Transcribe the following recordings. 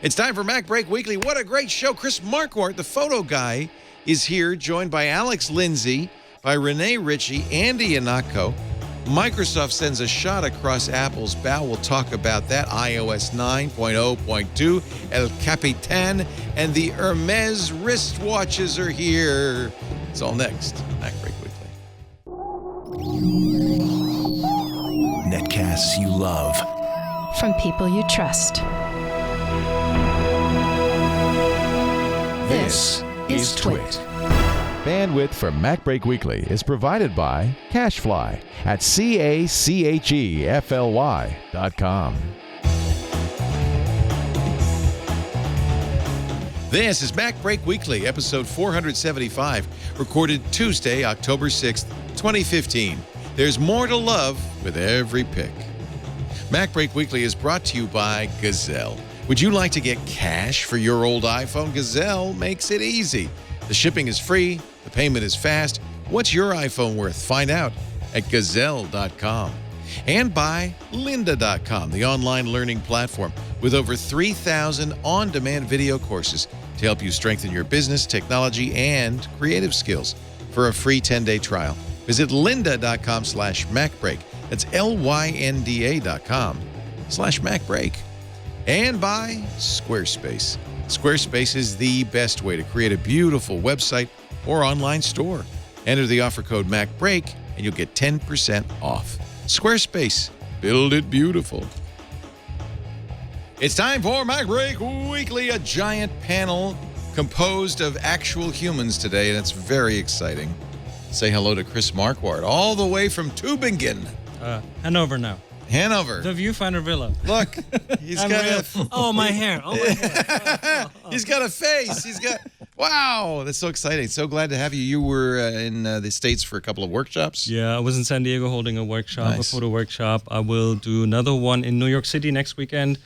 It's time for MacBreak Weekly. What a great show. Chris Marquardt, the photo guy, is here, joined by Alex Lindsay, by Rene, Ritchie, Andy Ihnatko. Microsoft sends a shot across Apple's bow. We'll talk about that. iOS 9.0.2, El Capitan, and the Hermes wristwatches are here. It's all next. MacBreak Weekly. Netcasts you love. From people you trust. This is Twit. Bandwidth for MacBreak Weekly is provided by CacheFly at CacheFly.com. This is MacBreak Weekly, episode 475, recorded Tuesday, October 6th, 2015. There's more to love with every pick. MacBreak Weekly is brought to you by Gazelle. Would you like to get cash for your old iPhone? Gazelle makes it easy. The shipping is free. The payment is fast. What's your iPhone worth? Find out at Gazelle.com. And by Lynda.com, the online learning platform with over 3,000 on-demand video courses to help you strengthen your business, technology, and creative skills. For a free 10-day trial, visit Lynda.com/MacBreak. That's LYNDA.com/MacBreak. And by Squarespace. Squarespace is the best way to create a beautiful website or online store. Enter the offer code MacBreak and you'll get 10% off. Squarespace. Build it beautiful. It's time for MacBreak Weekly, a giant panel composed of actual humans today, and it's very exciting. Say hello to Chris Marquardt, all the way from Tübingen. Hanover now. Hanover. The Viewfinder Villa. Look, he's got a... Oh, my hair. Oh, my hair. He's got a face. He's got... Wow, that's so exciting. So glad to have you. You were in the States for a couple of workshops. Yeah, I was in San Diego holding a workshop, Nice. a photo workshop. I will do another one in New York City next weekend.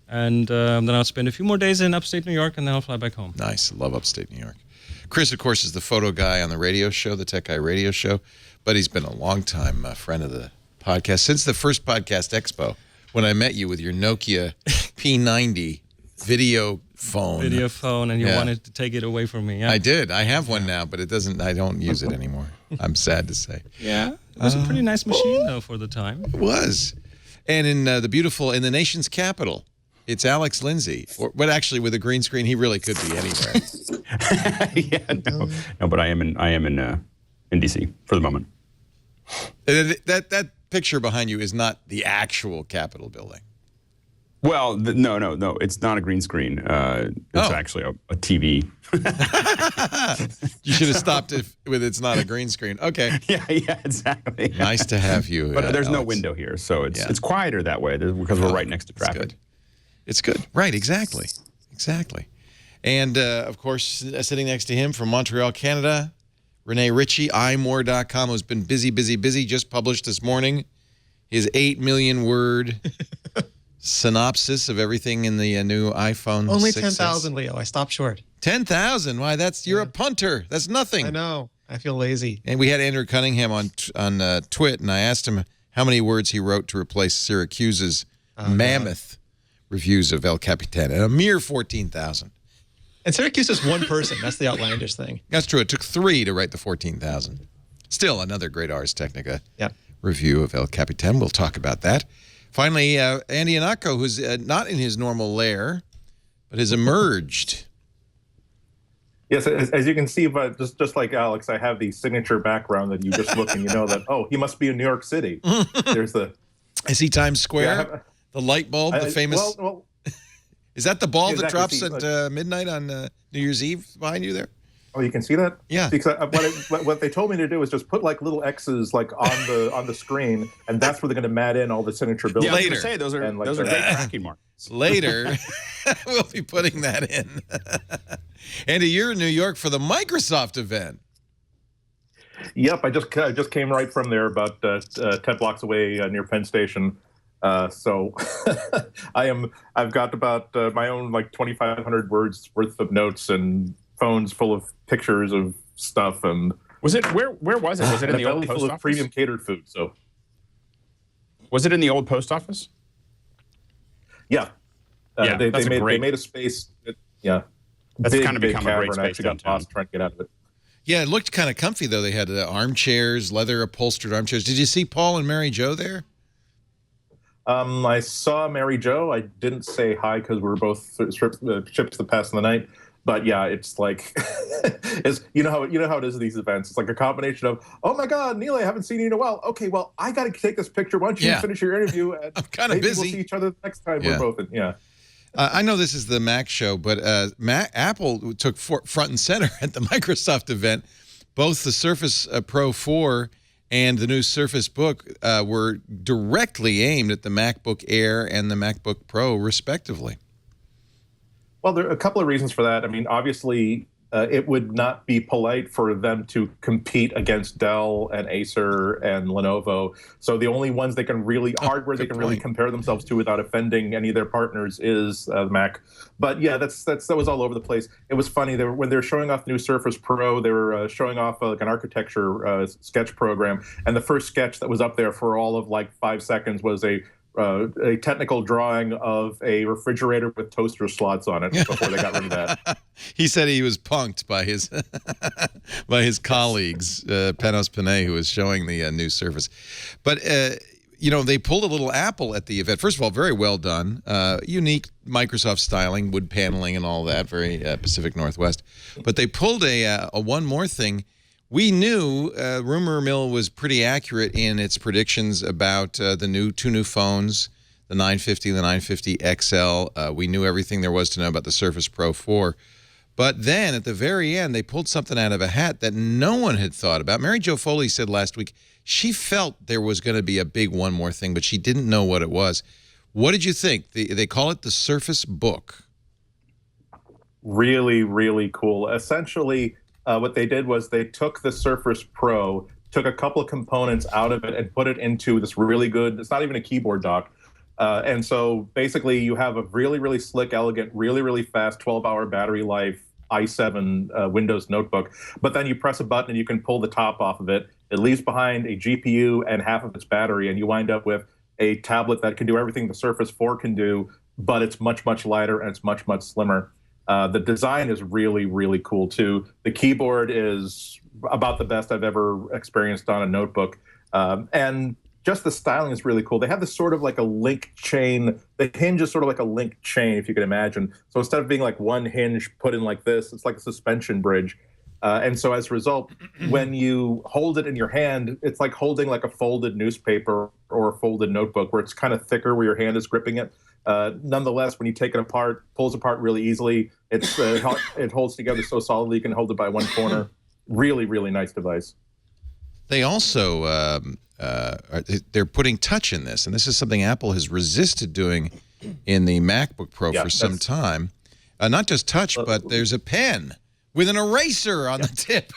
And then I'll spend a few more days in upstate New York, and then I'll fly back home. Nice. Love upstate New York. Chris, of course, is the photo guy on the radio show, the Tech Guy radio show, but he's been a long-time friend of the podcast since the first Podcast Expo, when I met you with your Nokia P90 video phone. And you Yeah. wanted to take it away from me. Yeah. I did. I have one now, but I don't use it anymore. I'm sad to say. Yeah. It was a pretty nice machine, though, for the time. It was. And in in the nation's capital, it's Alex Lindsay. But actually, with a green screen, he really could be anywhere. No, but I am in DC for the moment. That picture behind you is not the actual Capitol building. Well, no, it's not a green screen. It's actually a TV. You should have stopped it with "it's not a green screen." Okay. Yeah, exactly. Nice to have you. But there's no Alex. window here, so it's quieter that way because we're right next to traffic. It's good. Right, exactly. And, of course, sitting next to him from Montreal, Canada, Rene, Ritchie, imore.com, who's been busy, just published this morning his 8 million word synopsis of everything in the new iPhone Only 6S. 10,000, Leo. I stopped short. 10,000? Why, you're a punter. That's nothing. I know. I feel lazy. And we had Andrew Cunningham on Twit, and I asked him how many words he wrote to replace Syracuse's mammoth reviews of El Capitan, and a mere 14,000. And Syracuse is one person. That's the outlandish thing. That's true. It took 3 to write the 14,000. Still, another great Ars Technica Yeah. review of El Capitan. We'll talk about that. Finally, Andy Ihnatko, who's not in his normal lair, but has emerged. Yes, as you can see, but just like Alex, I have the signature background that you just look and you know that, oh, he must be in New York City. There's the... I see Times Square, Yeah, the light bulb, the famous... Well, is that the ball that exactly, drops at midnight on New Year's Eve behind you there? oh, you can see that? Yeah. Because what they told me to do is just put like little X's like on the screen, and that's where they're going to mat in all the signature buildings. Yeah, I was gonna say those are great tracking marks. Later, we'll be putting that in. Andy, you're in New York for the Microsoft event. Yep, I just came right from there, about 10 blocks away near Penn Station. So I've got about my own like 2,500 words worth of notes and phones full of pictures of stuff. And Was it where was it? Was it in the old post full of office? premium catered food. So Was it in the old post office? yeah, They made a space. Yeah, that's big, kind of big become a great cavern. I space actually got downtown. lost trying to get out of it. Yeah, it looked kind of comfy, though. They had armchairs, leather upholstered armchairs. Did you see Paul and Mary Jo there? I saw Mary Jo. I didn't say hi because we were both ships that passed in the night. But yeah, it's like, you know how it is at these events. It's like a combination of, oh my God, Neil, I haven't seen you in a while. Okay, well, I got to take this picture. Why don't you finish your interview? And I'm kind of busy. We'll see each other next time we're both in. Yeah. I know this is the Mac show, but Apple took front and center at the Microsoft event. Both the Surface Pro 4 and the new Surface Book were directly aimed at the MacBook Air and the MacBook Pro, respectively. Well, there are a couple of reasons for that. I mean, obviously, it would not be polite for them to compete against Dell and Acer and Lenovo. So the only ones they can really really compare themselves to without offending any of their partners is the Mac. But yeah, that was all over the place. It was funny. When they were showing off the new Surface Pro, they were showing off like an architecture sketch program, and the first sketch that was up there for all of like 5 seconds was a technical drawing of a refrigerator with toaster slots on it before they got rid of that. He said he was punked by his colleagues, Panos Panay, who was showing the new Surface. But, they pulled a little Apple at the event. First of all, very well done. Unique Microsoft styling, wood paneling and all that, very Pacific Northwest. But they pulled a one more thing. We knew rumor mill was pretty accurate in its predictions about the two new phones, the 950 and the 950 XL. We knew everything there was to know about the Surface Pro 4. But then at the very end, they pulled something out of a hat that no one had thought about. Mary Jo Foley said last week she felt there was going to be a big one more thing, but she didn't know what it was. What did you think? They call it the Surface Book. Really, really cool. Essentially, what they did was they took the Surface Pro, took a couple of components out of it, and put it into this really good, it's not even a keyboard dock. And so basically you have a really, really slick, elegant, really, really fast 12-hour battery life i7 Windows notebook. But then you press a button and you can pull the top off of it. It leaves behind a GPU and half of its battery, and you wind up with a tablet that can do everything the Surface 4 can do, but it's much, much lighter and it's much, much slimmer. The design is really, really cool, too. The keyboard is about the best I've ever experienced on a notebook. And just the styling is really cool. They have this sort of like a link chain. The hinge is sort of like a link chain, if you can imagine. So instead of being like one hinge put in like this, it's like a suspension bridge. And so as a result, when you hold it in your hand, it's like holding like a folded newspaper or a folded notebook where it's kind of thicker where your hand is gripping it. Nonetheless, when you take it apart, pulls apart really easily. It holds together so solidly you can hold it by one corner. Really, really nice device. They also they're putting touch in this, and this is something Apple has resisted doing in the MacBook Pro for some time. Not just touch, but there's a pen with an eraser on the tip,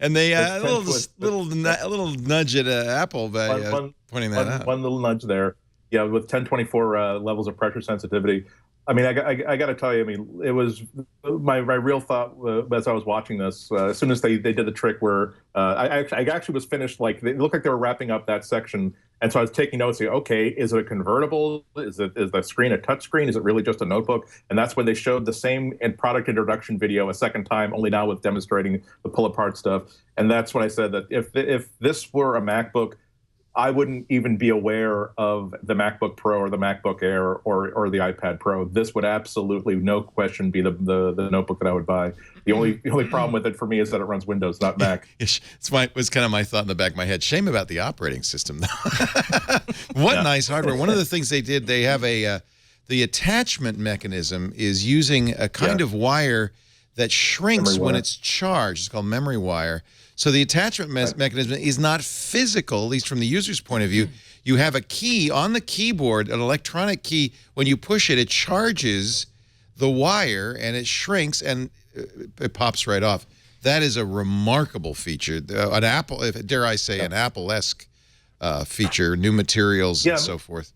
and they a little nudge at Apple by pointing that out. One little nudge there. Yeah, with 1024 levels of pressure sensitivity. I mean, I got to tell you, I mean, it was my real thought as I was watching this. As soon as they did the trick where I actually was finished, like it looked like they were wrapping up that section, and so I was taking notes. Saying, okay, is it a convertible? Is the screen a touch screen? Is it really just a notebook? And that's when they showed the same product introduction video a second time, only now with demonstrating the pull apart stuff. And that's when I said that if this were a MacBook, I wouldn't even be aware of the MacBook Pro or the MacBook Air or the iPad Pro. This would absolutely, no question, be the notebook that I would buy. The only problem with it for me is that it runs Windows, not Mac. It was kind of my thought in the back of my head. Shame about the operating system, though. What nice hardware. One of the things they did, they have the attachment mechanism is using a kind of wire that shrinks when it's charged. It's called memory wire. So the attachment mechanism is not physical, at least from the user's point of view. You have a key on the keyboard, an electronic key. When you push it, it charges the wire, and it shrinks, and it pops right off. That is a remarkable feature. An Apple, dare I say, an Apple-esque feature, new materials and so forth.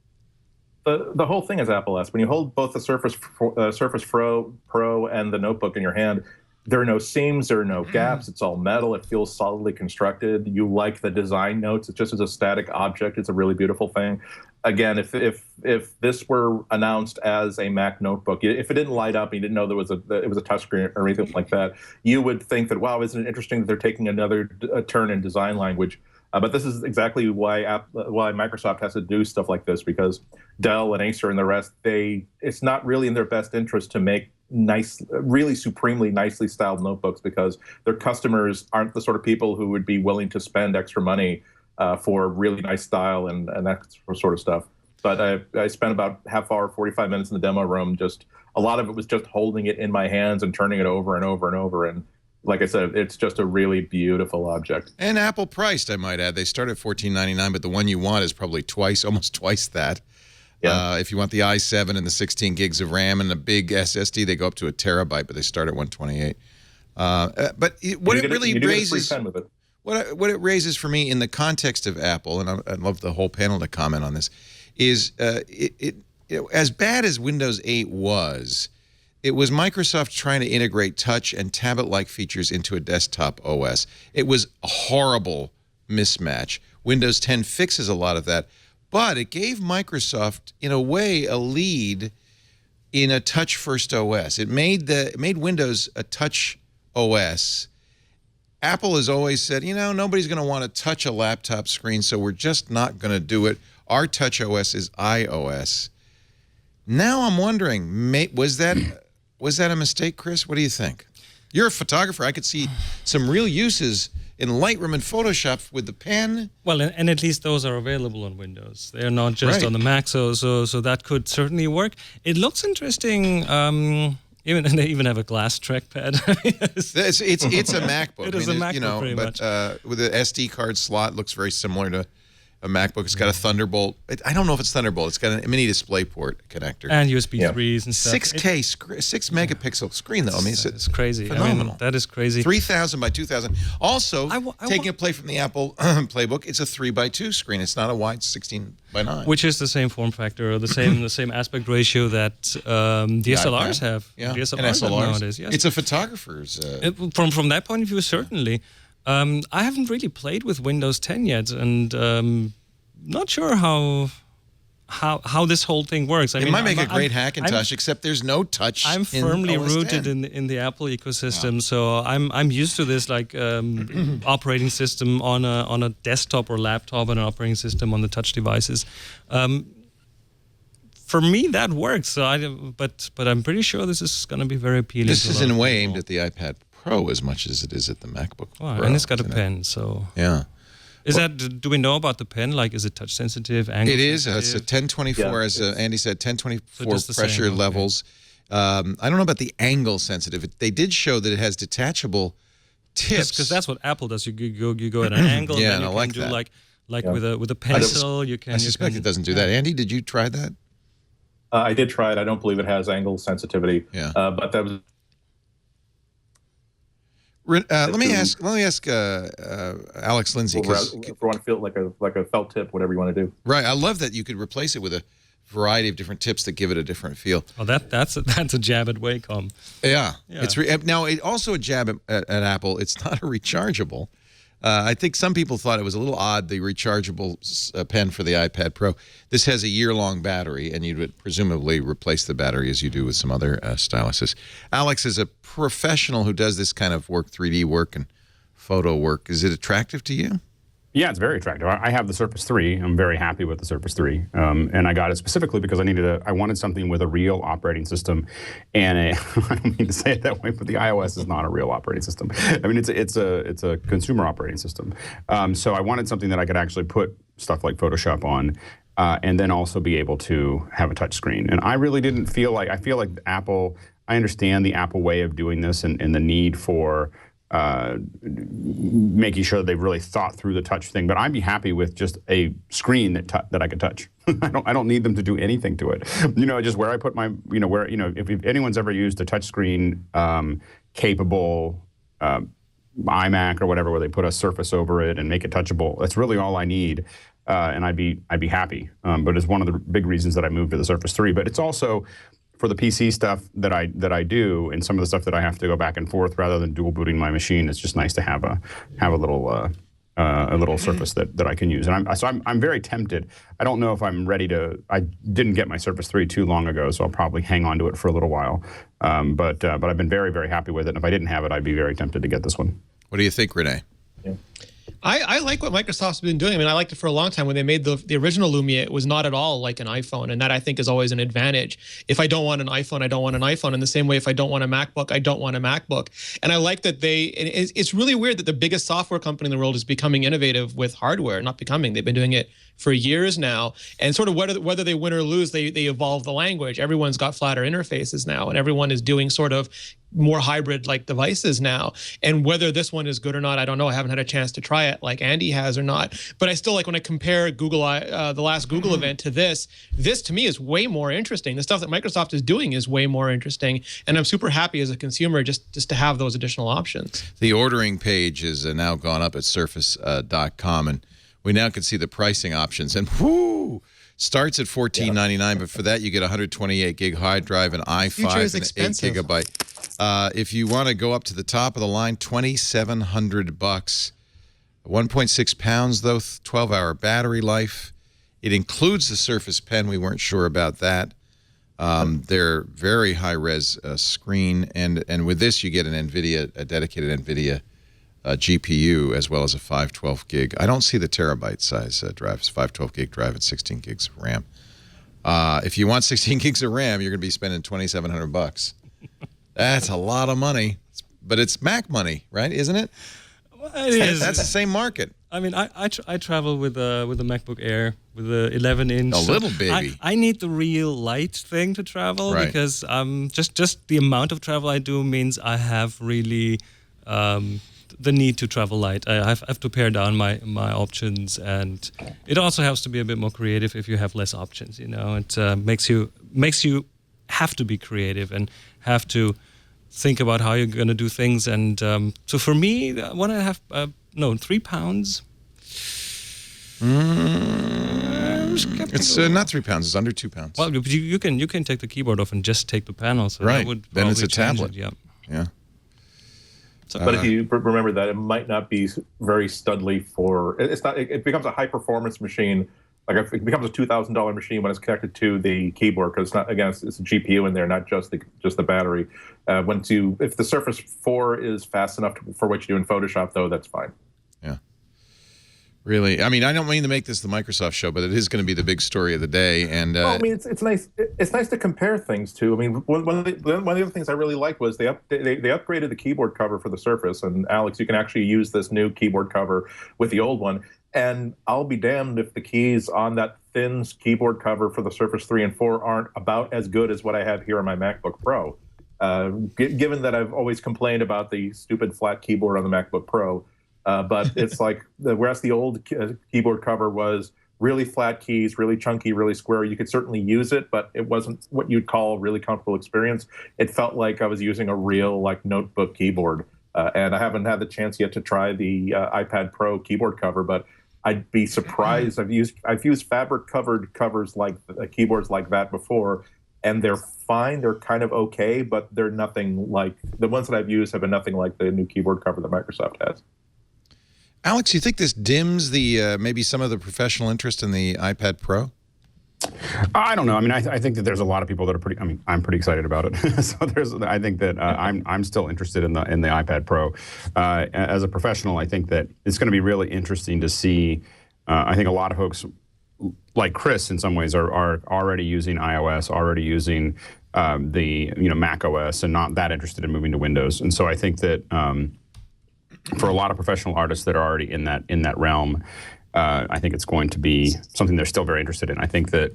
The whole thing is Apple-esque. When you hold both the Surface Pro and the notebook in your hand, there are no seams, there are no gaps. It's all metal. It feels solidly constructed. You like the design notes. It just is a static object. It's a really beautiful thing. Again, if this were announced as a Mac notebook, if it didn't light up and you didn't know it was a touchscreen or anything like that, you would think that, wow, isn't it interesting that they're taking another turn in design language? But this is exactly why Microsoft has to do stuff like this, because Dell and Acer and the rest, it's not really in their best interest to make nice, really supremely nicely styled notebooks, because their customers aren't the sort of people who would be willing to spend extra money for really nice style and that sort of stuff. But I spent about half hour, 45 minutes in the demo room. Just a lot of it was just holding it in my hands and turning it over and over and over. And like I said, it's just a really beautiful object. And Apple priced, I might add. They start at $14.99, but the one you want is probably almost twice that. Yeah. If you want the i7 and the 16 gigs of RAM and the big SSD, they go up to a terabyte, but they start at 128. But what it really raises, what it raises for me in the context of Apple, and I'd love the whole panel to comment on this, is as bad as Windows 8 was, it was Microsoft trying to integrate touch and tablet-like features into a desktop OS. It was a horrible mismatch. Windows 10 fixes a lot of that, but it gave Microsoft, in a way, a lead in a touch-first OS. It made Windows a touch OS. Apple has always said, nobody's going to want to touch a laptop screen, so we're just not going to do it. Our touch OS is iOS. Now I'm wondering, was that a mistake, Chris? What do you think? You're a photographer. I could see some real uses in Lightroom and Photoshop with the pen. Well, and at least those are available on Windows. They are not just on the Mac, so that could certainly work. It looks interesting. And they even have a glass trackpad. it's a MacBook. It is a MacBook, pretty much. With the SD card slot, looks very similar to a MacBook. It's got a Thunderbolt. I don't know if it's Thunderbolt. It's got a mini DisplayPort connector. And USB 3s and stuff. 6K, 6 megapixel screen, though. I mean, it's crazy. Phenomenal. That is crazy. 3,000 by 2,000. Also, taking a play from the Apple playbook, it's a 3:2 screen. It's not a wide 16:9. Which is the same form factor, or the same aspect ratio that DSLRs have. Yeah, DSLRs have nowadays. Yes. It's a photographer's. From that point of view, certainly. I haven't really played with Windows 10 yet, and not sure how this whole thing works. It might make a great Hackintosh, except there's no touch. I'm firmly rooted in the Apple ecosystem, so I'm used to this operating system on a desktop or laptop, and an operating system on the touch devices. For me, that works. So but I'm pretty sure this is going to be very appealing. This is in a way aimed at the iPad Pro as much as it is at the MacBook Pro. And it's got a pen, so yeah. Do we know about the pen? Like, is it touch sensitive? Angle it is. sensitive? It's a 1024, as Andy said, 1024 pressure levels. I don't know about the angle sensitive. They did show that it has detachable tips. Because that's what Apple does. You go at an angle. Yeah, and I like that. Like with a pencil, you can. I suspect it doesn't do that. Andy, did you try that? I did try it. I don't believe it has angle sensitivity. Yeah. But that was. Let me ask Alex Lindsay, because if you want to feel like a felt tip, whatever you want to do. Right, I love that you could replace it with a variety of different tips that give it a different feel. Oh, that's a jab at Wacom. Yeah. It's now it also a jab at Apple. It's not a rechargeable. I think some people thought it was a little odd, the rechargeable pen for the iPad Pro. This has a year-long battery, and you would presumably replace the battery as you do with some other styluses. Alex is a professional who does this kind of work, 3D work and photo work. Is it attractive to you? Yeah, it's very attractive. I have the Surface 3. I'm very happy with the Surface 3. And I got it specifically because I wanted something with a real operating system. And I don't mean to say it that way, but the iOS is not a real operating system. I mean, it's a consumer operating system. So I wanted something that I could actually put stuff like Photoshop on, and then also be able to have a touch screen. And I really didn't feel like, I feel like Apple, I understand the Apple way of doing this and the need for making sure that they've really thought through the touch thing, but I'd be happy with just a screen that I could touch. I don't need them to do anything to it. Just where I put my, if anyone's ever used a touch screen capable iMac or whatever, where they put a Surface over it and make it touchable, that's really all I need, and I'd be happy. But it's one of the big reasons that I moved to the Surface 3. But it's also, for the PC stuff that I do, and some of the stuff that I have to go back and forth rather than dual booting my machine, it's just nice to have a little Surface that I can use. And I'm very tempted. I don't know if I'm ready to. I didn't get my Surface 3 too long ago, so I'll probably hang on to it for a little while. But I've been very, very happy with it. And if I didn't have it, I'd be very tempted to get this one. What do you think, Rene? Yeah. I like what Microsoft's been doing. I mean, I liked it for a long time. When they made the original Lumia, it was not at all like an iPhone, and that I think is always an advantage. If I don't want an iPhone, I don't want an iPhone. In the same way, if I don't want a MacBook, I don't want a MacBook. And I like that it's really weird that the biggest software company in the world is becoming innovative with hardware. Not becoming, they've been doing it for years now. And sort of whether they win or lose, they evolve the language. Everyone's got flatter interfaces now, and everyone is doing sort of more hybrid like devices now. And whether this one is good or not, I don't know. I haven't had a chance to try it like Andy has or not. But I still like when I compare the last Google event to this to me is way more interesting. The stuff that Microsoft is doing is way more interesting. And I'm super happy as a consumer just to have those additional options. The ordering page is now gone up at surface.com, and we now can see the pricing options. And whoo! Starts at $14.99, but for that you get 128 gig hard drive, an i5, and 8 gigabyte. If you want to go up to the top of the line, $2,700. 1.6 pounds though, 12-hour battery life. It includes the Surface Pen. We weren't sure about that. They're very high-res screen, and with this you get a dedicated NVIDIA GPU as well as a 512 gig. I don't see the terabyte size drive. It's 512 gig drive and 16 gigs of RAM. If you want 16 gigs of RAM, you're going to be spending $2,700. That's a lot of money, but it's Mac money, right? Isn't it? Well, it is. That's the same market. I mean, I travel with a MacBook Air with a 11-inch. A little baby. I need the real light thing to travel because just the amount of travel I do means I have really the need to travel light. I have to pare down my options, and it also helps to be a bit more creative if you have less options. You know, it makes you have to be creative and have to think about how you're going to do things. And so for me, 3 pounds. It's not 3 pounds. It's under 2 pounds. Well, you can take the keyboard off and just take the panel. So right. That would then it's a tablet. Yeah. But if you remember that, it might not be very studly for. It's not. It becomes a high performance machine. Like it becomes a $2,000 machine when it's connected to the keyboard, because it's not. Again, it's a GPU in there, not just the battery. If the Surface 4 is fast enough for what you do in Photoshop, though, that's fine. Yeah. Really, I mean, I don't mean to make this the Microsoft show, but it is going to be the big story of the day. And well, I mean, it's nice. It's nice to compare things too. I mean, one of the other things I really liked was they upgraded the keyboard cover for the Surface. And Alex, you can actually use this new keyboard cover with the old one. And I'll be damned if the keys on that thin keyboard cover for the Surface 3 and 4 aren't about as good as what I have here on my MacBook Pro. Given that I've always complained about the stupid flat keyboard on the MacBook Pro. But it's like, whereas the old keyboard cover was really flat keys, really chunky, really square, you could certainly use it, but it wasn't what you'd call a really comfortable experience. It felt like I was using a real notebook keyboard. And I haven't had the chance yet to try the iPad Pro keyboard cover, but I'd be surprised. I've used fabric covered covers like keyboards like that before, and they're fine. They're kind of okay, but they're nothing like the ones that I've used have been nothing like the new keyboard cover that Microsoft has. Alex, you think this dims the maybe some of the professional interest in the iPad Pro? I don't know. I mean, I think that there's a lot of people that are pretty. I mean, I'm pretty excited about it. So I think that I'm still interested in the iPad Pro. As a professional, I think that it's going to be really interesting to see. I think a lot of folks, like Chris, in some ways, are already using iOS, already using the Mac OS, and not that interested in moving to Windows. And so I think that. For a lot of professional artists that are already in that realm, I think it's going to be something they're still very interested in. I think that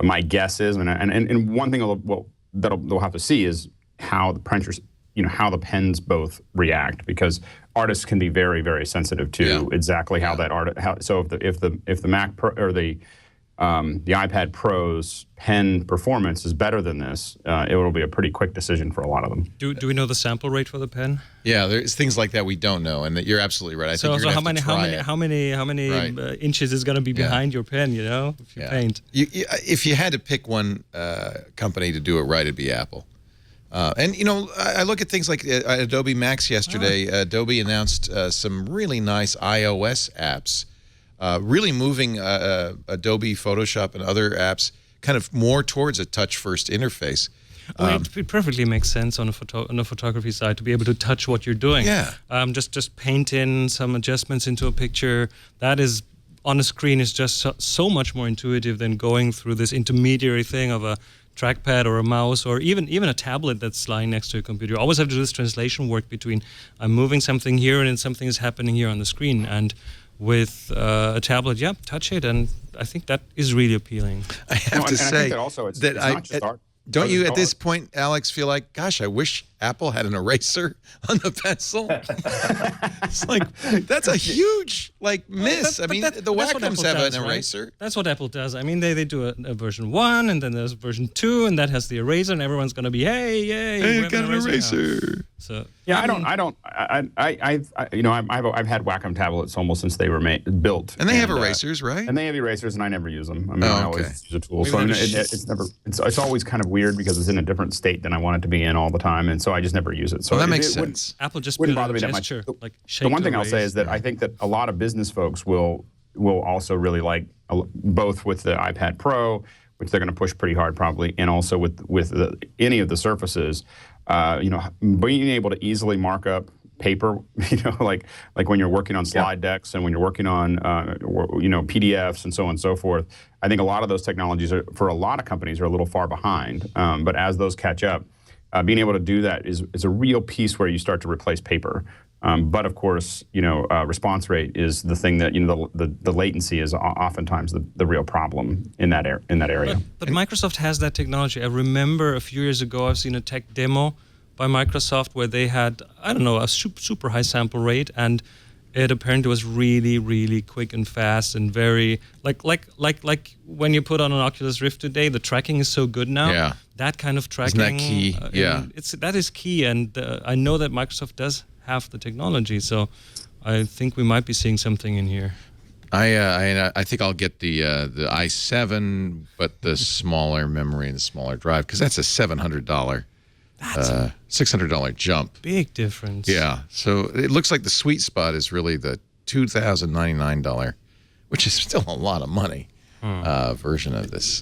my guess is, and one thing they'll have to see is how the printers, how the pens both react, because artists can be very, very sensitive to exactly how that art. So if the Mac Pro or the the iPad Pro's pen performance is better than this, it will be a pretty quick decision for a lot of them. Do we know the sample rate for the pen? Yeah, there's things like that we don't know, and you're absolutely right. I think you're how gonna have to many Right. inches is going to be behind your pen? You know, if you paint. If you had to pick one company to do it right, it'd be Apple. And you know, I look at things like Adobe Max yesterday. Adobe announced some really nice iOS apps, really moving Adobe Photoshop and other apps kind of more towards a touch-first interface. Well, it perfectly makes sense on the photography side to be able to touch what you're doing. Yeah. Just paint in some adjustments into a picture. That is on a screen is just so much more intuitive than going through this intermediary thing of a trackpad or a mouse or even a tablet that's lying next to a computer. You always have to do this translation work between I'm moving something here and then something is happening here on the screen. And with a tablet, touch it, and I think that is really appealing. I have to say I think that also it's not just art. Don't you at this point, Alex, feel like, gosh, I wish Apple had an eraser on the pencil? It's like, that's a huge miss. But I mean, the Wacoms have an eraser. Right? That's what Apple does. I mean, they do a version 1, and then there's version 2, and that has the eraser, and everyone's going to be, hey, you got an eraser. So yeah, I've had Wacom tablets almost since they were built, and they have erasers, right? And they have erasers, and I never use them. I mean, I always use a tool. So it's always kind of weird because it's in a different state than I want it to be in all the time, and so I just never use it. So that makes sense. Apple just wouldn't bother me that much. The one thing I'll say is that I think that a lot of business folks will also really like both with the iPad Pro, which they're going to push pretty hard probably, and also with any of the Surfaces. Being able to easily mark up paper, like when you're working on slide decks and when you're working on, PDFs and so on and so forth. I think a lot of those technologies for a lot of companies are a little far behind. But as those catch up, being able to do that is a real piece where you start to replace paper. But of course, response rate is the thing that the latency is oftentimes the real problem in that area. But Microsoft has that technology. I remember a few years ago, I've seen a tech demo by Microsoft where they had a super high sample rate, and it apparently was really, really quick and fast and very like when you put on an Oculus Rift today, the tracking is so good now. Yeah. That kind of tracking. Isn't that key? That is key, and I know that Microsoft does have the technology, so I think we might be seeing something in here. I think I'll get the i7, but the smaller memory and the smaller drive, because that's a $700, $600 jump. Big difference. Yeah, so it looks like the sweet spot is really the $2,099, which is still a lot of money, version of this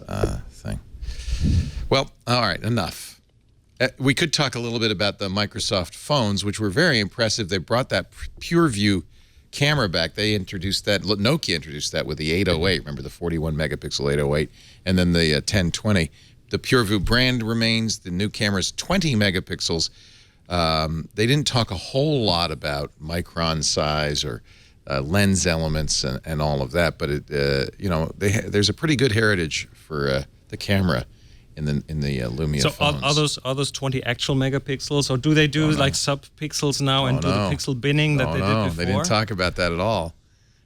thing. Well, all right, enough. We could talk a little bit about the Microsoft phones, which were very impressive. They brought that PureView camera back. They introduced that. Nokia introduced that with the 808. Remember the 41-megapixel 808, and then the 1020. The PureView brand remains. The new camera's 20 megapixels. They didn't talk a whole lot about micron size or lens elements and all of that, but there's a pretty good heritage for the camera in the Lumia phones. So are those 20 actual megapixels, or do they do sub-pixels now and do the pixel binning that they did before? They didn't talk about that at all.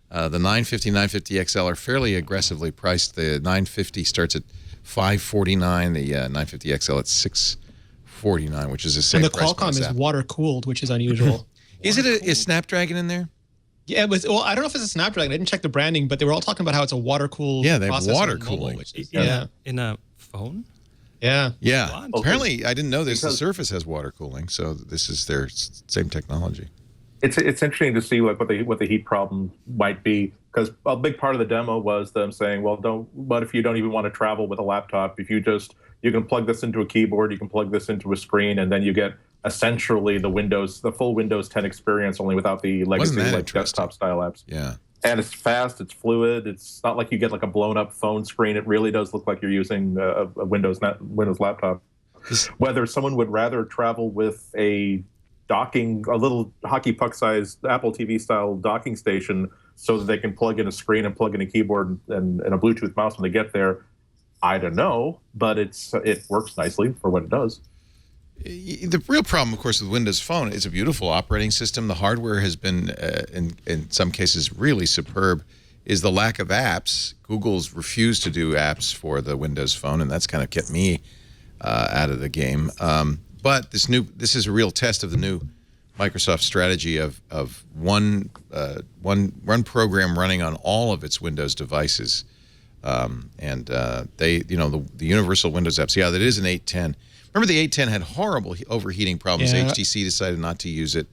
The 950 XL are fairly aggressively priced. The 950 starts at $549. The 950 XL at $649, which is the same price. And the Qualcomm is water cooled, which is unusual. Is it a Snapdragon in there? Yeah, well, I don't know if it's a Snapdragon. I didn't check the branding, but they were all talking about how it's a water cooled. Yeah, they have water cooling. In a phone. Yeah. What? Apparently, I didn't know this. The Surface has water cooling, so this is their same technology. It's interesting to see what the heat problem might be, because a big part of the demo was them saying, well, what if you don't even want to travel with a laptop? If you can plug this into a keyboard, you can plug this into a screen, and then you get essentially the full Windows 10 experience, only without the legacy desktop style apps. Yeah. And it's fast, it's fluid. It's not like you get like a blown up phone screen. It really does look like you're using a Windows laptop. Whether someone would rather travel with a little hockey puck sized Apple TV style docking station so that they can plug in a screen and plug in a keyboard and a Bluetooth mouse when they get there, I don't know, but it works nicely for what it does. The real problem, of course, with Windows Phone, it's a beautiful operating system. The hardware has been, in some cases, really superb. is the lack of apps. Google's refused to do apps for the Windows Phone, and that's kind of kept me out of the game. But this is a real test of the new Microsoft strategy of one program running on all of its Windows devices, and they the universal Windows apps. Yeah, that is an 8.10. Remember, the 8.10 had horrible overheating problems. Yeah. HTC decided not to use it.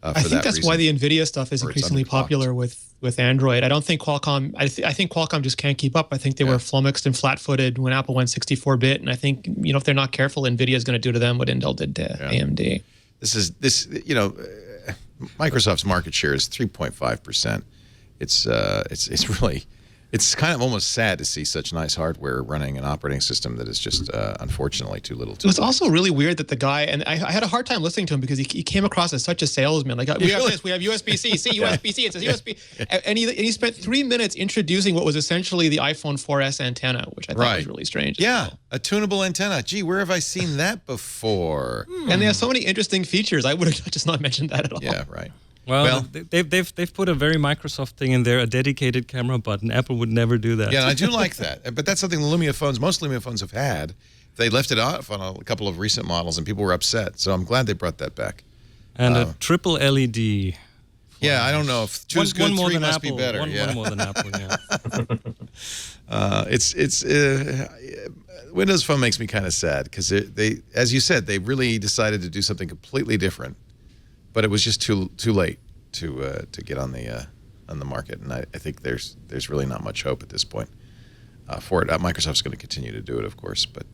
I think that's why the NVIDIA stuff is increasingly popular with Android. I don't think Qualcomm. I think Qualcomm just can't keep up. I think they were flummoxed and flat-footed when Apple went 64-bit, and I think if they're not careful, NVIDIA is going to do to them what Intel did to AMD. Microsoft's market share is 3.5%. It's really. It's kind of almost sad to see such nice hardware running an operating system that is just, unfortunately, too little. It's also really weird that the guy, and I had a hard time listening to him because he came across as such a salesman. Like, we have this, we have USB-C, USB-C, it says USB. And he spent 3 minutes introducing what was essentially the iPhone 4S antenna, which I thought was really strange. Yeah, a tunable antenna. Gee, where have I seen that before? And they have so many interesting features. I would have just not mentioned that at all. Yeah, right. Well, they've put a very Microsoft thing in there, a dedicated camera button. Apple would never do that. Yeah, and I do like that. But that's something the Lumia phones, most Lumia phones have had. They left it off on a couple of recent models, and people were upset. So I'm glad they brought that back. And a triple LED. Yeah, I don't know if two's good, three must be better. One more than Apple, yeah. Windows Phone makes me kind of sad because they, as you said, they really decided to do something completely different. But it was just too late to get on the market, and I think there's really not much hope at this point for it. Microsoft's going to continue to do it, of course. But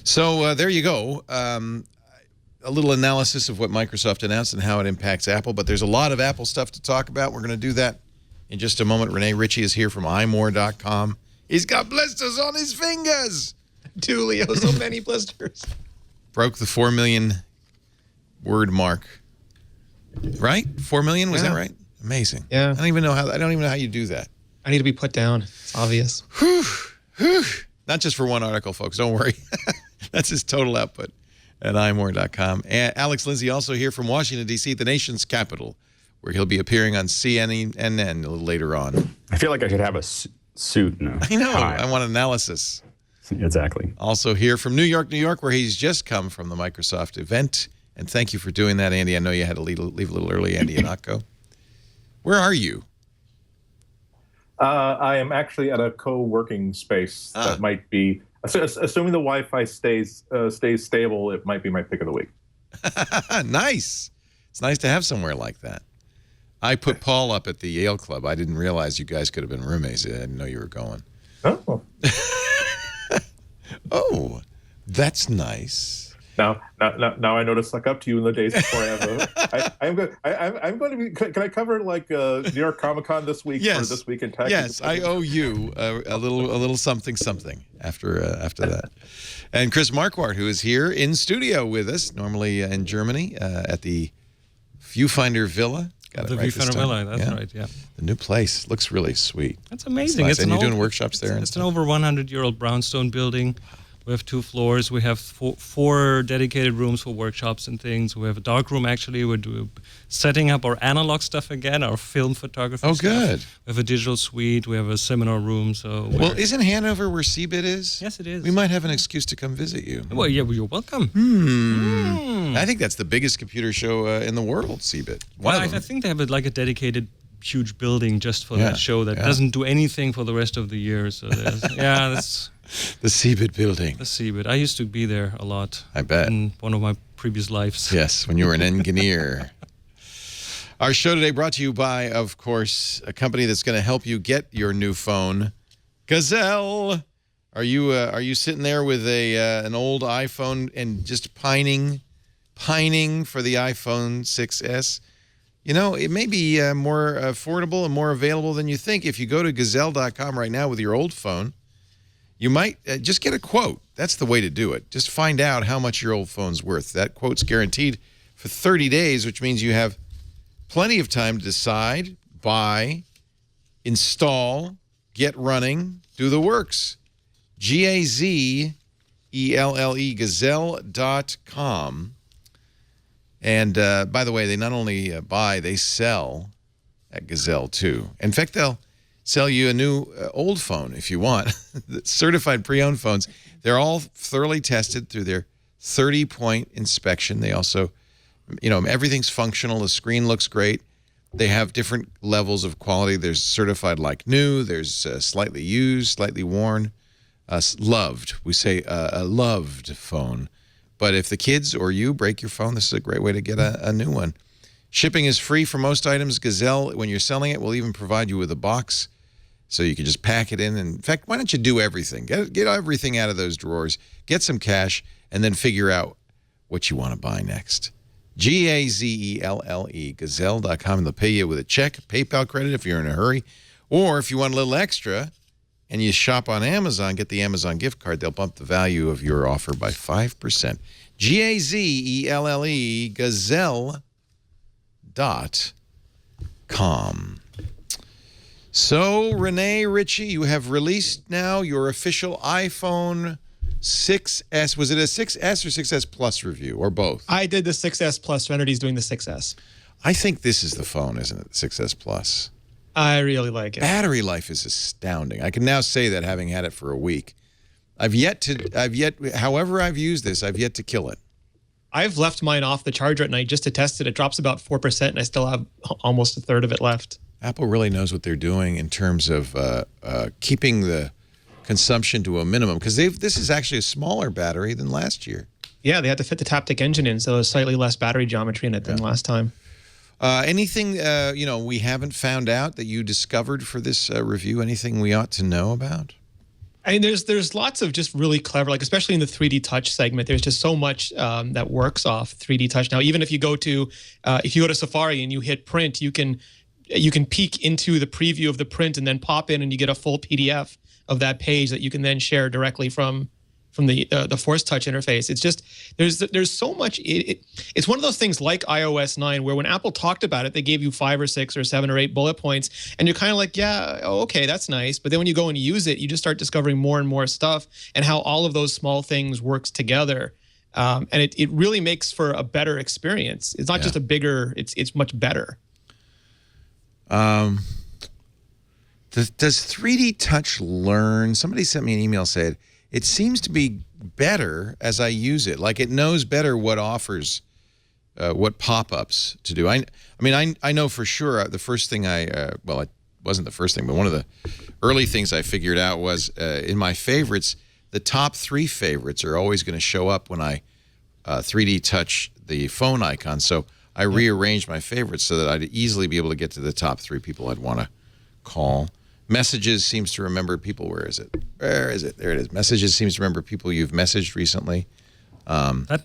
so there you go. A little analysis of what Microsoft announced and how it impacts Apple. But there's a lot of Apple stuff to talk about. We're going to do that in just a moment. Rene Ritchie is here from imore.com. He's got blisters on his fingers. Leo, so many blisters. Broke the 4 million word mark, right? 4 million, was that right? Amazing. Yeah. I don't even know how you do that. I need to be put down. It's obvious. Not just for one article, folks. Don't worry. That's his total output at imore.com. And Alex Lindsay also here from Washington, D.C., the nation's capital, where he'll be appearing on CNN a little later on. I feel like I should have a suit now. I know. I want analysis. Exactly. Also here from New York, where he's just come from the Microsoft event. And thank you for doing that, Andy. I know you had to leave a little early, Andy Ihnatko. Where are you? I am actually at a co-working space that might be, assuming the Wi-Fi stays stable, it might be my pick of the week. Nice. It's nice to have somewhere like that. I put Paul up at the Yale Club. I didn't realize you guys could have been roommates. I didn't know you were going. Oh. Oh, that's nice. Now I know to suck up to you in the days before I have I'm going to be. Can I cover like New York Comic Con this week or this week in Tech? Yes, I owe you a little something after that. And Chris Marquardt, who is here in studio with us, normally in Germany at the Viewfinder Villa. Got the Viewfinder Villa, that's right. Yeah. The new place looks really sweet. That's amazing. Nice. And you're doing workshops there. It's an over 100-year-old brownstone building. We have 2 floors. We have four dedicated rooms for workshops and things. We have a dark room, actually. We're setting up our analog stuff again, our film photography stuff. Good. We have a digital suite. We have a seminar room. Well, isn't Hanover where CeBIT is? Yes, it is. We might have an excuse to come visit you. Well, yeah, you're welcome. I think that's the biggest computer show in the world, CeBIT. I think they have a dedicated huge building just for that show that doesn't do anything for the rest of the year. So that's... The CeBIT building. The CeBIT. I used to be there a lot. I bet. In one of my previous lives. Yes, when you were an engineer. Our show today brought to you by, of course, a company that's going to help you get your new phone, Gazelle. Are you sitting there with an old iPhone and just pining for the iPhone 6S? You know, it may be more affordable and more available than you think. If you go to Gazelle.com right now with your old phone, you might just get a quote. That's the way to do it. Just find out how much your old phone's worth. That quote's guaranteed for 30 days, which means you have plenty of time to decide, buy, install, get running, do the works. Gazelle, Gazelle.com. And by the way, they not only buy, they sell at Gazelle too. In fact, sell you a new old phone if you want. Certified pre-owned phones. They're all thoroughly tested through their 30-point inspection. They also, everything's functional. The screen looks great. They have different levels of quality. There's certified like new. There's slightly used, slightly worn, loved. We say a loved phone. But if the kids or you break your phone, this is a great way to get a new one. Shipping is free for most items. Gazelle, when you're selling it, will even provide you with a box so you can just pack it in. And in fact, why don't you do everything? Get everything out of those drawers, get some cash, and then figure out what you want to buy next. Gazelle, gazelle.com, and they'll pay you with a check, PayPal credit if you're in a hurry. Or if you want a little extra and you shop on Amazon, get the Amazon gift card. They'll bump the value of your offer by 5%. Gazelle, gazelle.com. So, Rene, Ritchie, you have released now your official iPhone 6S. Was it a 6S or 6S Plus review, or both? I did the 6S Plus. Renity's doing the 6S. I think this is the phone, isn't it? The 6S Plus. I really like it. Battery life is astounding. I can now say that having had it for a week. However I've used this, I've yet to kill it. I've left mine off the charger at night just to test it. It drops about 4%, and I still have almost a third of it left. Apple really knows what they're doing in terms of keeping the consumption to a minimum, because this is actually a smaller battery than last year. Yeah, they had to fit the Taptic engine in, so there's slightly less battery geometry in it than last time. Anything we haven't found out that you discovered for this review? Anything we ought to know about? I mean, there's lots of just really clever, like especially in the 3D Touch segment. There's just so much that works off 3D Touch now. Even if you go to Safari and you hit print, you can peek into the preview of the print and then pop in and you get a full PDF of that page that you can then share directly from the Force Touch interface. It's just there's so much. It's one of those things like iOS 9 where when Apple talked about it, they gave you 5 or 6 or 7 or 8 bullet points, and you're kind of like, yeah, okay, that's nice. But then when you go and use it, you just start discovering more and more stuff and how all of those small things works together. And it really makes for a better experience. It's not just a bigger. It's much better. Does 3D Touch learn? Somebody sent me an email saying it seems to be better as I use it. Like it knows better what offers, what pop-ups to do. I know for sure the first thing it wasn't the first thing, but one of the early things I figured out was in my favorites, the top 3 favorites are always going to show up when I 3D touch the phone icon. So I rearranged my favorites so that I'd easily be able to get to the top 3 people I'd want to call. Messages seems to remember people. Where is it? There it is. Messages seems to remember people you've messaged recently. That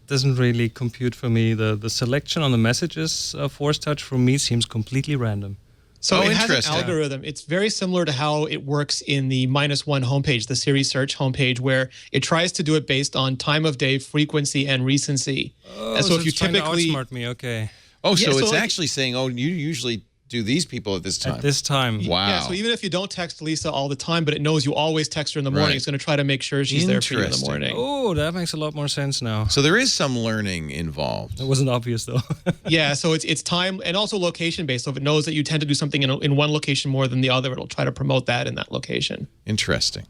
doesn't really compute for me. The selection on the messages Force Touch for me seems completely random. So it has an algorithm. It's very similar to how it works in the -1 homepage, the Siri search homepage, where it tries to do it based on time of day, frequency, and recency. And so if you typically outsmart me, okay. Oh, so it's actually saying, you usually do these people at this time. At this time. Wow. Yeah, so even if you don't text Lisa all the time, but it knows you always text her in the morning, it's going to try to make sure she's there for you in the morning. Oh, that makes a lot more sense now. So there is some learning involved. It wasn't obvious, though. Yeah, so it's time and also location-based. So if it knows that you tend to do something in one location more than the other, it'll try to promote that in that location. Interesting.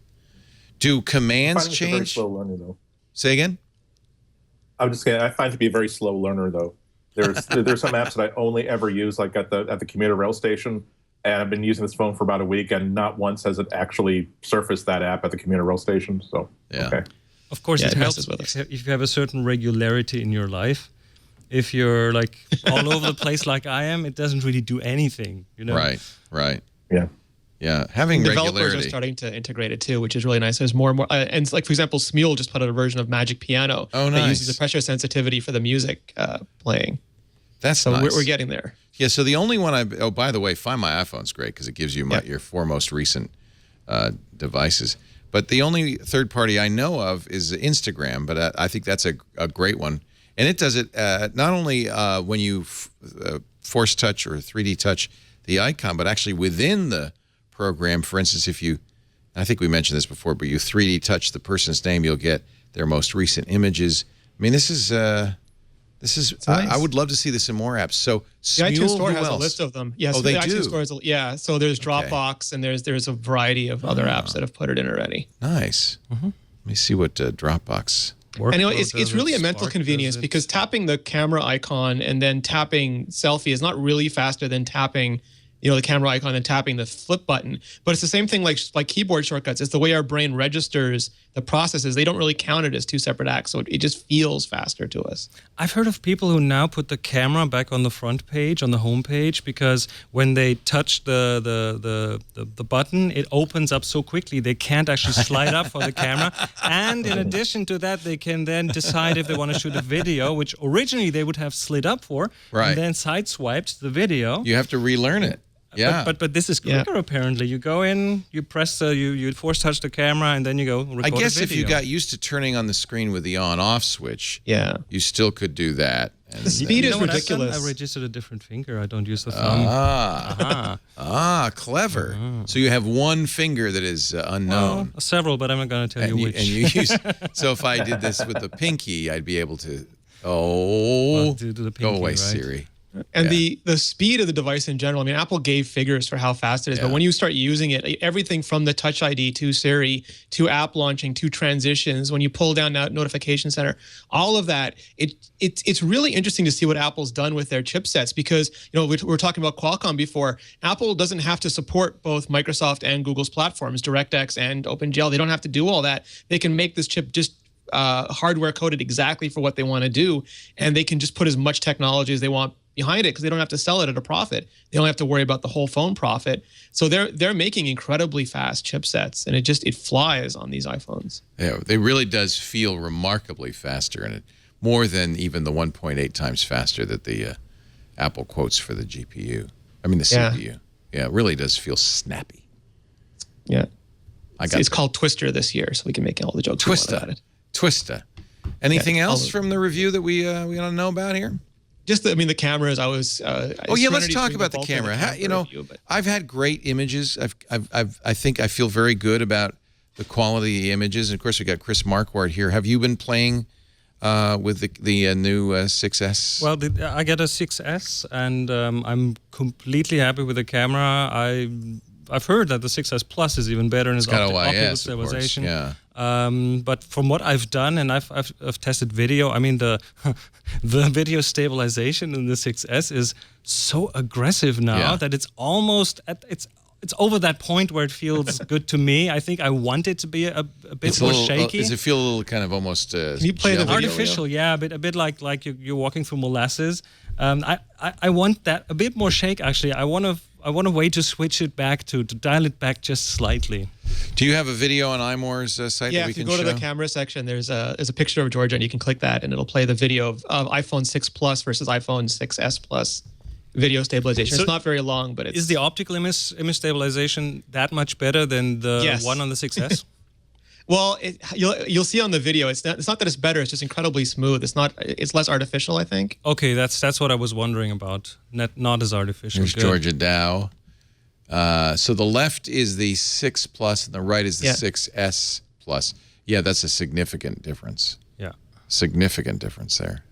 Do commands change? Very slow learner, though. Say again? I find it to be a very slow learner, though. There's some apps that I only ever use, like at the commuter rail station, and I've been using this phone for about a week, and not once has it actually surfaced that app at the commuter rail station. So okay. Of course, it helps if you have a certain regularity in your life. If you're like all over the place like I am, it doesn't really do anything. Right. Yeah. Having developers regularity. are starting to integrate it too, which is really nice. There's more and more, and like for example, Smule just put out a version of Magic Piano that uses the pressure sensitivity for the music playing. That's nice. We're getting there. Yeah. So the only one by the way, Find My iPhone's great because it gives you your 4 most recent devices. But the only third party I know of is Instagram, but I think that's a great one, and it does it not only when you Force Touch or 3D Touch the icon, but actually within the program. For instance, if you, I think we mentioned this before, but you 3D touch the person's name, you'll get their most recent images. I mean, this is This is. nice. I would love to see this in more apps. So The iTunes Store who has a else? list of them. Yes, Oh, they the do? iTunes Store is so there's Dropbox and there's a variety of other apps that have put it in already. Nice. Let me see what Dropbox. I know it's really a mental convenience because tapping the camera icon and then tapping selfie is not really faster than tapping, the camera icon and tapping the flip button. But it's the same thing like keyboard shortcuts. It's the way our brain registers the processes. They don't really count it as two separate acts, so it just feels faster to us. I've heard of people who now put the camera back on the front page, on the home page, because when they touch the button, it opens up so quickly they can't actually slide up for the camera. And in addition to that, they can then decide if they want to shoot a video, which originally they would have slid up for, and then sideswiped the video. You have to relearn it. Yeah, but this is quicker apparently. You go in, you press you force touch the camera, and then you go record I guess a video. if you got used to turning on the screen with the on-off switch, you still could do that. And the speed is what ridiculous. I registered a different finger. I don't use the thumb. Clever. So you have one finger that is unknown. Well, several, but I'm not going to tell you which. And you use. So if I did this with the pinky, I'd be able to. Oh, do the pinky, go away, right? Siri. And the speed of the device in general, I mean, Apple gave figures for how fast it is, but when you start using it, everything from the Touch ID to Siri to app launching to transitions, when you pull down that notification center, all of that, it's really interesting to see what Apple's done with their chipsets because, we were talking about Qualcomm before. Apple doesn't have to support both Microsoft and Google's platforms, DirectX and OpenGL. They don't have to do all that. They can make this chip just hardware coded exactly for what they want to do, and they can just put as much technology as they want behind it because they don't have to sell it at a profit. They don't have to worry about the whole phone profit. So they're making incredibly fast chipsets, and it flies on these iPhones. Yeah, it really does feel remarkably faster, and more than even the 1.8 times faster that the Apple quotes for the GPU. I mean the CPU. Yeah, it really does feel snappy. Yeah, it's called Twister this year, so we can make all the jokes about it. Twister. Anything else from the review that we want to know about here? Just the cameras. Let's talk about the camera. I've had great images. I think I feel very good about the quality of the images. And of course, we got Chris Marquardt here. Have you been playing with the new 6S? Well, I got a 6S, and I'm completely happy with the camera. I've heard that the 6S Plus is even better in its optical stabilization. Yeah. But from what I've done, and I've tested video, I mean the video stabilization in the 6S is so aggressive now that it's almost it's over that point where it feels good to me. I think I want it to be a bit more shaky. Does it feel a little kind of almost Can you play the video, artificial? Yeah, a bit like you're walking through molasses. I want that a bit more shake. Actually, I want a way to switch it back to dial it back just slightly. Do you have a video on iMore's site that we can show? Yeah, if you go to the camera section, there's a picture of Georgia, and you can click that, and it'll play the video of iPhone 6 Plus versus iPhone 6S Plus video stabilization. So it's not very long, but it's... Is the optical image stabilization that much better than the one on the 6S? Well, you'll see on the video. It's not that it's better. It's just incredibly smooth. It's less artificial, I think. Okay, that's what I was wondering about. Not as artificial. There's Georgia Dow. So the left is the 6 Plus and the right is the 6S Plus. Yeah, that's a significant difference. Yeah. Significant difference there.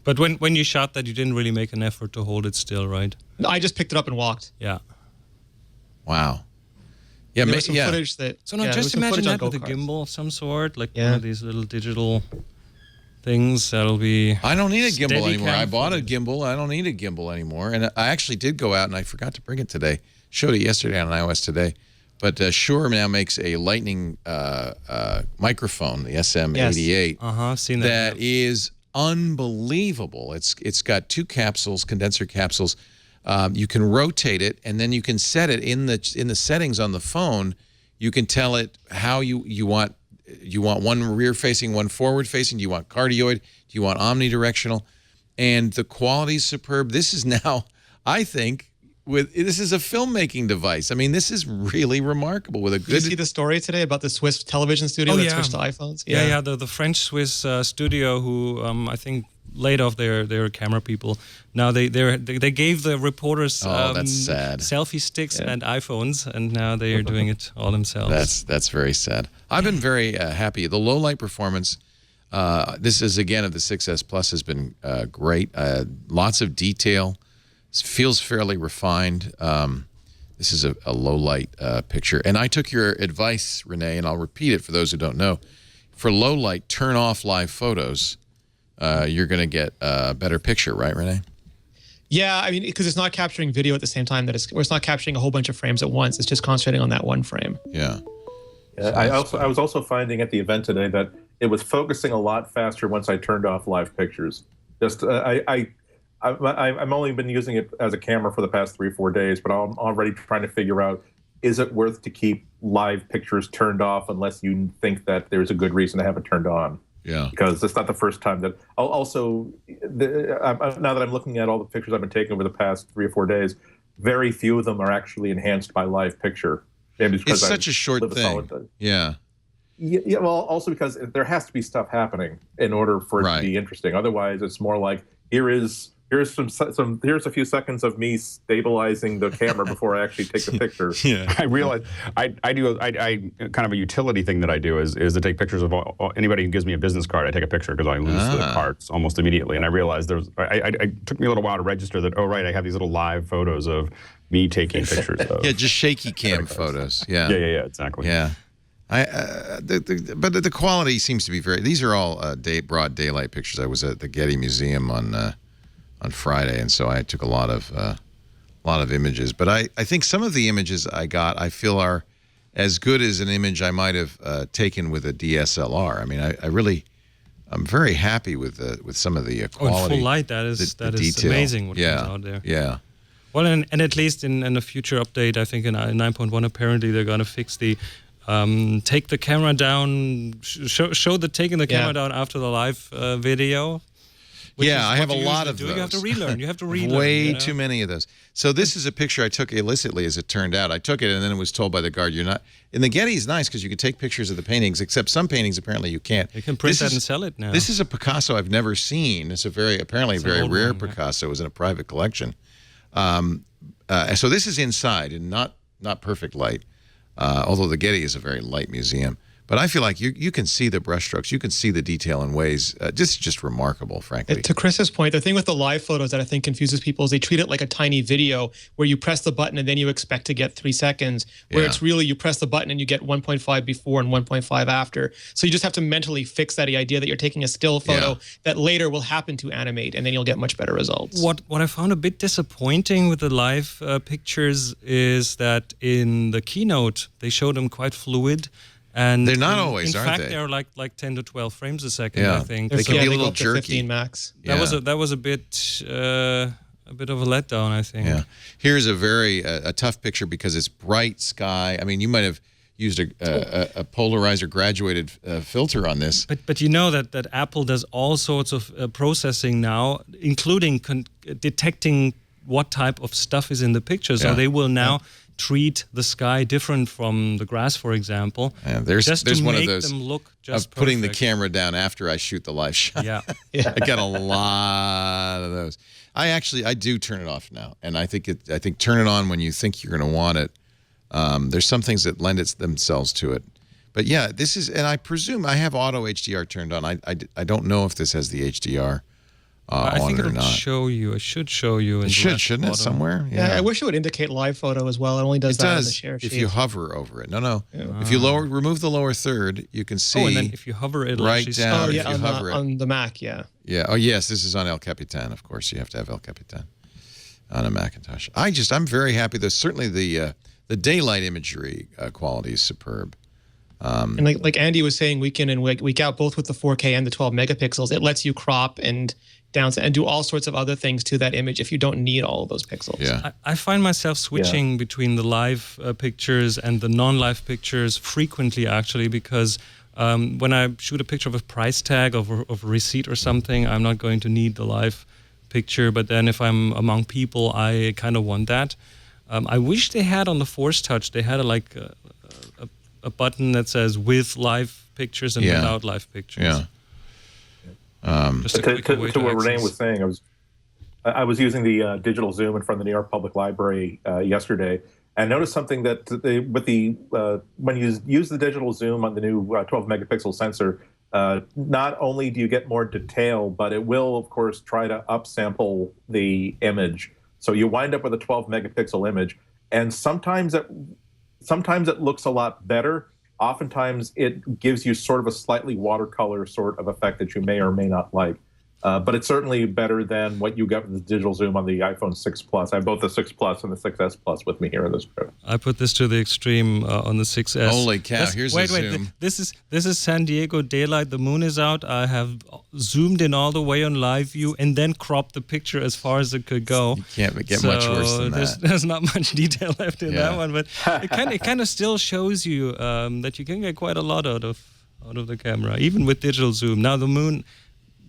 But when you shot that, you didn't really make an effort to hold it still, right? No, I just picked it up and walked. Yeah. Wow. Yeah, there was some footage that... So no, just imagine that with a gimbal of some sort, like one of these little digital things that'll be... I don't need a gimbal anymore. I bought a gimbal. I don't need a gimbal anymore. And I actually did go out, and I forgot to bring it today. Showed it yesterday on iOS Today. But Shure now makes a Lightning microphone, the SM88. I've seen that. That is unbelievable. It's got two capsules, condenser capsules. You can rotate it, and then you can set it in the settings on the phone. You can tell it how you want. You want one rear facing, one forward facing. Do you want cardioid? Do you want omnidirectional? And the quality's superb. This is now, I think, this is a filmmaking device. I mean, this is really remarkable. With a good. Did you see the story today about the Swiss television studio that switched to iPhones? Yeah, the French-Swiss studio who I think laid off their camera people. Now they gave the reporters that's sad. Selfie sticks and iPhones, and now they are doing it all themselves. That's very sad. I've been very happy. The low light performance This is, again, of the 6S Plus has been great. Lots of detail. It feels fairly refined. This is a low light picture. And I took your advice, Rene, and I'll repeat it for those who don't know. For low light, turn off live photos. You're going to get a better picture, right, Rene? Yeah, I mean, because it's not capturing video at the same time or it's not capturing a whole bunch of frames at once. It's just concentrating on that one frame. Yeah. I was also finding at the event today that it was focusing a lot faster once I turned off live pictures. Just I've only been using it as a camera for the past 3 or 4 days, but I'm already trying to figure out, is it worth to keep live pictures turned off unless you think that there's a good reason to have it turned on? Yeah. Because it's not the first time that. Also, now that I'm looking at all the pictures I've been taking over the past 3 or 4 days, very few of them are actually enhanced by live picture. Maybe it's such a short thing. Yeah. Yeah. Well, also because there has to be stuff happening in order for it to be interesting. Otherwise, it's more like here's a few seconds of me stabilizing the camera before I actually take the picture. Yeah. I realize I kind of a utility thing that I do is to take pictures of anybody who gives me a business card. I take a picture because I lose the cards almost immediately. And I realized it took me a little while to register that, I have these little live photos of me taking pictures of. Yeah, just shaky cam photos. Yeah. Yeah, exactly. Yeah. But the quality seems to be these are all broad daylight pictures. I was at the Getty Museum on Friday, and so I took a lot of images. But I think some of the images I got, I feel are as good as an image I might have taken with a DSLR. I mean, I'm very happy with some of the quality. In full light, that is amazing what comes out there. Yeah. Well, and at least in a future update, I think in 9.1, apparently they're going to fix the take the camera down, show the taking the camera down after the live video. I have a lot of those. You have to relearn. You have to relearn. Way too many of those. So this is a picture I took illicitly, as it turned out. I took it, and then it was told by the guard, "You're not." And the Getty is nice because you can take pictures of the paintings, except some paintings apparently you can't. You can print that and sell it now. This is a Picasso I've never seen. It's a very rare Picasso. It was in a private collection. So this is inside and not perfect light. Although the Getty is a very light museum. But I feel like you can see the brushstrokes, you can see the detail in ways just remarkable, frankly. To Chris's point, the thing with the live photos that I think confuses people is they treat it like a tiny video where you press the button and then you expect to get 3 seconds, where it's really you press the button and you get 1.5 before and 1.5 after. So you just have to mentally fix that idea that you're taking a still photo that later will happen to animate, and then you'll get much better results. What I found a bit disappointing with the live pictures is that in the keynote, they showed them quite fluid. And they're not always, are they? In fact, they're like 10 to 12 frames a second. I think they can be a little up to jerky. 15 max. That was a bit of a letdown, I think. Yeah. Here's a very tough picture because it's bright sky. I mean, you might have used a polarizer graduated filter on this. But you know that Apple does all sorts of processing now, including detecting what type of stuff is in the picture. So they will now treat the sky different from the grass, for example. Yeah, there's one of those them look just of putting the camera down after I shoot the live shot. Yeah. I got a lot of those. I do turn it off now, and I think turn it on when you think you're going to want it. There's some things that lend themselves to it. But yeah, this is, and I presume I have auto HDR turned on. I don't know if this has the HDR I think on it or it'll not. show you. It should show you. It shouldn't it, somewhere? Yeah, I wish it would indicate live photo as well. It only does that in the share sheet. If you hover over it. No. Yeah. If you remove the lower third, you can see. And then if you hover, it'll right down. if you hover it on the Mac, Yeah. Oh yes, this is on El Capitan. Of course, you have to have El Capitan on a Macintosh. I'm very happy. There's certainly the daylight imagery quality is superb. And like Andy was saying, week in and week out, both with the 4K and the 12 megapixels, it lets you crop and down and do all sorts of other things to that image if you don't need all of those pixels. Yeah. I find myself switching between the live pictures and the non-live pictures frequently, actually, because when I shoot a picture of a price tag of a receipt or something, I'm not going to need the live picture. But then if I'm among people, I kind of want that. I wish they had on the Force Touch, they had a button that says with live pictures and without live pictures. Yeah. Just to what Rene was saying, I was using the digital zoom in front of the New York Public Library yesterday, and noticed something that when you use the digital zoom on the new 12 megapixel sensor, not only do you get more detail, but it will, of course, try to upsample the image. So you wind up with a 12 megapixel image, and sometimes it looks a lot better. Oftentimes it gives you sort of a slightly watercolor sort of effect that you may or may not like. But it's certainly better than what you get with the digital zoom on the iPhone 6 Plus. I have both the 6 Plus and the 6S Plus with me here in this trip. I put this to the extreme on the 6S. Holy cow, here's the zoom. This is San Diego daylight. The moon is out. I have zoomed in all the way on live view and then cropped the picture as far as it could go. You can't get much worse than that. There's not much detail left in that one, but it kind of still shows you that you can get quite a lot out of the camera, even with digital zoom. Now the moon,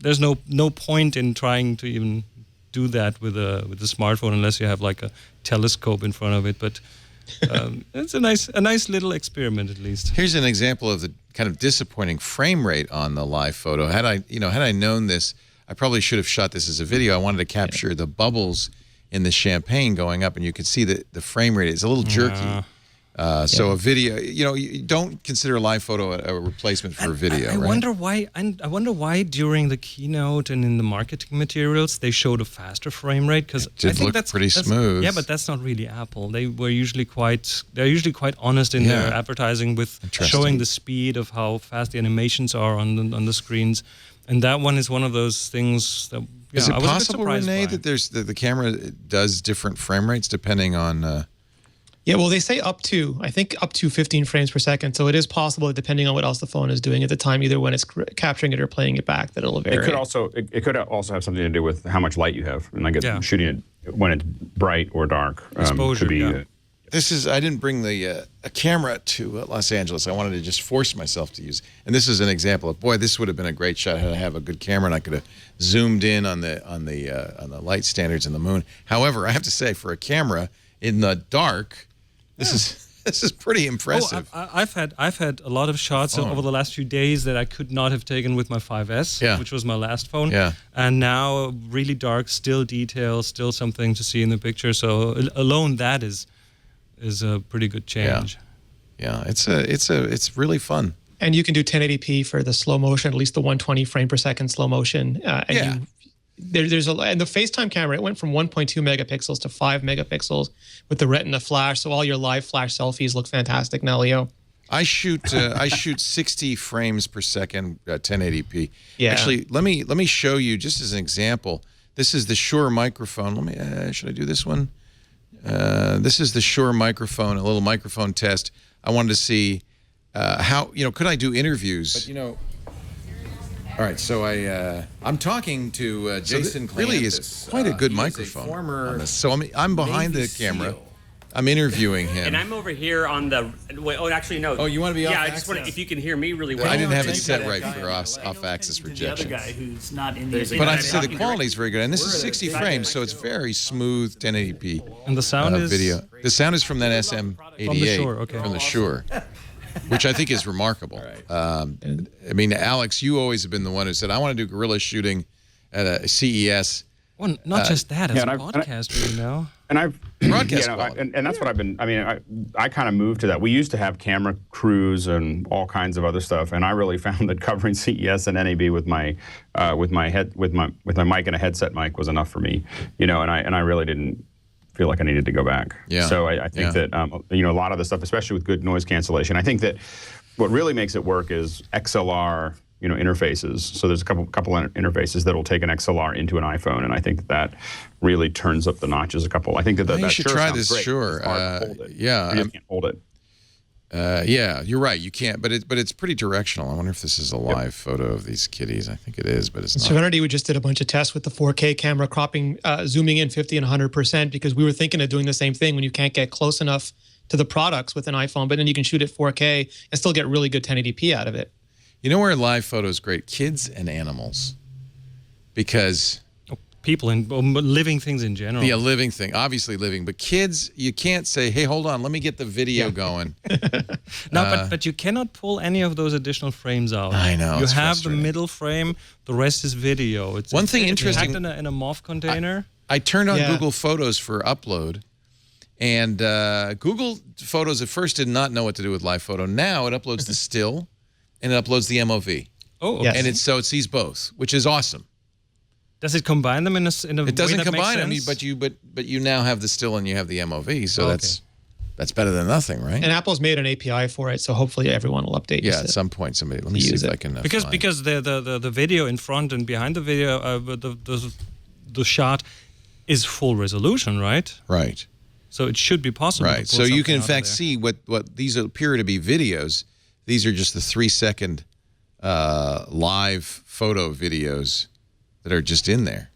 there's no point in trying to even do that with a smartphone unless you have like a telescope in front of it. But it's a nice little experiment at least. Here's an example of the kind of disappointing frame rate on the live photo. Had I known this, I probably should have shot this as a video. I wanted to capture the bubbles in the champagne going up, and you can see that the frame rate is a little jerky. So a video, you don't consider a live photo a replacement for a video. I wonder why. I wonder why during the keynote and in the marketing materials they showed a faster frame rate, because I think that's pretty smooth. Yeah, but that's not really Apple. They're usually quite honest in their advertising with showing the speed of how fast the animations are on the screens, and that one is one of those things that. Is it possible, Rene, that the camera does different frame rates depending on? Yeah, well, they say up to 15 frames per second. So it is possible that depending on what else the phone is doing at the time, either when it's capturing it or playing it back, that it'll vary. It could also have something to do with how much light you have, and like shooting it when it's bright or dark. Exposure. Could be, I didn't bring a camera to Los Angeles. I wanted to just force myself to use. And this is an example of, boy, this would have been a great shot had I have a good camera, and I could have zoomed in on the light standards in the moon. However, I have to say, for a camera in the dark, this is pretty impressive. I've had a lot of shots over the last few days that I could not have taken with my 5S, which was my last phone. Yeah. And now really dark, still detail, still something to see in the picture. So alone that is a pretty good change. Yeah, it's really fun. And you can do 1080p for the slow motion, at least the 120 frame per second slow motion. There's and the FaceTime camera, it went from 1.2 megapixels to 5 megapixels with the Retina flash. So all your live flash selfies look fantastic now, Leo. I shoot 60 frames per second, 1080p. Yeah. Actually, let me show you just as an example. This is the Shure microphone. Should I do this one? This is the Shure microphone, a little microphone test. I wanted to see how could I do interviews? But all right, so I'm talking to Jason. So really is quite a good microphone. On this. So I'm behind the camera. I'm interviewing him. And I'm over here on the. Wait, actually no. Oh, you want to be off? Yeah, I just want if you can hear me really well. I didn't have it set right for off-axis rejection. The other guy who's not in the. But I have to say the quality is very good, and this is 60 frames, so it's very smooth 1080p. And the sound is video. The sound is from that SM88 from the Shure. Which I think is remarkable. I mean, Alex, you always have been the one who said, I want to do guerrilla shooting at a CES. Well, not just that, as a podcaster, And I've broadcast and that's what I've been. I mean, I kind of moved to that. We used to have camera crews and all kinds of other stuff, and I really found that covering CES and NAB with my mic and a headset mic was enough for me. And I really didn't feel like I needed to go back. Yeah. So I think that a lot of the stuff, especially with good noise cancellation, I think that what really makes it work is XLR interfaces. So there's a couple interfaces that will take an XLR into an iPhone, and I think that really turns up the notches a couple. I think that you should try this. Sure. Yeah. You can't hold it. Yeah, you're right. You can't, but it's pretty directional. I wonder if this is a live photo of these kitties. I think it is, but it's not. Serenity, we just did a bunch of tests with the 4K camera, cropping, zooming in 50 and 100%, because we were thinking of doing the same thing when you can't get close enough to the products with an iPhone, but then you can shoot at 4K and still get really good 1080p out of it. You know where live photo is great? Kids and animals, because people and living things in general. Yeah, living thing, obviously living. But kids, you can't say, hey, hold on, let me get the video going. No, but you cannot pull any of those additional frames out. I know. You have the middle frame, the rest is video. It's one thing interesting. In a MOV container. I turned on Google Photos for upload, and Google Photos at first did not know what to do with live photo. Now it uploads the still, and it uploads the MOV. Oh, okay. Yes. And it sees both, which is awesome. Does it combine them in a It doesn't way that combine them, makes sense? but you now have the still and you have the MOV, so Okay. that's better than nothing, right? And Apple's made an API for it, so hopefully everyone will update. Yeah, at some point somebody. Let me see if I can. Because the video in front and behind the video, the shot is full resolution, right? Right. So it should be possible. Right. To pull So you can in something out of fact there. see what these appear to be videos. These are just the 3-second live photo videos that are just in there.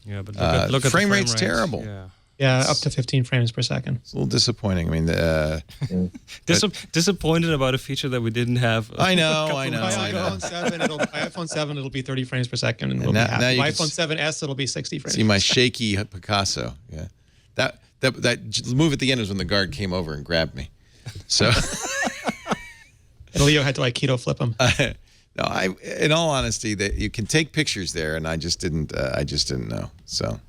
Yeah, but look at frame the rate's terrible. Yeah, up to 15 frames per second. It's a little disappointing. I mean, disappointed about a feature that we didn't have. I know. By iPhone 7, it'll be 30 frames per second, and we'll now be happy. you By can iPhone 7S, it'll be 60 frames. see my shaky Picasso. Yeah, that move at the end was when the guard came over and grabbed me. So. And Leo had to like keto flip him. No, in all honesty, that you can take pictures there, and I just didn't know. So,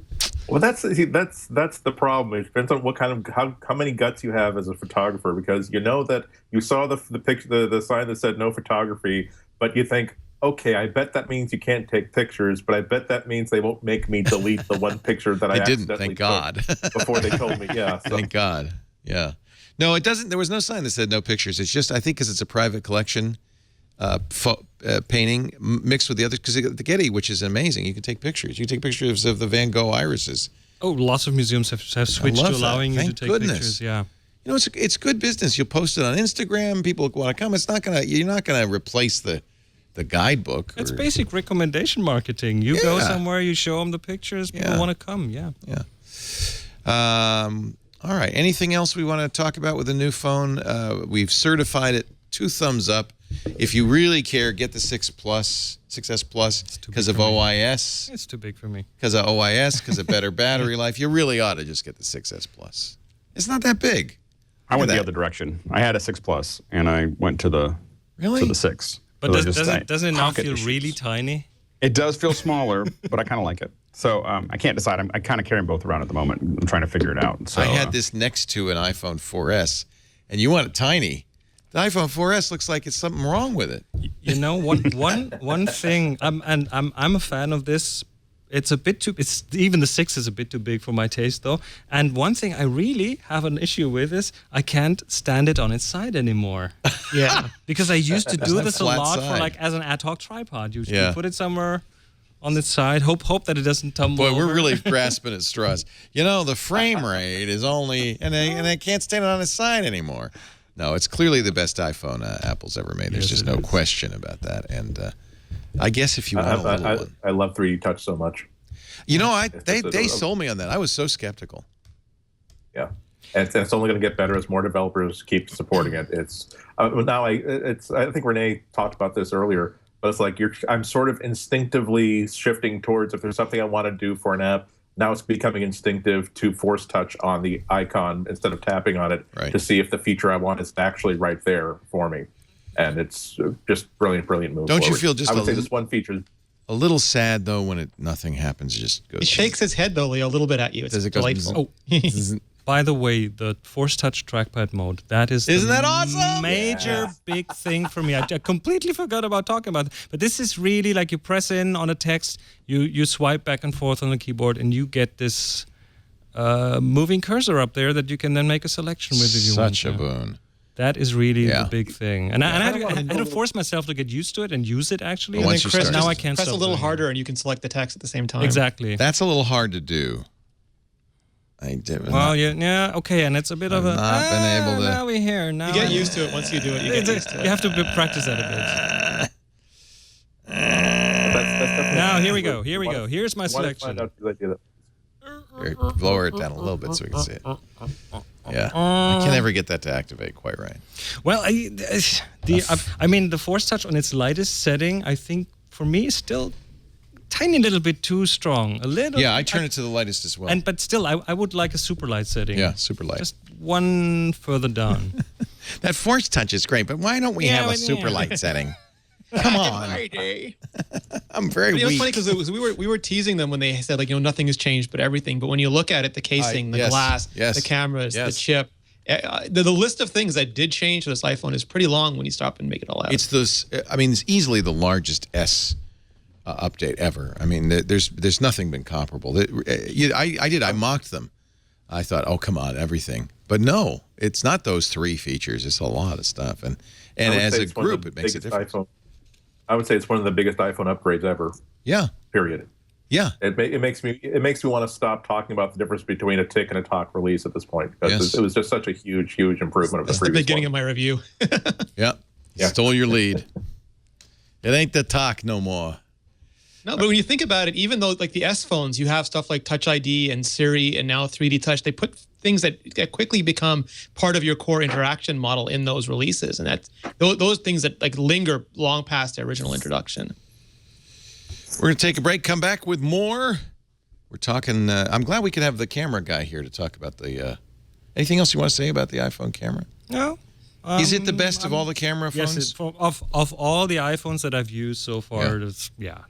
well, that's the problem. It depends on what kind of how many guts you have as a photographer, because you know that you saw the picture, the sign that said no photography, but you think, okay, I bet that means you can't take pictures, but I bet that means they won't make me delete the one picture that I didn't. accidentally Thank God. took before they told me. Yeah, so. Thank God. Yeah. No, it doesn't. There was no sign that said no pictures. It's just I think because it's a private collection. Painting mixed with the others, because the Getty, which is amazing, you can take pictures. You can take pictures of the Van Gogh irises. Oh, lots of museums have switched to allowing you to take pictures. Yeah, you know, it's good business. You'll post it on Instagram. People want to come. You're not gonna replace the guidebook. It's basic recommendation marketing. You go somewhere, you show them the pictures. People want to come. Yeah. All right. Anything else we want to talk about with the new phone? We've certified it 2 thumbs up. If you really care, get the 6S Plus because of OIS. It's too big for me. Because of OIS, because of better battery life. You really ought to just get the 6S Plus. It's not that big. I went the other direction. I had a 6 Plus, and I went to the 6. But doesn't it now feel really tiny? It does feel smaller, but I kind of like it. So I can't decide. I kind of carry them both around at the moment. I'm trying to figure it out. So I had this next to an iPhone 4S, and you want it tiny. The iPhone 4S looks like it's something wrong with it. You know, one thing, and I'm a fan of this. It's a bit too. Even the 6 is a bit too big for my taste, though. And one thing I really have an issue with is I can't stand it on its side anymore. Yeah, because I used to do this a lot side. for like as an ad hoc tripod. You put it somewhere on its side. Hope that it doesn't tumble. Boy, over. we're really grasping at straws. You know, the frame rate is only, and I can't stand it on its side anymore. No, it's clearly the best iPhone Apple's ever made. There's just no question about that. And I guess if you want a little one. I love 3D Touch so much. You know, they sold me on that. I was so skeptical. Yeah, and it's only going to get better as more developers keep supporting it. It's now I think Rene talked about this earlier, but it's like I'm sort of instinctively shifting towards, if there's something I want to do for an app, now it's becoming instinctive to force touch on the icon instead of tapping on it to see if the feature I want is actually right there for me. And it's just brilliant move. Don't forward. you feel just I would say this one feature. A little sad though when nothing happens. It just goes. It shakes his head though, Leo, a little bit at you. It's delightful. By the way, the Force Touch trackpad mode, isn't that awesome? Major big thing for me. I completely forgot about talking about it. But this is really like you press in on a text, you swipe back and forth on the keyboard, and you get this moving cursor up there that you can then make a selection with if you want. Such a boon. That is really the big thing. And I had to force myself to get used to it and use it, actually. Well, once you start, now I can't press stop a little doing harder and you can select the text at the same time. Exactly. That's a little hard to do. I did. Well, okay, and it's a bit of a. Not been able to. Now we're here. Now you get used to it. Once you do it, you get used to it. You have to practice that a bit. Now here we go. Here's my selection. Lower it down a little bit so we can see it. Yeah, I can never get that to activate quite right. Well, I mean, the Force Touch on its lightest setting, I think for me is still tiny little bit too strong. A little. Yeah, I turn it to the lightest as well. But still, I would like a super light setting. Yeah, super light. Just one further down. That Force Touch is great, but why don't we have a super light setting? Come on. I'm very weak. It's funny because we were teasing them when they said nothing has changed but everything. But when you look at it, the casing, the glass, the cameras, the chip, The list of things that did change to this iPhone is pretty long when you stop and make it all out. It's this. I mean, it's easily the largest S update ever. I mean, there's nothing been comparable. I mocked them. I thought, oh come on, everything. But no, it's not those 3 features. It's a lot of stuff, and as a group, it makes a difference. I would say it's one of the biggest iPhone upgrades ever. Yeah. Period. Yeah. It makes me want to stop talking about the difference between a tick and a talk release at this point, because it was just such a huge improvement of the previous the beginning one. of my review. Yeah. Stole your lead. It ain't the talk no more. No, but when you think about it, even though like the S phones, you have stuff like Touch ID and Siri and now 3D Touch, they put things that quickly become part of your core interaction model in those releases, and that's those things that like linger long past the original introduction. We're going to take a break, come back with more. We're talking, I'm glad we could have the camera guy here to talk about the, anything else you want to say about the iPhone camera? No. Is it the best of all the camera phones? Yes, of all the iPhones that I've used so far,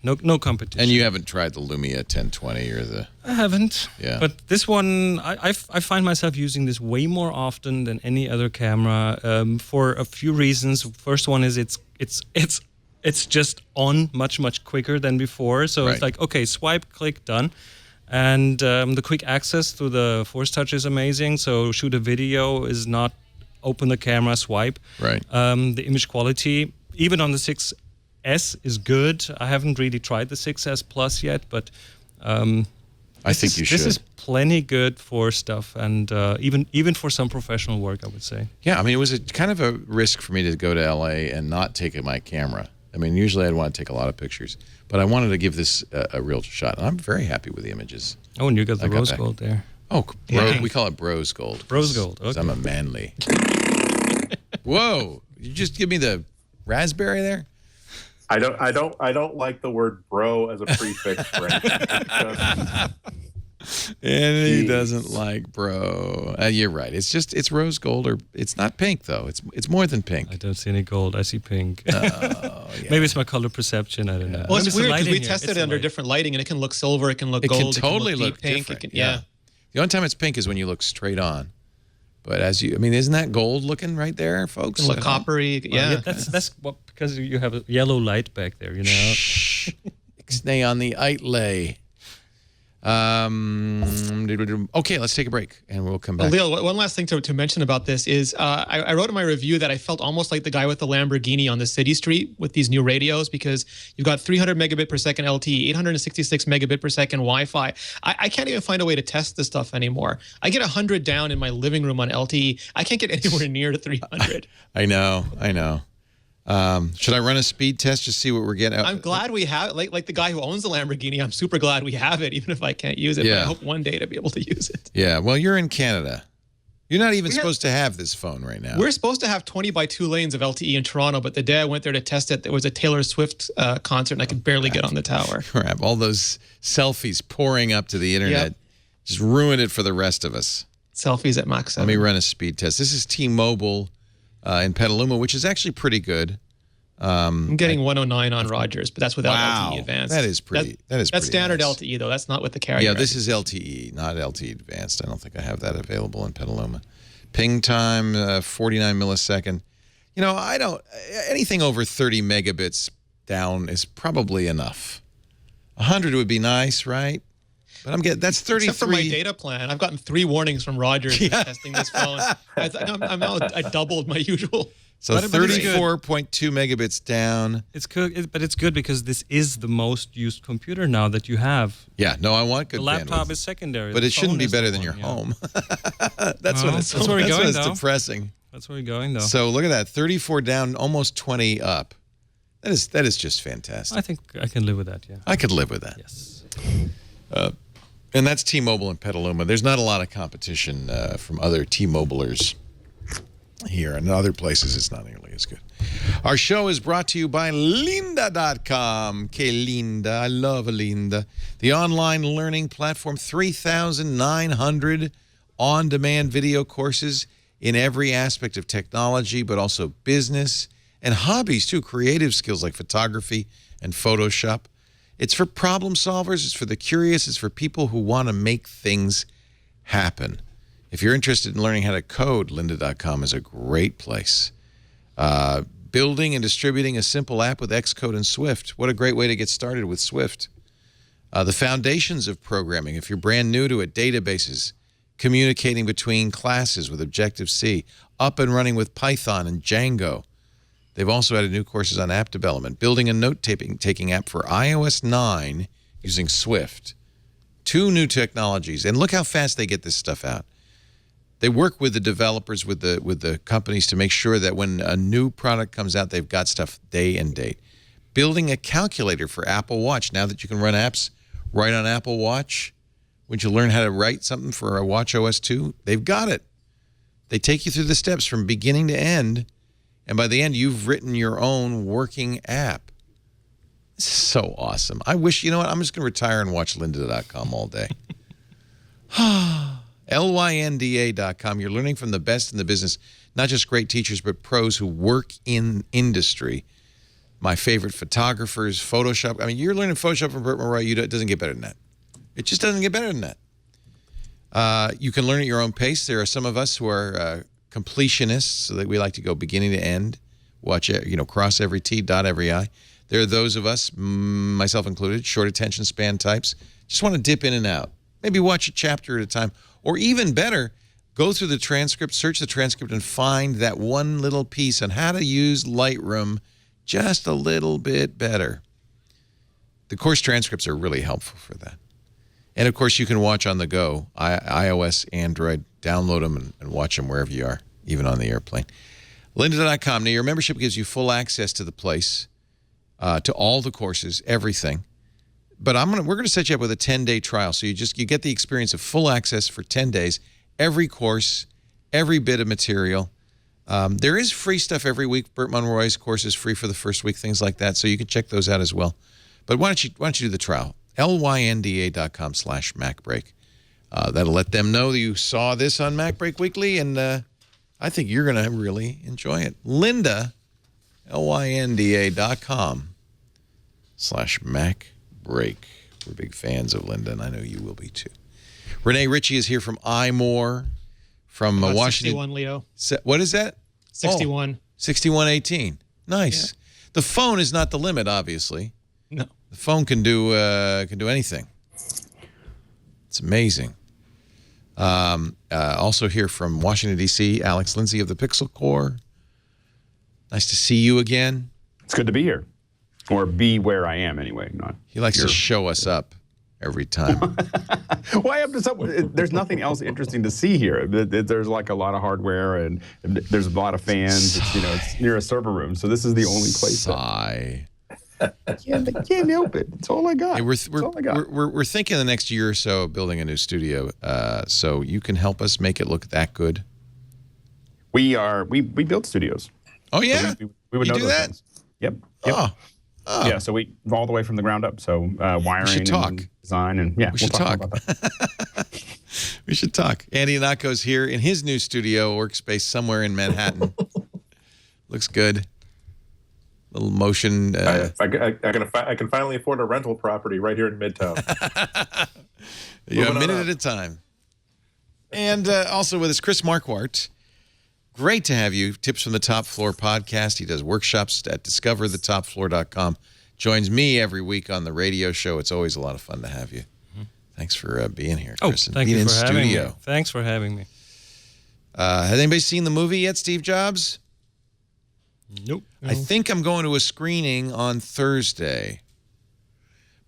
no competition. And you haven't tried the Lumia 1020 or the... I haven't. Yeah. But this one, I find myself using this way more often than any other camera for a few reasons. First one is it's just on much quicker than before. So it's like, okay, swipe, click, done. And the quick access through the Force Touch is amazing. So shoot a video is not open the camera, swipe. Right. The image quality, even on the 6S, is good. I haven't really tried the 6S Plus yet, but I think you should. This is plenty good for stuff, and even for some professional work, I would say. Yeah, I mean, it was kind of a risk for me to go to LA and not take my camera. I mean, usually I'd want to take a lot of pictures, but I wanted to give this a real shot, and I'm very happy with the images. Oh, and you got the rose gold there. Oh, we call it Bros Gold. Bros Gold, okay. I'm a manly. Whoa, you just give me the raspberry there? I don't like the word bro as a prefix for anything. And he doesn't like bro. You're right. It's rose gold, or it's not pink though. It's more than pink. I don't see any gold. I see pink. Oh, yeah. Maybe it's my color perception. I don't know. Well, it's weird because we tested it under different lighting, and it can look silver, it can look gold, it can totally it can look pink. different. Yeah. The only time it's pink is when you look straight on. But isn't that gold looking right there, folks? It can look coppery. Yeah, that's because you have a yellow light back there, you know. Ixnay on the outlay. Okay, let's take a break and we'll come back. Leo, one last thing to mention about this is I wrote in my review that I felt almost like the guy with the Lamborghini on the city street with these new radios, because you've got 300 megabit per second LTE, 866 megabit per second Wi-Fi. I can't even find a way to test this stuff anymore. I get 100 down in my living room on LTE. I can't get anywhere near to 300. I know. Should I run a speed test to see what we're getting? I'm glad we have it. Like the guy who owns the Lamborghini, I'm super glad we have it, even if I can't use it. Yeah. But I hope one day to be able to use it. Yeah, well, you're in Canada. You're not even supposed to have this phone right now. We're supposed to have 20 by 2 lanes of LTE in Toronto, but the day I went there to test it, there was a Taylor Swift concert, and I could barely get on the tower. Crap, all those selfies pouring up to the internet just ruined it for the rest of us. Selfies at Mach 7. Let me run a speed test. This is T-Mobile in Petaluma, which is actually pretty good. I'm getting 109 on Rogers, but that's without LTE Advanced. That is pretty. That's standard nice. LTE though. That's not with the carrier. Yeah, this is LTE, not LTE Advanced. I don't think I have that available in Petaluma. Ping time 49 millisecond. You know, I don't. Anything over 30 megabits down is probably enough. 100 would be nice, right? But I'm getting that's 33. Except for my data plan, I've gotten 3 warnings from Rogers for testing this phone. I doubled my usual. So 34.2 megabits down. It's good, but it's good because this is the most used computer now that you have. Yeah, no, I want good bandwidth. The laptop bandwidth. is secondary. But it shouldn't be better than your home. That's where we're going, that's depressing. That's where we're going, though. So look at that, 34 down, almost 20 up. That is just fantastic. I think I can live with that, yeah. I could live with that. Yes. And that's T-Mobile in Petaluma. There's not a lot of competition from other T-Mobilers here. And in other places, it's not nearly as good. Our show is brought to you by Lynda.com. Que linda. I love Linda. The online learning platform, 3,900 on-demand video courses in every aspect of technology, but also business and hobbies, too. Creative skills like photography and Photoshop. It's for problem solvers. It's for the curious. It's for people who want to make things happen. If you're interested in learning how to code, lynda.com is a great place. Building and distributing a simple app with Xcode and Swift. What a great way to get started with Swift. The foundations of programming, if you're brand new to it, databases, communicating between classes with Objective-C, up and running with Python and Django. They've also added new courses on app development, building a note-taking app for iOS 9 using Swift. 2 new technologies, and look how fast they get this stuff out. They work with the developers, with the companies to make sure that when a new product comes out, they've got stuff day and date. Building a calculator for Apple Watch. Now that you can run apps right on Apple Watch, would you learn how to write something for a Watch OS 2? They've got it. They take you through the steps from beginning to end, and by the end, you've written your own working app. This is so awesome. I wish, you know what, I'm just going to retire and watch lynda.com all day. lynda.com. You're learning from the best in the business, not just great teachers, but pros who work in industry. My favorite photographers, Photoshop. I mean, you're learning Photoshop from Burt Murray. It doesn't get better than that. It just doesn't get better than that. You can learn at your own pace. There are some of us who are completionists, so that we like to go beginning to end, watch it, cross every T, dot every I. There are those of us, myself included, short attention span types, just want to dip in and out. Maybe watch a chapter at a time. Or even better, go through the transcript, search the transcript, and find that one little piece on how to use Lightroom just a little bit better. The course transcripts are really helpful for that. And, of course, you can watch on the go, iOS, Android, download them and watch them wherever you are, even on the airplane. Lynda.com. Now, your membership gives you full access to the place, to all the courses, everything. But we're going to set you up with a 10-day trial, so you get the experience of full access for 10 days, every course, every bit of material. There is free stuff every week. Burt Monroy's course is free for the first week, things like that, so you can check those out as well. But why don't you do the trial? lynda.com/MacBreak. That'll let them know that you saw this on MacBreak Weekly, and I think you're going to really enjoy it. Lynda, lynda.com/MacBreak. We're big fans of Lynda, and I know you will be too. Rene, Ritchie is here from iMore, from Washington. 61, Leo. What is that? 61. 6118. Nice. Yeah. The phone is not the limit, obviously. No. The phone can do anything. It's amazing. Also here from Washington, D.C., Alex Lindsay of the Pixel Corps. Nice to see you again. It's good to be here. Or be where I am, anyway. Not he likes to show us up every time. Why up to something? There's nothing else interesting to see here. There's like a lot of hardware, and there's a lot of fans. It's near a server room, so this is the only place. Sigh. Can't help it. It's all I got. Hey, we're thinking the next year or so of building a new studio, so you can help us make it look that good. We build studios. Oh yeah, so we would know those that? things. Yep. Oh. Yeah, so we all the way from the ground up. So wiring and design, and we should talk about that. We should talk. Andy Ihnatko's here in his new studio workspace somewhere in Manhattan. Looks good. Little motion. I can finally afford a rental property right here in Midtown. Yeah, a minute at a time. And also with us, Chris Marquardt. Great to have you. Tips from the Top Floor podcast. He does workshops at discoverthetopfloor.com. Joins me every week on the radio show. It's always a lot of fun to have you. Mm-hmm. Thanks for being here, Chris. Thank you for having me. Thanks for having me. Has anybody seen the movie yet, Steve Jobs? Nope. I think I'm going to a screening on Thursday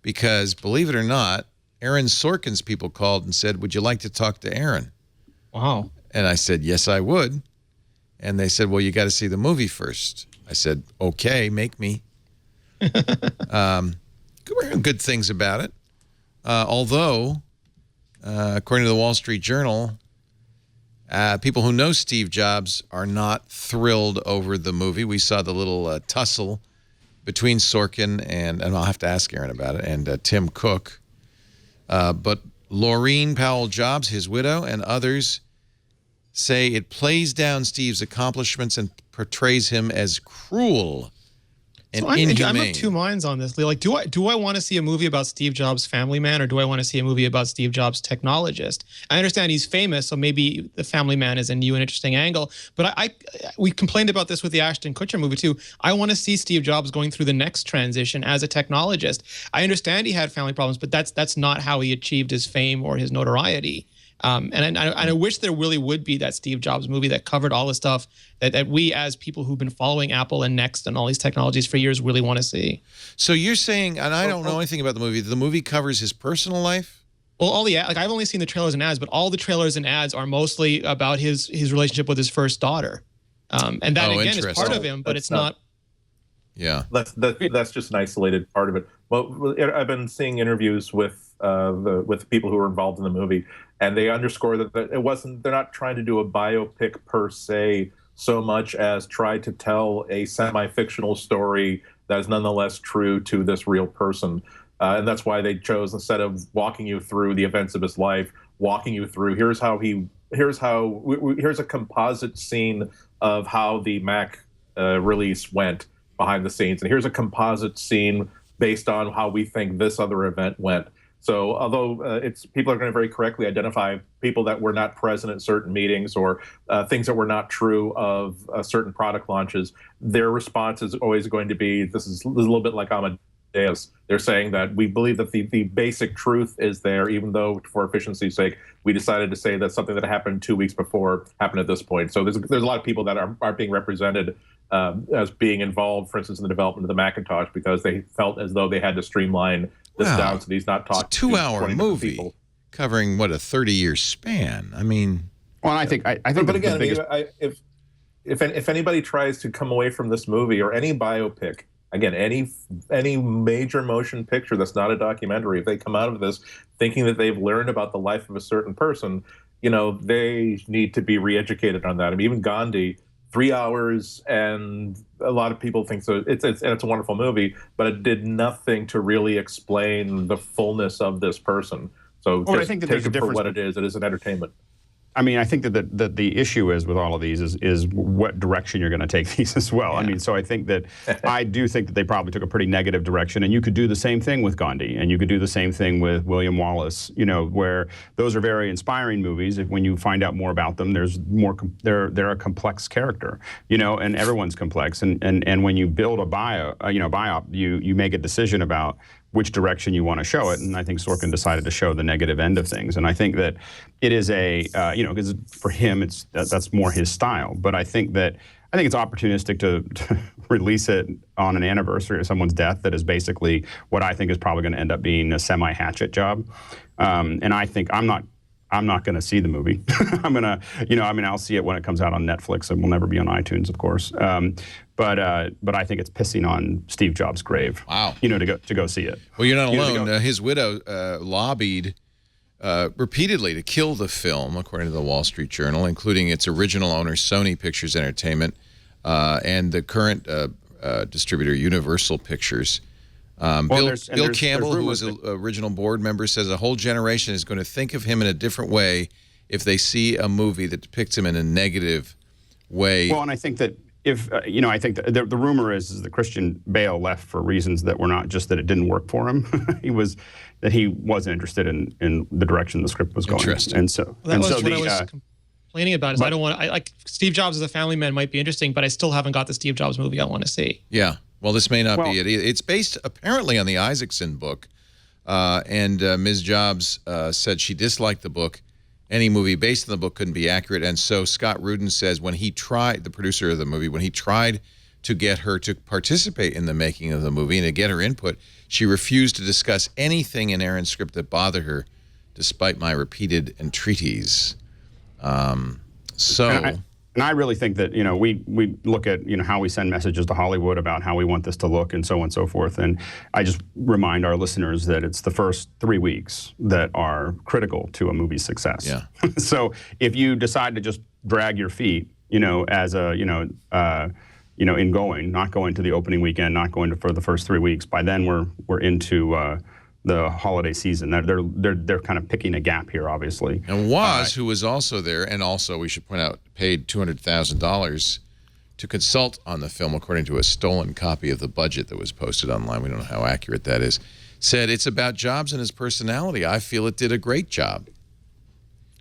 because, believe it or not, Aaron Sorkin's people called and said, would you like to talk to Aaron? Wow. And I said, yes, I would. And they said, well, you got to see the movie first. I said, okay, make me. Good things about it. Although, according to the Wall Street Journal, people who know Steve Jobs are not thrilled over the movie. We saw the little tussle between Sorkin and I'll have to ask Aaron about it, and Tim Cook. But Laureen Powell Jobs, his widow, and others say it plays down Steve's accomplishments and portrays him as cruel and I'm inhumane. of two minds on this. Like, do I want to see a movie about Steve Jobs' family man, or do I want to see a movie about Steve Jobs' technologist? I understand he's famous, so maybe the family man is a new and interesting angle. But we complained about this with the Ashton Kutcher movie too. I want to see Steve Jobs going through the next transition as a technologist. I understand he had family problems, but that's not how he achieved his fame or his notoriety. And I wish there really would be that Steve Jobs movie that covered all the stuff that we, as people who've been following Apple and Next and all these technologies for years, really want to see. So you're saying, and I don't know anything about the movie covers his personal life? Well, I've only seen the trailers and ads, but all the trailers and ads are mostly about his relationship with his first daughter. And that, again, is part of him, but it's not. Yeah. That's just an isolated part of it. Well, I've been seeing interviews with people who were involved in the movie, and they underscore that they're not trying to do a biopic per se so much as try to tell a semi-fictional story that is nonetheless true to this real person. And that's why they chose, instead of walking you through the events of his life, walking you through here's a composite scene of how the Mac release went behind the scenes, and here's a composite scene based on how we think this other event went. So although people are going to very correctly identify people that were not present at certain meetings or things that were not true of certain product launches, their response is always going to be, this is a little bit like Amadeus. They're saying that we believe that the basic truth is there, even though for efficiency's sake, we decided to say that something that happened 2 weeks before happened at this point. So there's a lot of people that are being represented as being involved, for instance, in the development of the Macintosh, because they felt as though they had to streamline this down so these not talking. It's a 2-hour movie covering what, a 30-year span. I mean, well, I think. But again, if anybody tries to come away from this movie or any biopic, again, any major motion picture that's not a documentary, if they come out of this thinking that they've learned about the life of a certain person, they need to be re-educated on that. I mean, even Gandhi. 3 hours, and a lot of people think so. It's a wonderful movie, but it did nothing to really explain the fullness of this person. So just I think that take it for what it is. It is an entertainment. I mean, I think that the issue is with all of these is what direction you're going to take these as well. Yeah. I mean, so I think that I do think that they probably took a pretty negative direction, and you could do the same thing with Gandhi, and you could do the same thing with William Wallace. Where those are very inspiring movies. When you find out more about them, there's more. They're a complex character, and everyone's complex. And when you build a biop, you make a decision about which direction you want to show it, and I think Sorkin decided to show the negative end of things, and I think that it is because for him that's more his style. But I think it's opportunistic to release it on an anniversary of someone's death that is basically what I think is probably going to end up being a semi-hatchet job, and I think I'm not going to see the movie. I'll see it when it comes out on Netflix. It will never be on iTunes, of course. But I think it's pissing on Steve Jobs' grave. Wow. To go see it. Well, you're not alone. His widow lobbied repeatedly to kill the film, according to the Wall Street Journal, including its original owner, Sony Pictures Entertainment, and the current distributor, Universal Pictures. Bill Campbell, who was an original board member, says a whole generation is going to think of him in a different way if they see a movie that depicts him in a negative way. Well, and I think that I think the rumor is that Christian Bale left for reasons that were not just that it didn't work for him. he wasn't interested in the direction the script was going. Interesting. And so what I was complaining about is I don't want. I like Steve Jobs as a family man might be interesting, but I still haven't got the Steve Jobs movie I want to see. Yeah. Well, this may not be it. It's based apparently on the Isaacson book, and Ms. Jobs said she disliked the book. Any movie based on the book couldn't be accurate, and so Scott Rudin says the producer of the movie, when he tried to get her to participate in the making of the movie and to get her input, she refused to discuss anything in Aaron's script that bothered her, despite my repeated entreaties. And I really think that, we look at, how we send messages to Hollywood about how we want this to look and so on and so forth. And I just remind our listeners that it's the first 3 weeks that are critical to a movie's success. Yeah. So if you decide to just drag your feet, as a, in not going to the opening weekend, not going for the first 3 weeks, by then we're into the holiday season. They're kind of picking a gap here, obviously. And Woz, who was also there, and also we should point out paid $200,000 to consult on the film, according to a stolen copy of the budget that was posted online. We don't know how accurate that is. Said it's about Jobs and his personality. I feel it did a great job.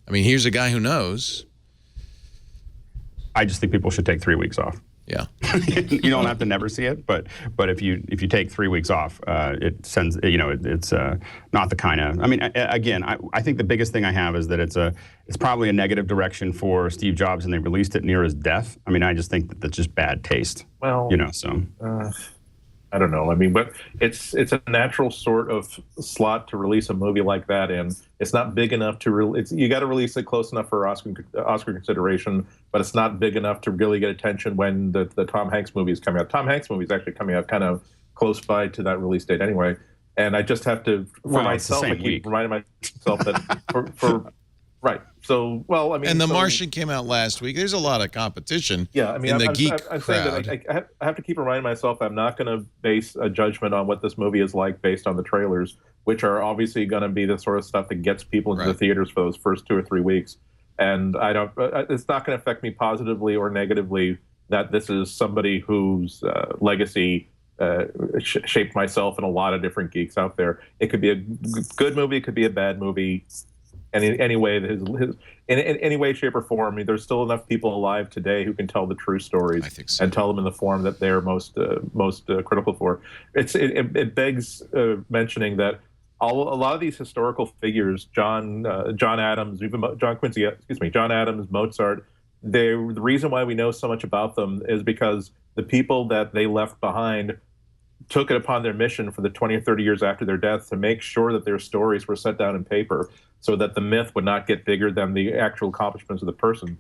I mean, here's a guy who knows. I just think people should take 3 weeks off. Yeah. You don't have to never see it, but if you take 3 weeks off, it sends, it's not the kind of, I mean, again, I think the biggest thing I have is that it's probably a negative direction for Steve Jobs, and they released it near his death. I mean, I just think that that's just bad taste. Well, so. I don't know. I mean, but it's a natural sort of slot to release a movie like that in. It's not big enough to you got to release it close enough for Oscar consideration, but it's not big enough to really get attention when the Tom Hanks movie is coming out. Tom Hanks movie is actually coming out kind of close by to that release date anyway. And I just have to, for myself, I keep reminding myself that for right. So, well, I mean, and The Martian came out last week. There's a lot of competition. Yeah, I mean, in the I'm geek saying crowd. that I have to keep reminding myself I'm not going to base a judgment on what this movie is like based on the trailers, which are obviously going to be the sort of stuff that gets people into the theaters for those first 2 or 3 weeks. And it's not going to affect me positively or negatively that this is somebody whose legacy shaped myself and a lot of different geeks out there. It could be a good movie, it could be a bad movie. And in any way, in any way, shape, or form, I mean, there's still enough people alive today who can tell the true stories and tell them in the form that they're most critical for. It begs mentioning that a lot of these historical figures, John Adams, John Adams, Mozart, the reason why we know so much about them is because the people that they left behind took it upon their mission for the 20 or 30 years after their death to make sure that their stories were set down in paper so that the myth would not get bigger than the actual accomplishments of the person.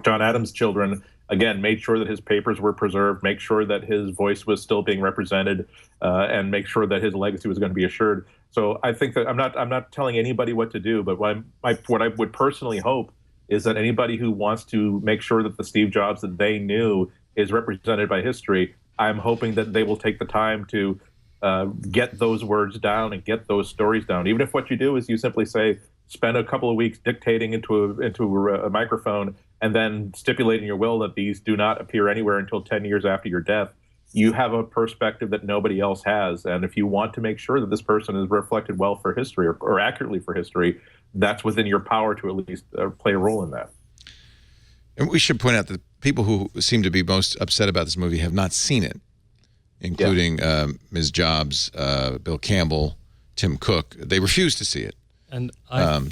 John Adams' children, again, made sure that his papers were preserved, make sure that his voice was still being represented, and make sure that his legacy was going to be assured. So I think that I'm not telling anybody what to do, but what I would personally hope is that anybody who wants to make sure that the Steve Jobs that they knew is represented by history, I'm hoping that they will take the time to get those words down and get those stories down. Even if what you do is you simply say, spend a couple of weeks dictating into a microphone and then stipulate in your will that these do not appear anywhere until 10 years after your death, you have a perspective that nobody else has. And if you want to make sure that this person is reflected well for history or accurately for history, that's within your power to at least play a role in that. And we should point out that people who seem to be most upset about this movie have not seen it, including Ms. Jobs, Bill Campbell, Tim Cook. They refuse to see it, and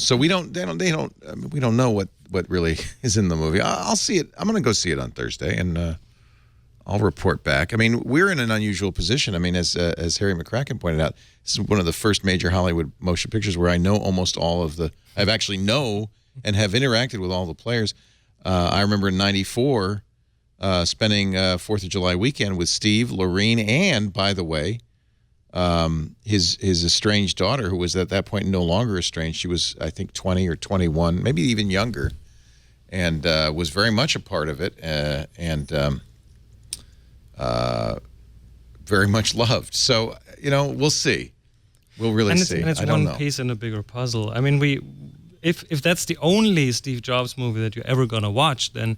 so we don't know what really is in the movie. I'll see it. I'm going to go see it on Thursday, and I'll report back. I mean, we're in an unusual position. I mean, as Harry McCracken pointed out, this is one of the first major Hollywood motion pictures where I know almost all of I've actually know and have interacted with all the players. I remember in '94 spending 4th of July weekend with Steve, Lorene, and, by the way, his estranged daughter, who was at that point no longer estranged. She was, I think, 20 or 21, maybe even younger, and was very much a part of it and very much loved. So, we'll see. We'll really see. And it's I don't one know. piece in a bigger puzzle. I mean, if that's the only Steve Jobs movie that you're ever going to watch, then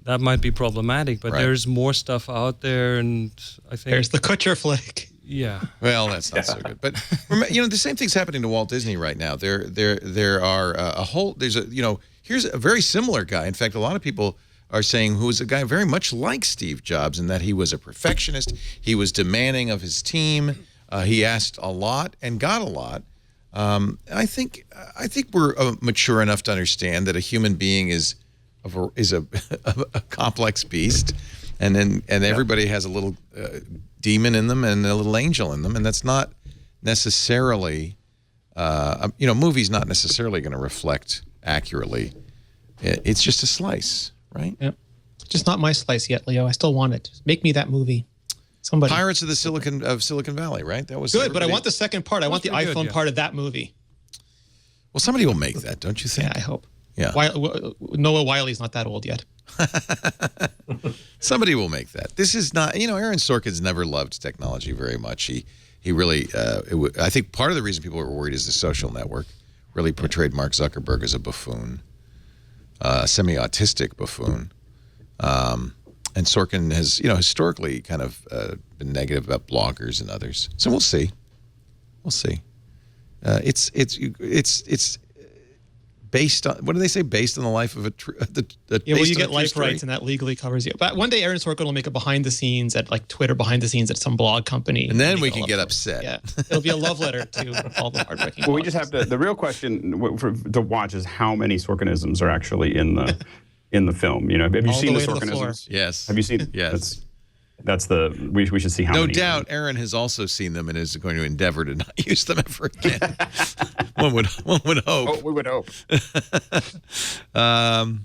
that might be problematic. But there's more stuff out there, and I think there's the Kutcher flick. Yeah. Well, that's not so good. But the same thing's happening to Walt Disney right now. There are here's a very similar guy. In fact, a lot of people are saying who was a guy very much like Steve Jobs in that he was a perfectionist. He was demanding of his team. He asked a lot and got a lot. I think we're mature enough to understand that a human being is a complex beast, and everybody has a little demon in them and a little angel in them, and that's not necessarily, movie's not necessarily going to reflect accurately. It's just a slice, right? Yep. Just not my slice yet, Leo. I still want it. Make me that movie. Somebody. Pirates of the Silicon Valley, right? That was good, but I want the second part. I want the iPhone part of that movie. Well, somebody will make that, don't you think? Yeah, I hope. Yeah. Noah Wiley's not that old yet. Somebody will make that. This is not, Aaron Sorkin's never loved technology very much. He really, I think part of the reason people were worried is The Social Network really portrayed Mark Zuckerberg as a buffoon, a semi-autistic buffoon. And Sorkin has, historically kind of been negative about bloggers and others. So we'll see. We'll see. It's based on, what do they say? Based on the life of you get life rights, and that legally covers you. But one day, Aaron Sorkin will make a behind the scenes at Twitter, behind the scenes at some blog company, and then we can get upset. Yeah, it'll be a love letter to all the hardworking. Well, we just have to. The real question to watch is how many Sorkinisms are actually in the film. Have you seen the Sorkinisms? Yes. Have you seen? Yes. That's we should see how many. No doubt, Aaron has also seen them and is going to endeavor to not use them ever again. one would hope. Oh, we would hope. And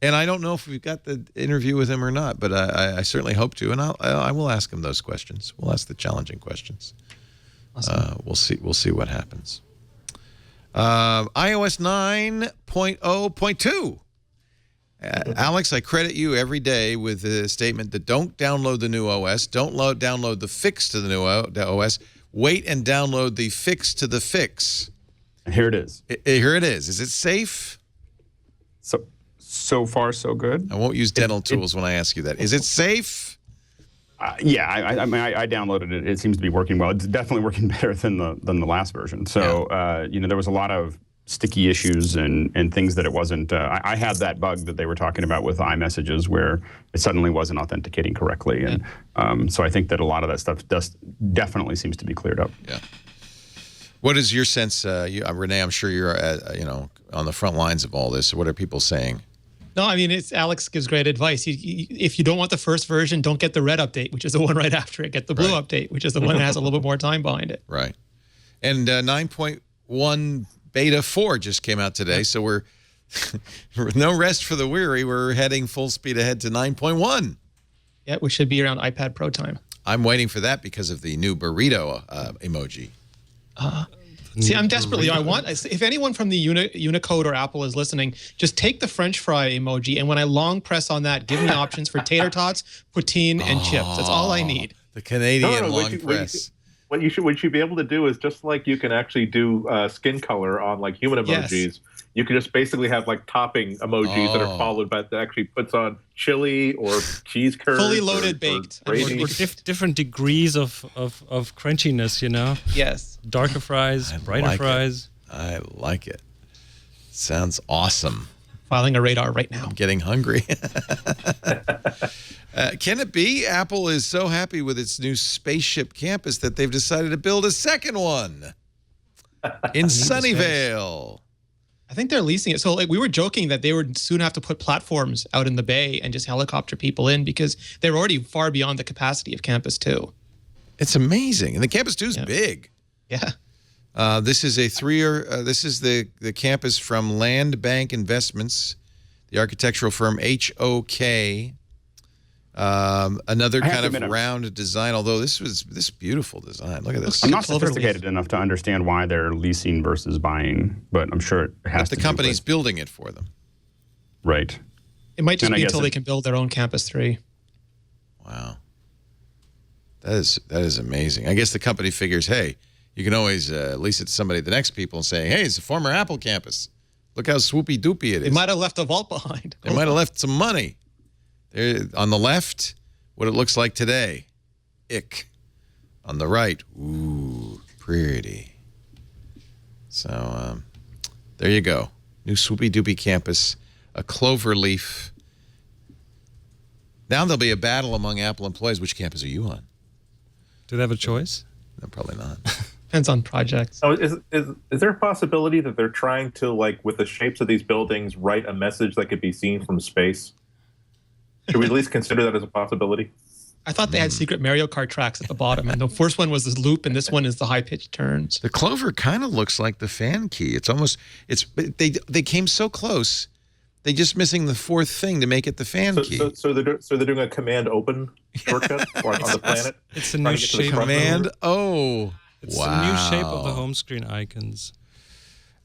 I don't know if we've got the interview with him or not, but I certainly hope to, and I will ask him those questions. We'll ask the challenging questions. Awesome. We'll see what happens. iOS 9.0.2. Alex, I credit you every day with the statement that don't download the new OS, don't download the fix to the new OS, wait and download the fix to the fix. And here it is. Here it is. Is it safe? So far, so good. I won't use dental tools when I ask you that. Is it safe? Yeah, I downloaded it. It seems to be working well. It's definitely working better than the last version. So, there was a lot of sticky issues and things that it wasn't. I had that bug that they were talking about with iMessages where it suddenly wasn't authenticating correctly. And so I think that a lot of that stuff definitely seems to be cleared up. Yeah. What is your sense, Rene? I'm sure you're, on the front lines of all this. What are people saying? No, I mean, Alex gives great advice. If you don't want the first version, don't get the red update, which is the one right after it. Get the blue update, which is the one that has a little bit more time behind it. Right. And 9.1 Beta 4 just came out today, so we're no rest for the weary. We're heading full speed ahead to 9.1. Yeah, which should be around iPad Pro time. I'm waiting for that because of the new burrito emoji. See, I'm desperately. If anyone from the Unicode or Apple is listening, just take the French fry emoji, and when I long press on that, give me options for tater tots, poutine, and chips. That's all I need. The Canadian long press. What you should be able to do is just like you can actually do skin color on human emojis. Yes. You can just basically have topping emojis that are followed by that actually puts on chili or cheese curds, fully loaded baked, or different degrees of crunchiness. Yes. Darker fries, brighter fries. I like it. Sounds awesome. Filing a radar right now. I'm getting hungry. Can it be Apple is so happy with its new spaceship campus that they've decided to build a second one in Sunnyvale? I think they're leasing it. So we were joking that they would soon have to put platforms out in the bay and just helicopter people in because they're already far beyond the capacity of Campus 2. It's amazing. And the Campus 2 is big. Yeah. This is a three-year, this is the campus from Land Bank Investments, the architectural firm HOK. Another kind of round design, although this beautiful design. Look at this. I'm not sophisticated enough to understand why they're leasing versus buying, but I'm sure it has to. The company's building it for them. Right. It might just be until they can build their own Campus 3. Wow. That is amazing. I guess the company figures, hey, you can always lease it to somebody, the next people, and say, hey, it's a former Apple campus. Look how swoopy-doopy it is. They might have left a vault behind. They might have left some money. There, on the left, what it looks like today. Ick. On the right, ooh, pretty. So, there you go. New swoopy-doopy campus, a clover leaf. Now there'll be a battle among Apple employees. Which campus are you on? Do they have a choice? No, probably not. Depends on projects. Oh, is there a possibility that they're trying to, with the shapes of these buildings, write a message that could be seen from space? Should we at least consider that as a possibility? I thought they had secret Mario Kart tracks at the bottom, and the first one was this loop, and this one is the high-pitched turns. The clover kind of looks like the fan key. It's almost they came so close. They're just missing the fourth thing to make it the fan key. So they're doing a Command Open shortcut on the planet. It's a new shape. Command O. It's a new shape of the home screen icons.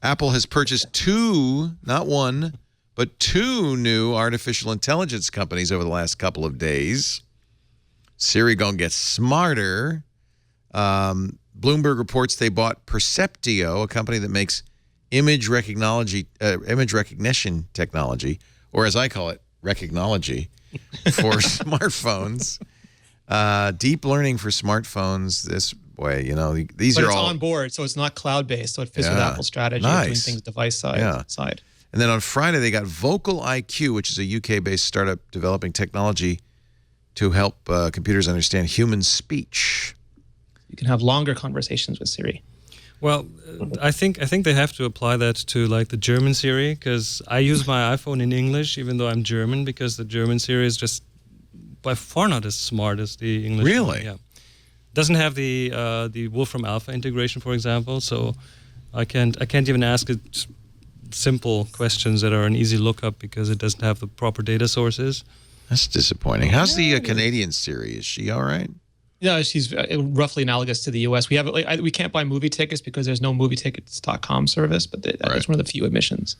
Apple has purchased two, not one, but two new artificial intelligence companies over the last couple of days. Siri gonna get smarter. Bloomberg reports they bought Perceptio, a company that makes image recognition technology, or as I call it, recognology for smartphones. Deep learning for smartphones. This way, these but are it's all on board, so it's not cloud-based, so it fits with Apple's strategy of doing things device side. And then on Friday, they got Vocal IQ, which is a UK-based startup developing technology to help computers understand human speech. You can have longer conversations with Siri. Well, I think they have to apply that to like the German Siri, because I use my iPhone in English even though I'm German, because the German Siri is just by far not as smart as the English. Really? One. Yeah. Doesn't have the Wolfram Alpha integration, for example, so I can't even ask it simple questions that are an easy lookup because it doesn't have the proper data sources. That's disappointing. How's the Canadian Siri? Is she all right? Yeah, she's roughly analogous to the U.S. We have we can't buy movie tickets because there's no movietickets.com service, but that's one of the few omissions.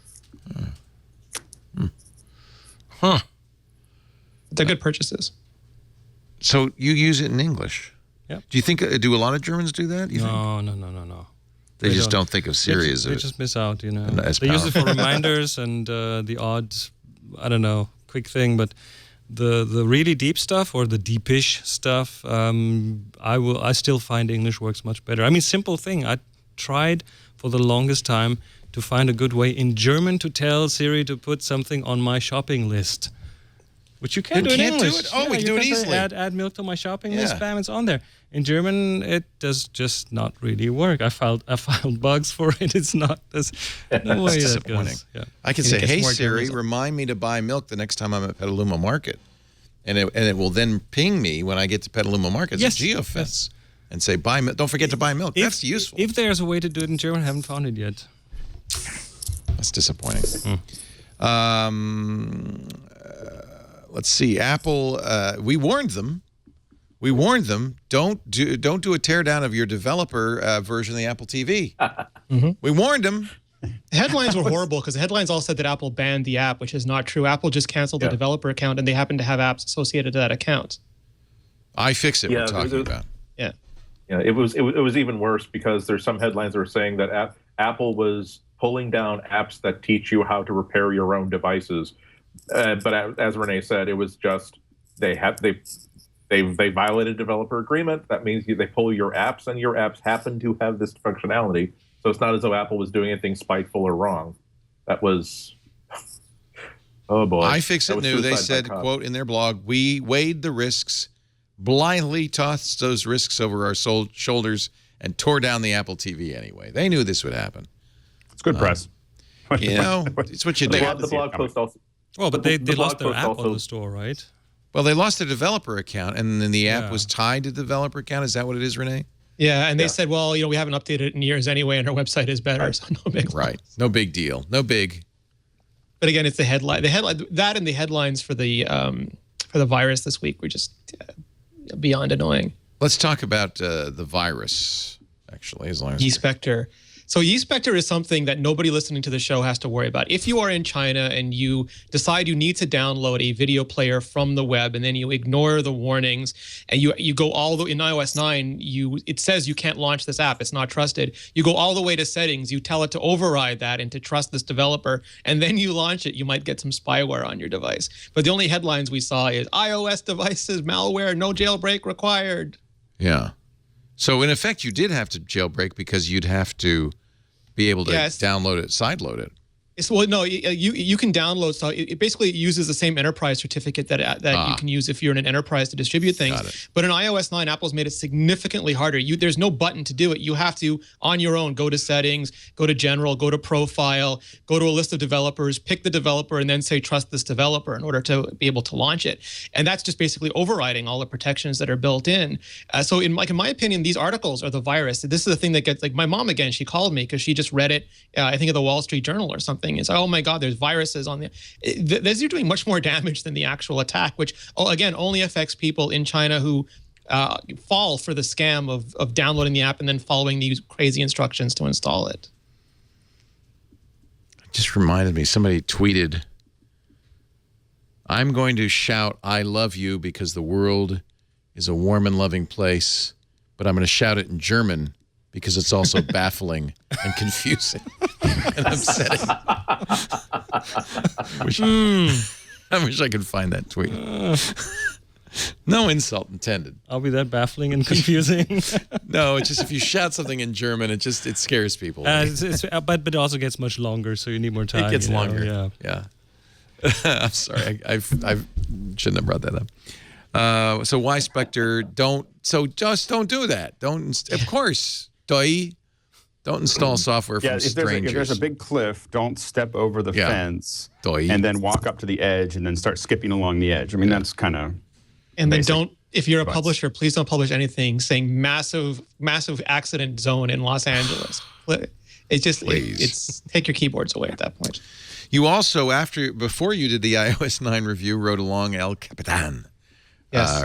Huh. They're good purchases. So you use it in English? Yep. Do you think do a lot of Germans do that? No. They just don't think of Siri as they just miss out, as They use it for reminders and the odd, I don't know, quick thing, but the really deep stuff or the deepish stuff, I still find English works much better. I mean, simple thing. I tried for the longest time to find a good way in German to tell Siri to put something on my shopping list, which you can't do in English. Do it? Oh, we can do it easily. Add milk to my shopping list. Bam, it's on there. In German, it does just not really work. I filed bugs for it. It's not. There's no way that goes. Yeah. I can say, "Hey Siri, remind me to buy milk the next time I'm at Petaluma Market," and it will then ping me when I get to Petaluma Market. It's a geofence, and say, "Buy milk. Don't forget to buy milk." That's useful. If there's a way to do it in German, I haven't found it yet. That's disappointing. Let's see. Apple. We warned them. Don't do a teardown of your developer version of the Apple TV. We warned them. The headlines were horrible because the headlines all said that Apple banned the app, which is not true. Apple just canceled the developer account, and they happen to have apps associated to that account. iFixit we're talking about. Yeah. Yeah, it was even worse because there's some headlines that were saying that Apple was pulling down apps that teach you how to repair your own devices. But as Rene said, it was just they violated developer agreement. That means they pull your apps, and your apps happen to have this functionality. So it's not as though Apple was doing anything spiteful or wrong. That was, oh boy. iFixit knew. They said, quote, in their blog, "We weighed the risks, blindly tossed those risks over our shoulders, and tore down the Apple TV anyway." They knew this would happen. It's good press. It's what you do. The blog post also. Well, but they lost their app on the store, right? Well, they lost their developer account, and then the app was tied to the developer account. Is that what it is, Rene? Yeah, and they said, well, we haven't updated it in years anyway, and our website is better, so no big deal. Right, no big deal, no big. But again, it's the headline. That and the headlines for the virus this week were just beyond annoying. Let's talk about the virus, actually, as long as eSpectre. So eSpectre is something that nobody listening to the show has to worry about. If you are in China and you decide you need to download a video player from the web, and then you ignore the warnings, and you go all the in iOS 9, it says you can't launch this app. It's not trusted. You go all the way to settings. You tell it to override that and to trust this developer, and then you launch it. You might get some spyware on your device. But the only headlines we saw is iOS devices malware, no jailbreak required. Yeah. So in effect, you did have to jailbreak because you'd have to be able to download it, sideload it. Well, no, you can download. So it basically uses the same enterprise certificate that you can use if you're in an enterprise to distribute things. But in iOS 9, Apple's made it significantly harder. There's no button to do it. You have to, on your own, go to settings, go to general, go to profile, go to a list of developers, pick the developer, and then say trust this developer in order to be able to launch it. And that's just basically overriding all the protections that are built in. So in my opinion, these articles are the virus. This is the thing that gets, like my mom again, she called me because she just read it, I think, at the Wall Street Journal or something. It's like, oh my God, there's viruses on the. These are doing much more damage than the actual attack, which again only affects people in China who fall for the scam of downloading the app and then following these crazy instructions to install it. It just reminded me, somebody tweeted, "I'm going to shout, 'I love you,' because the world is a warm and loving place, but I'm going to shout it in German because it's also baffling and confusing and upsetting." I wish I could find that tweet. No insult intended. I'll be that baffling and confusing. No, it's just if you shout something in German, it scares people. But it also gets much longer, so you need more time. It gets longer. Yeah. I'm sorry. I shouldn't have brought that up. So why Spectre? Just don't do that. Don't. Of course, don't install software from strangers. If there's a big cliff, don't step over the fence and then walk up to the edge and then start skipping along the edge. I mean, that's kind of. And then if you're a publisher, please don't publish anything saying massive accident zone in Los Angeles. It's just, it's take your keyboards away at that point. You also, before you did the iOS 9 review, wrote along El Capitan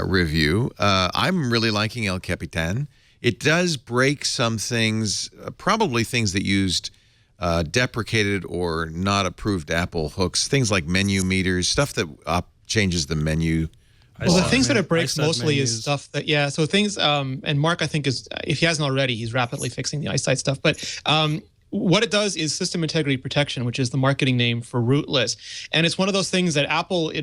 review. I'm really liking El Capitan. It does break some things, probably things that used deprecated or not approved Apple hooks, things like menu meters, stuff that changes the menu. Well, the things that it breaks mostly is stuff that, so things, and Mark, I think, if he hasn't already, he's rapidly fixing the eyesight stuff. But what it does is system integrity protection, which is the marketing name for rootless. And it's one of those things that Apple,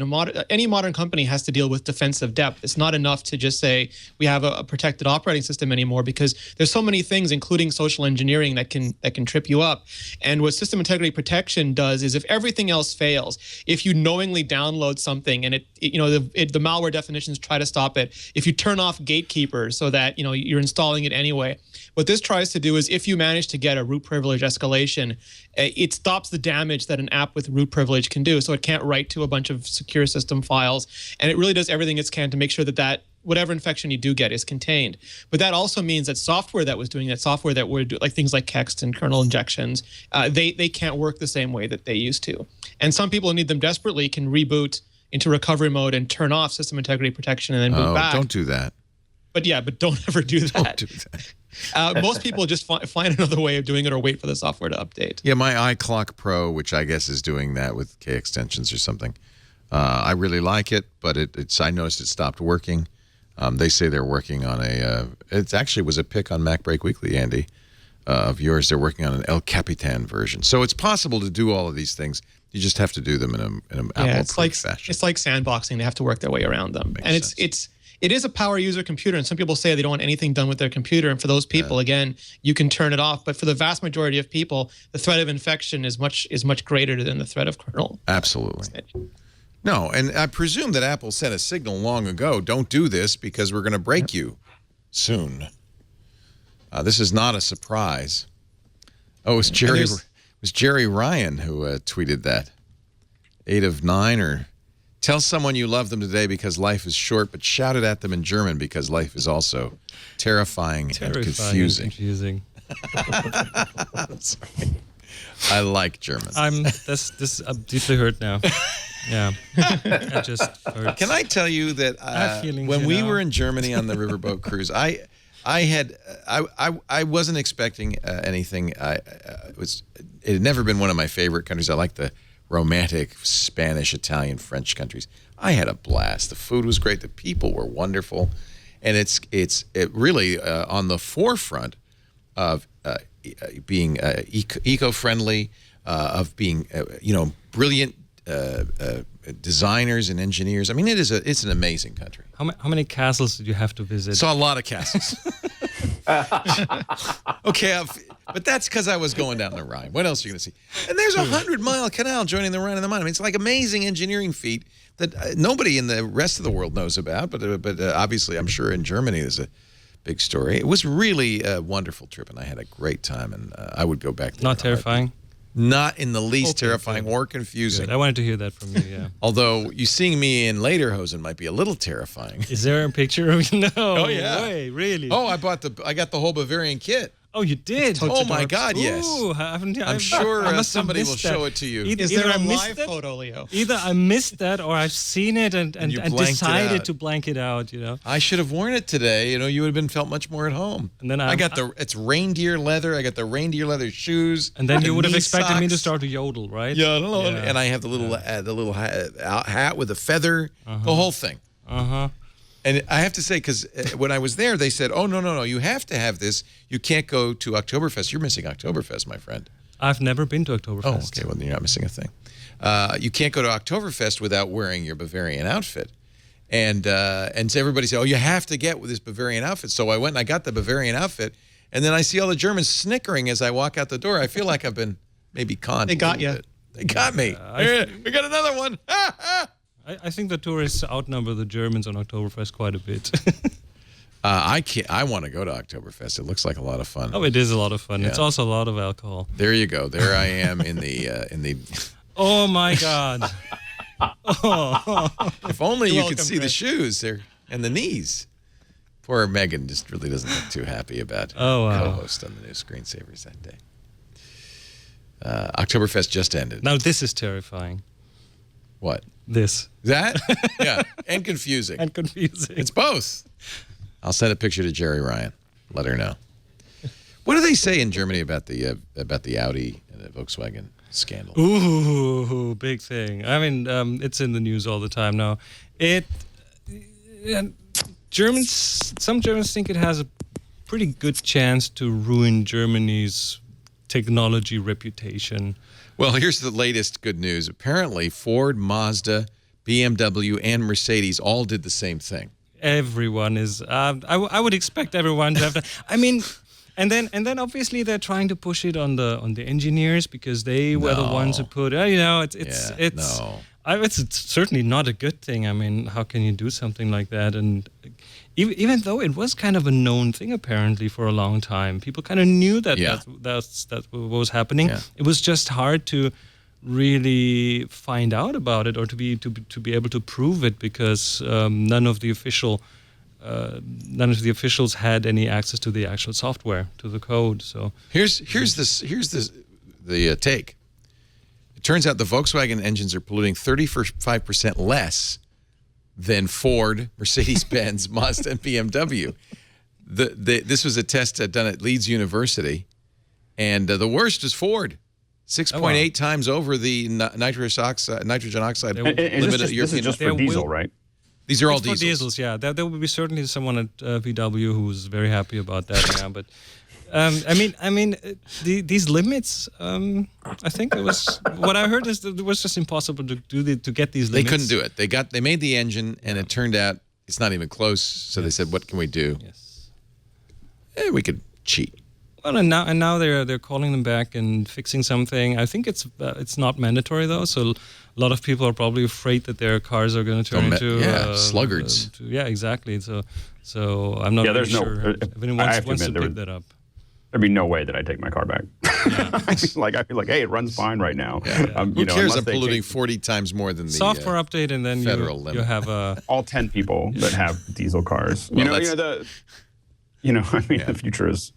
any modern company has to deal with defensive depth. It's not enough to just say we have a protected operating system anymore, because there's so many things, including social engineering, that can trip you up. And what system integrity protection does is, if everything else fails, if you knowingly download something and the malware definitions try to stop it, if you turn off gatekeepers so that you're installing it anyway, what this tries to do is, if you manage to get a root privilege escalation, it stops the damage that an app with root privilege can do. So it can't write to a bunch of secure system files, and it really does everything it can to make sure that whatever infection you do get is contained. But that also means that software that was doing that, software that would do, like things like Kext and kernel injections, they can't work the same way that they used to. And some people who need them desperately can reboot into recovery mode and turn off system integrity protection and then boot back. Don't do that. But don't ever do that. Don't do that. Most people just find another way of doing it or wait for the software to update. Yeah, my iClock Pro, which I guess is doing that with K extensions or something. I really like it, but I noticed it stopped working. They say they're working on it actually was a pick on MacBreak Weekly, Andy, of yours. They're working on an El Capitan version. So it's possible to do all of these things. You just have to do them in an Apple-approved fashion. It's like sandboxing. They have to work their way around them. It is a power user computer, and some people say they don't want anything done with their computer. And for those people, again, you can turn it off. But for the vast majority of people, the threat of infection is much greater than the threat of kernel. Absolutely. No, and I presume that Apple sent a signal long ago, don't do this because we're going to break you soon. This is not a surprise. Oh, it was Jerry Ryan who tweeted that. 8 of 9, or tell someone you love them today because life is short, but shout it at them in German because life is also terrifying and confusing. I'm sorry. I like German. I'm deeply hurt now. Yeah, I just hurt. Can I tell you that when we were in Germany on the riverboat cruise, I wasn't expecting anything. It had never been one of my favorite countries. I like the romantic Spanish, Italian, French countries. I had a blast. The food was great. The people were wonderful, and it's really on the forefront of being eco-friendly, of being brilliant designers and engineers. I mean, it's an amazing country. How many castles did you have to visit? Saw a lot of castles. Okay, but that's because I was going down the Rhine. What else are you going to see? And there's a 100-mile canal joining the Rhine and the Main. I mean, it's like amazing engineering feat that nobody in the rest of the world knows about. But obviously, I'm sure in Germany there's a big story. It was really a wonderful trip, and I had a great time. And I would go back there. Not terrifying? Not in the least terrifying or confusing. Good. I wanted to hear that from you, yeah. Although you seeing me in lederhosen might be a little terrifying. Is there a picture of you? No. Oh, yeah. Way, really? Oh, I got the whole Bavarian kit. Oh, you did? Oh, my God, yes. Ooh, I'm sure somebody will show it to you. Is there a live photo, Leo? Either I missed that or I've seen it and decided to blank it out, I should have worn it today. You would have felt much more at home. And then it's reindeer leather. I got the reindeer leather shoes. And then you would have expected me to start to yodel, right? Yeah, and I have the little hat with a feather, the whole thing. And I have to say, because when I was there, they said, oh, no, you have to have this. You can't go to Oktoberfest. You're missing Oktoberfest, my friend. I've never been to Oktoberfest. Oh, okay. Well, you're not missing a thing. You can't go to Oktoberfest without wearing your Bavarian outfit. And so everybody said, oh, you have to get with this Bavarian outfit. So I went and I got the Bavarian outfit. And then I see all the Germans snickering as I walk out the door. I feel like I've been maybe conned. They got you. They got me. We got another one. I think the tourists outnumber the Germans on Oktoberfest quite a bit. I want to go to Oktoberfest. It looks like a lot of fun. Oh, it is a lot of fun. Yeah. It's also a lot of alcohol. There you go. There I am in the. Oh my God. Oh. If only you could welcome, see the Chris. shoes there and the knees. Poor Megan just really doesn't look too happy about co-host on the new Screensavers that day. Oktoberfest just ended. Now this is terrifying. What? This. That? Yeah. And confusing. And confusing. It's both. I'll send a picture to Jerry Ryan. Let her know. What do they say in Germany about the Audi and the Volkswagen scandal? Ooh, big thing. I mean, it's in the news all the time now. Some Germans think it has a pretty good chance to ruin Germany's technology reputation. Well, here's the latest good news. Apparently, Ford, Mazda, BMW, and Mercedes all did the same thing. Everyone is. I would expect everyone to have that. I mean, and then obviously they're trying to push it on the engineers because they were the ones who put. It's certainly not a good thing. I mean, how can you do something like that? And even though it was kind of a known thing apparently for a long time, people kind of knew that that's what was happening. Yeah. It was just hard to really find out about it or to be able to prove it because none of the officials had any access to the actual software, to the code. So here's the take. It turns out the Volkswagen engines are polluting 35% less than Ford, Mercedes-Benz, Mazda, and BMW. This was a test done at Leeds University, and the worst is Ford. 6.8 times over the nitrogen oxide limit. This is just for diesel, right? These are all diesels. For diesels, yeah. There will be certainly someone at VW who's very happy about that now. But these limits. I think it was what I heard is that it was just impossible to get these limits. They couldn't do it. They made the engine, and it turned out it's not even close. So they said, "What can we do?" Yes. We could cheat. Well, and now they're calling them back and fixing something. I think it's not mandatory though, so a lot of people are probably afraid that their cars are going to turn into sluggards. Exactly. So I'm not really sure if anyone wants to pick that up. There'd be no way that I'd take my car back. Yeah. I feel like, hey, it runs fine right now. Yeah. Who cares? I'm polluting 40 times more than the software update, and then you have all 10 people that have diesel cars. The future is.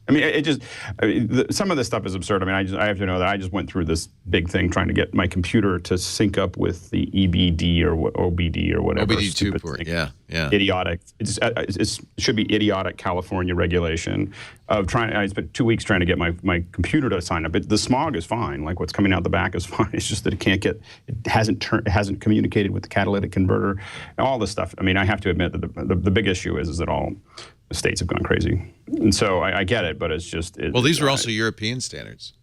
Some of this stuff is absurd. I have to know that I just went through this big thing trying to get my computer to sync up with the EBD or OBD or whatever. OBD2 port, yeah. Idiotic. It should be idiotic California regulation of trying. I spent 2 weeks trying to get my computer to sign up. The smog is fine. Like what's coming out the back is fine. It's just that it hasn't communicated with the catalytic converter. And all this stuff. I have to admit that the big issue is that all the states have gone crazy. And so I get it, but it's just... Well, these were also European standards.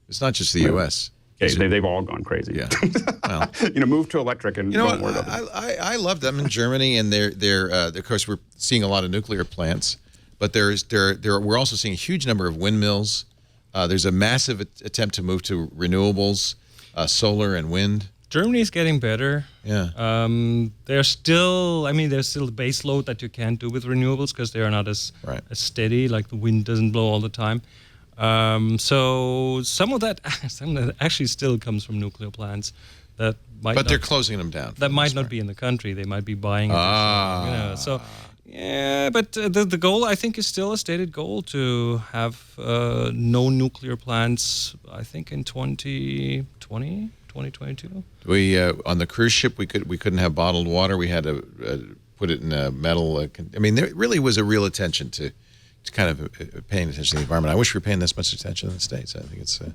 It's not just the U.S. Okay, they've all gone crazy. Yeah. Well, move to electric and don't worry about it. I love them in Germany, and they're of course, we're seeing a lot of nuclear plants, but we're also seeing a huge number of windmills. There's a massive attempt to move to renewables, solar and wind. Germany is getting better. Yeah. There's still the base load that you can't do with renewables because they are not as steady. Like the wind doesn't blow all the time. So some of that actually still comes from nuclear plants. But they're closing them down. That might not be in the country. They might be buying it. So yeah, but the goal I think is still a stated goal to have no nuclear plants. I think in 2020. 2022. We on the cruise ship we couldn't have bottled water. We had to put it in a metal. There really was a real attention to kind of paying attention to the environment. I wish we were paying this much attention in the States. I think it's a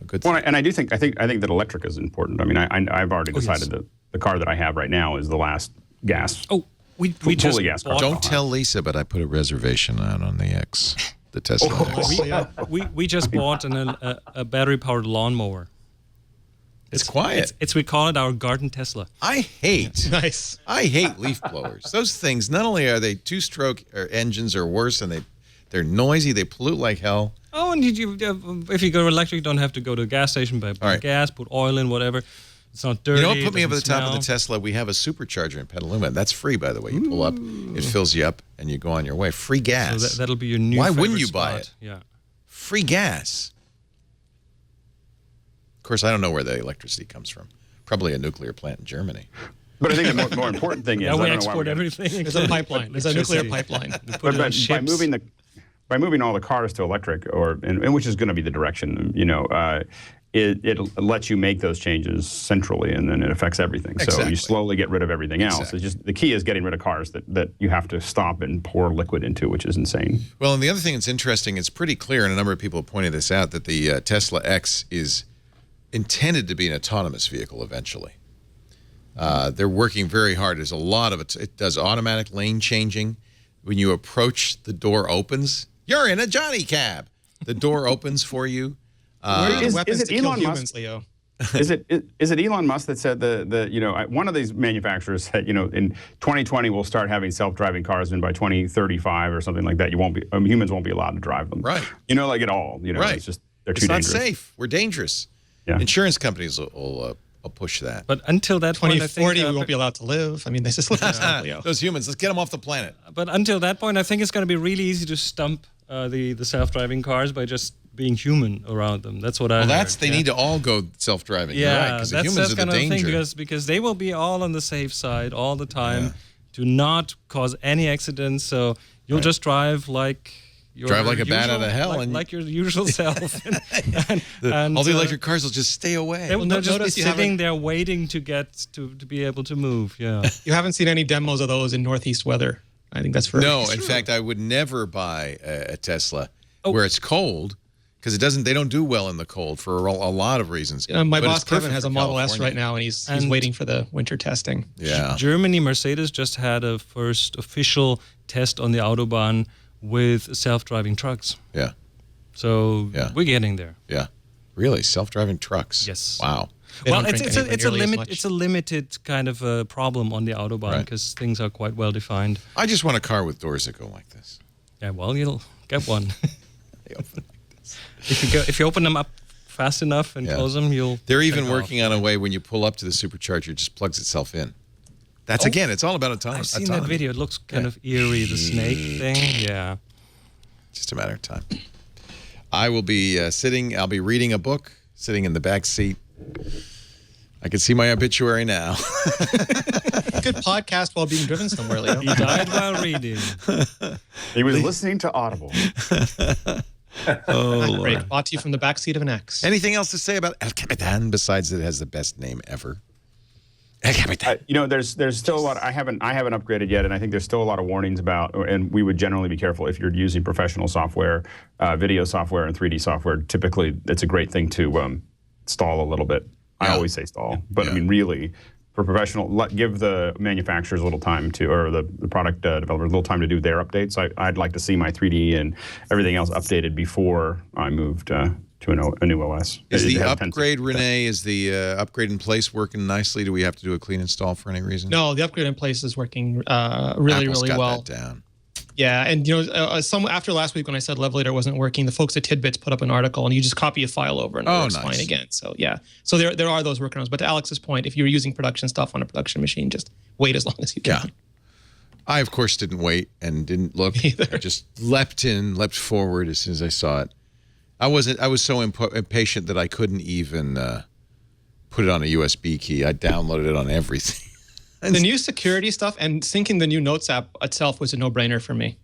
good thing. Well, and I think that electric is important. I've already decided that the car that I have right now is the last gas. Oh, we just gas car. Don't tell Lisa, but I put a reservation out on the the Tesla X. We just bought a battery-powered lawnmower. It's quiet. We call it our garden Tesla. I hate Nice. leaf blowers. Those things, not only are they two-stroke engines or worse, and they're noisy, they pollute like hell. Oh, and if you go electric, you don't have to go to a gas station, buy gas, put oil in, whatever. It's not dirty. You know what put me over the top of the Tesla? We have a supercharger in Petaluma. That's free, by the way. You pull up, it fills you up, and you go on your way. Free gas. So that'll be your new Why favorite wouldn't you spot. buy it? Yeah. Free gas. Of course, I don't know where the electricity comes from. Probably a nuclear plant in Germany. But I think the more important thing is Yeah, we export everything. There's a pipeline. There's a nuclear pipeline. Put it on by ships. moving all the cars to electric, and which is going to be the direction, it lets you make those changes centrally, and then it affects everything. Exactly. So you slowly get rid of everything else. It's just the key is getting rid of cars that you have to stop and pour liquid into, which is insane. Well, and the other thing that's interesting, it's pretty clear, and a number of people have pointed this out, that the Tesla X is intended to be an autonomous vehicle eventually. They're working very hard. There's a lot of it. It does automatic lane changing. When you approach, the door opens. You're in a Johnny cab. The door opens for you. Is Weapons it to kill Elon humans, Musk? Leo. Is it Elon Musk that said one of these manufacturers said, in 2020 we'll start having self-driving cars, and by 2035 or something like that, humans won't be allowed to drive them. Right. Like at all. Right. It's just they're too dangerous. It's not safe. We're dangerous. Yeah. Insurance companies will push that. But until that point, I think 2040, we won't be allowed to live. I mean, this is Leo. Those humans, let's get them off the planet. But until that point, I think it's going to be really easy to stump the self-driving cars by just being human around them. That's what I heard. They need to all go self-driving. Yeah, right, because the humans that's are the kind of the danger. thing, because they will be all on the safe side all the time to not cause any accidents. So you'll just drive like your Drive like a bat usual- out of hell, like your usual self. and all the electric cars will just stay away. They'll just be notice you sitting haven't- there waiting to get to be able to move. Yeah. You haven't seen any demos of those in Northeast weather. I think that's for No, in fact, I would never buy a Tesla where it's cold, because they don't do well in the cold for a lot of reasons. My But boss it's perfect Kevin has a for Model S California. right now, and he's And- waiting for the winter testing. Yeah. Germany, Mercedes just had a first official test on the Autobahn with self-driving trucks. Yeah. So we're getting there. Yeah. Really? Self-driving trucks? Yes. Wow. They Well, don't drink anywhere nearly as much. it's a limited kind of a problem on the Autobahn because things are quite well defined. I just want a car with doors that go like this. Yeah, well, you'll get one. They open like this. If you open them up fast enough and close them, you'll. They're even take working on a way when you pull up to the supercharger, it just plugs itself in. That's again, it's all about autonomy. I've seen that video. It looks kind of eerie, the snake thing. Yeah. Just a matter of time. I will be I'll be reading a book, sitting in the back seat. I can see my obituary now. Good podcast while being driven somewhere, Leo. He died while reading. He was listening to Audible. Oh, Great. Lord. Brought to you from the backseat of an X. Anything else to say about El Capitan besides that it has the best name ever? El Capitan. There's still a lot. I haven't upgraded yet, and I think there's still a lot of warnings about. And we would generally be careful if you're using professional software, video software, and 3D software. Typically, it's a great thing to stall a little bit. I always say stall, but I mean really, for professional, give the manufacturers a little time to, or the product developers a little time to do their updates. I'd like to see my 3D and everything else updated before I moved to a new OS. Is the upgrade, Rene, is the upgrade in place working nicely? Do we have to do a clean install for any reason? No, the upgrade in place is working really, Apple's really got well. that down. Yeah, and after last week when I said Levelator wasn't working, the folks at Tidbits put up an article, and you just copy a file over and it works fine again. So yeah, so there are those workarounds. But to Alex's point, if you're using production stuff on a production machine, just wait as long as you can. Yeah. I of course didn't wait and didn't look. I just leapt forward as soon as I saw it. I was so impatient that I couldn't even put it on a USB key. I downloaded it on everything. The new security stuff and syncing the new Notes app itself was a no-brainer for me.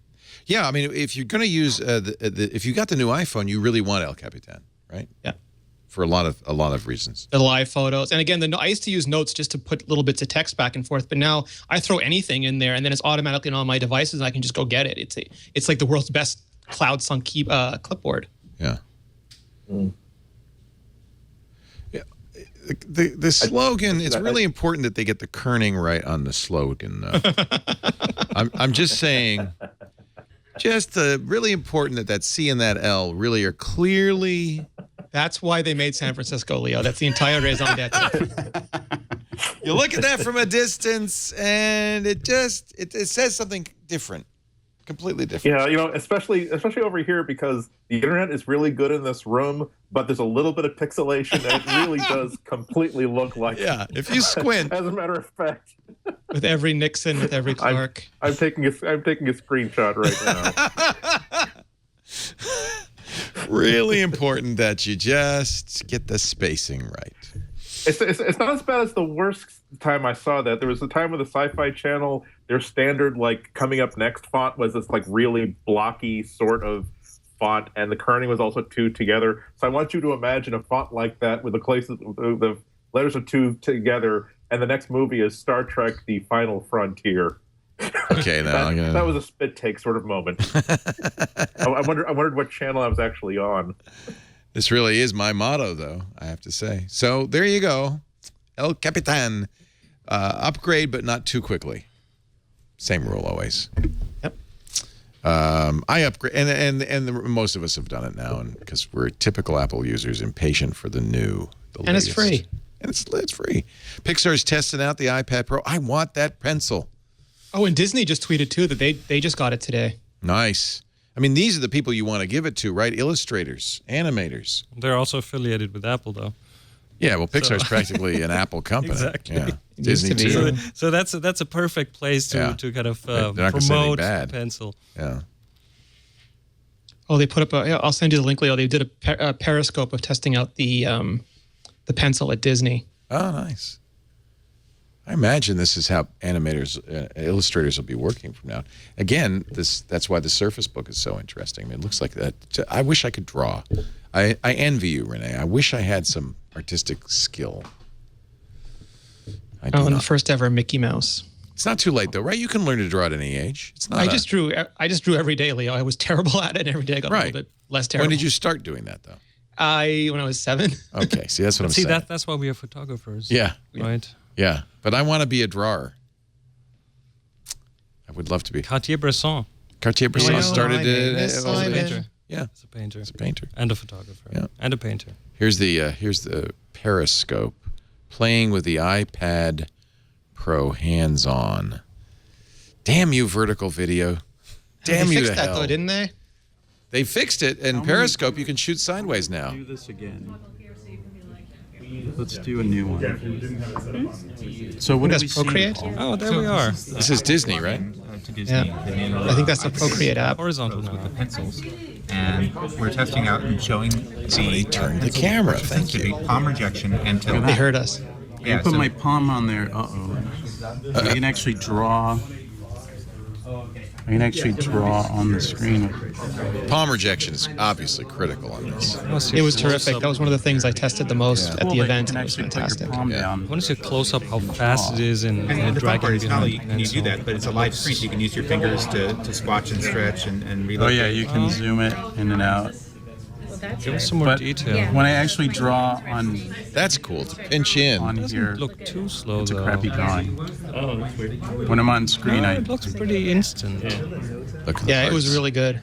Yeah, I mean, if you're going to use if you got the new iPhone, you really want El Capitan, right? Yeah, for a lot of reasons. The live photos, and again, I used to use Notes just to put little bits of text back and forth, but now I throw anything in there, and then it's automatically on my devices, and I can just go get it. It's like the world's best cloud sunk clipboard. Yeah. Mm. The slogan, it's really important that they get the kerning right on the slogan. I'm just saying, Just really important that C and that L really are clearly. That's why they made San Francisco, Leo. That's the entire raison d'etre. You look at that from a distance, and it says something different, completely different. Yeah, especially over here, because the internet is really good in this room, but there's a little bit of pixelation, and it really does completely look like. Yeah, if you squint. As a matter of fact. With every Nixon, with every Clark. I'm taking a screenshot right now. Really important that you just get the spacing right. It's not as bad as the worst time I saw that. There was a time with the Sci-Fi Channel, their standard coming up next font was this really blocky sort of font, and the kerning was also two together. So I want you to imagine a font like that with the letters are two together, and the next movie is Star Trek: The Final Frontier. Okay, now that was a spit take sort of moment. I wondered what channel I was actually on. This really is my motto, though, I have to say. So there you go. El Capitan. Upgrade, but not too quickly. Same rule always. Yep. I upgrade, and most of us have done it now, and because we're typical Apple users, impatient for the new. And latest. It's free. And it's free. Pixar's testing out the iPad Pro. I want that pencil. Oh, and Disney just tweeted, too, that they just got it today. Nice. I mean, these are the people you want to give it to, right? Illustrators, animators. They're also affiliated with Apple, though. Yeah, well, Pixar's practically an Apple company. Exactly. Yeah. Disney too. So that's a perfect place to kind of promote the pencil. Yeah. Oh, they put up I'll send you the link, Leo. They did a periscope of testing out the pencil at Disney. Oh, nice. I imagine this is how animators, illustrators will be working from now. Again, that's why the Surface Book is so interesting. I mean, it looks like that. I wish I could draw. I envy you, Rene. I wish I had some artistic skill. And the first ever Mickey Mouse. It's not too late, though, right? You can learn to draw at any age. It's not. I just drew every day, Leo. I was terrible at it, and every day I got a little bit less terrible. When did you start doing that, though? When I was 7. Okay, see, that's what I'm saying. See, that's why we are photographers. Yeah. Right? Yeah, but I want to be a drawer. I would love to be. Cartier-Bresson started it as a painter. Yeah, it's a painter. It's a painter and a photographer. Yeah, and a painter. Here's the periscope, playing with the iPad Pro hands-on. Damn you, vertical video! Damn you to hell! They fixed that though, didn't they? They fixed it, and Periscope you can shoot sideways now. Do this again. Let's do a new one. So what is Procreate? Oh, there we are. This is Disney, right? Yeah. I think that's a Procreate app. Horizontal now. With the pencils, and we're testing out and showing. Somebody turned the camera. Thank you. Palm rejection and tilt. They heard us. Yeah, I put my palm on there. I can actually draw. I can actually draw on the screen. Palm rejection is obviously critical on this. It was terrific. That was one of the things I tested the most at the event. It was fantastic. I want to see a close-up how fast it is and the fun part is not only dragging can you do that, but it's a live screen, so you can use your fingers to squatch and stretch and reload. Oh yeah, you can zoom it in and out. Give us some more detail. When I actually draw on, that's cool to pinch in. On here, look too slow. It's a crappy drawing. Oh, that's weird. When I'm on screen, it looks pretty instant. Yeah, it was really good.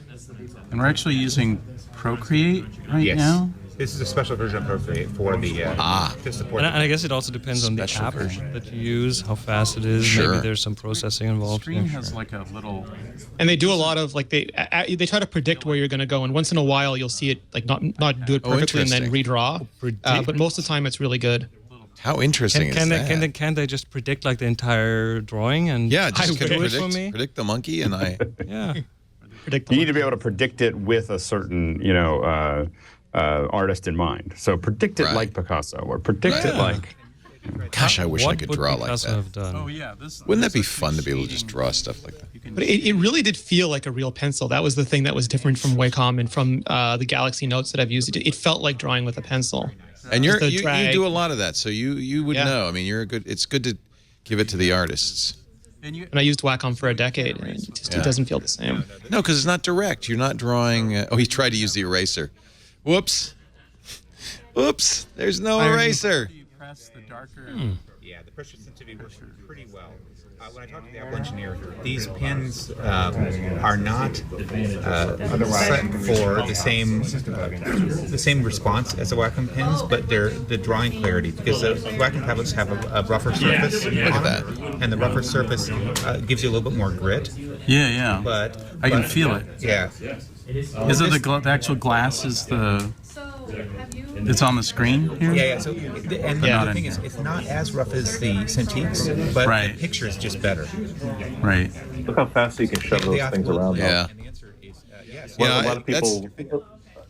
And we're actually using Procreate right now. This is a special version of Procreate for the to support. And I guess it also depends on the app that you use, how fast it is. Sure. Maybe there's some processing involved. The screen has like a little. And they do a lot of they try to predict where you're going to go, and once in a while you'll see it not do it perfectly and then redraw. But most of the time it's really good. How interesting is that? Can they just predict like the entire drawing and just do it for me? Predict the monkey and I. Yeah. You need to be able to predict it with a certain artist in mind. So predict it like Picasso, or predict it like. Gosh, I wish I could draw like that. Have done? Oh yeah, wouldn't that be fun to be able to just draw stuff like that? But it really did feel like a real pencil. That was the thing that was different from Wacom and from the Galaxy Notes that I've used. It felt like drawing with a pencil. And you do a lot of that, so you would know. I mean, it's good to give it to the artists. And I used Wacom for a decade, and it doesn't feel the same. No, because it's not direct. You're not drawing. He tried to use the eraser. Whoops. Oops. There's no eraser. press, the darker. Yeah, the pressure sensitivity works pretty well. When I talked to the Apple engineer, these pins are not set for the same response as the Wacom pins, but they're the drawing clarity, because the Wacom tablets have a rougher surface on them, and the rougher surface gives you a little bit more grit. Yeah. But I can feel it. Yeah. Is it the actual glass? Is the it's on the screen here? Yeah. So, and the thing is, it's not as rough as the Cintiqs, but the picture is just better. Right. Look how fast you can shove those things around. Yeah. A lot of people.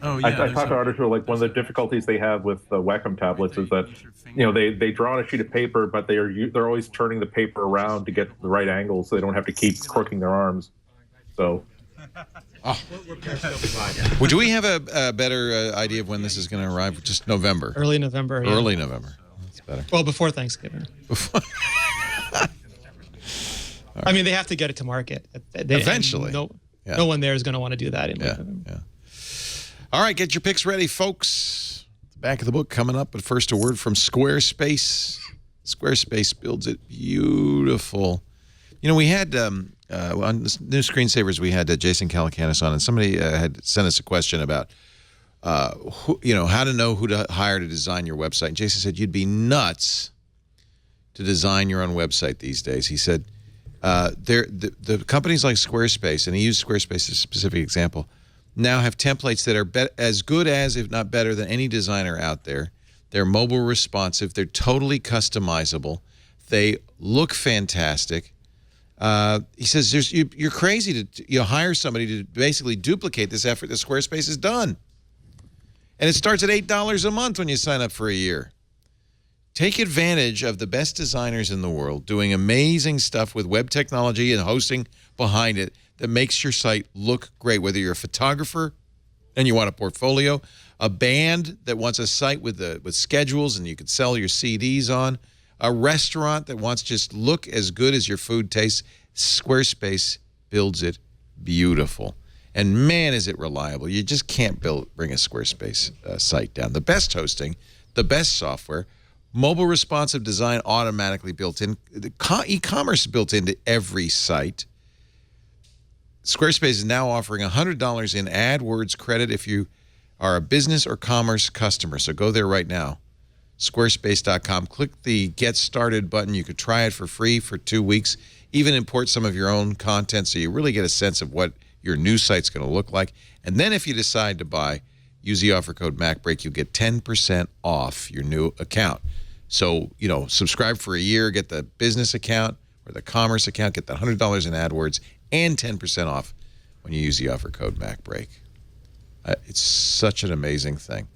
I talked to artists who are like, one of the difficulties they have with the Wacom tablets is that, they draw on a sheet of paper, but they're always turning the paper around to get the right angle, so they don't have to keep crooking their arms. So. Well, do we have a better idea of when this is going to arrive? Just November. Early November. Yeah. Early November. That's better. Well, before Thanksgiving. I mean, they have to get it to market. Eventually. No one there is going to want to do that in November. Yeah. All right, get your picks ready, folks. The back of the book coming up, but first a word from Squarespace. Squarespace builds it beautiful. We had on New Screensavers, we had Jason Calacanis on, and somebody had sent us a question about how to know who to hire to design your website. And Jason said, you'd be nuts to design your own website these days. He said, the companies like Squarespace, and he used Squarespace as a specific example, now have templates that are as good as, if not better than, any designer out there. They're mobile responsive. They're totally customizable. They look fantastic. He says you're crazy to hire somebody to basically duplicate this effort that Squarespace has done. And it starts at $8 a month when you sign up for a year. Take advantage of the best designers in the world doing amazing stuff with web technology and hosting behind it that makes your site look great. Whether you're a photographer and you want a portfolio, a band that wants a site with schedules and you can sell your CDs on, a restaurant that wants to just look as good as your food tastes, Squarespace builds it beautiful. And man, is it reliable. You just can't bring a Squarespace site down. The best hosting, the best software, mobile responsive design automatically built in, e-commerce built into every site. Squarespace is now offering $100 in AdWords credit if you are a business or commerce customer. So go there right now. Squarespace.com. Click the Get Started button. You could try it for free for 2 weeks. Even import some of your own content so you really get a sense of what your new site's going to look like. And then if you decide to buy, use the offer code MacBreak. You'll get 10% off your new account. So, subscribe for a year, get the business account or the commerce account, get the $100 in AdWords, and 10% off when you use the offer code MacBreak. It's such an amazing thing.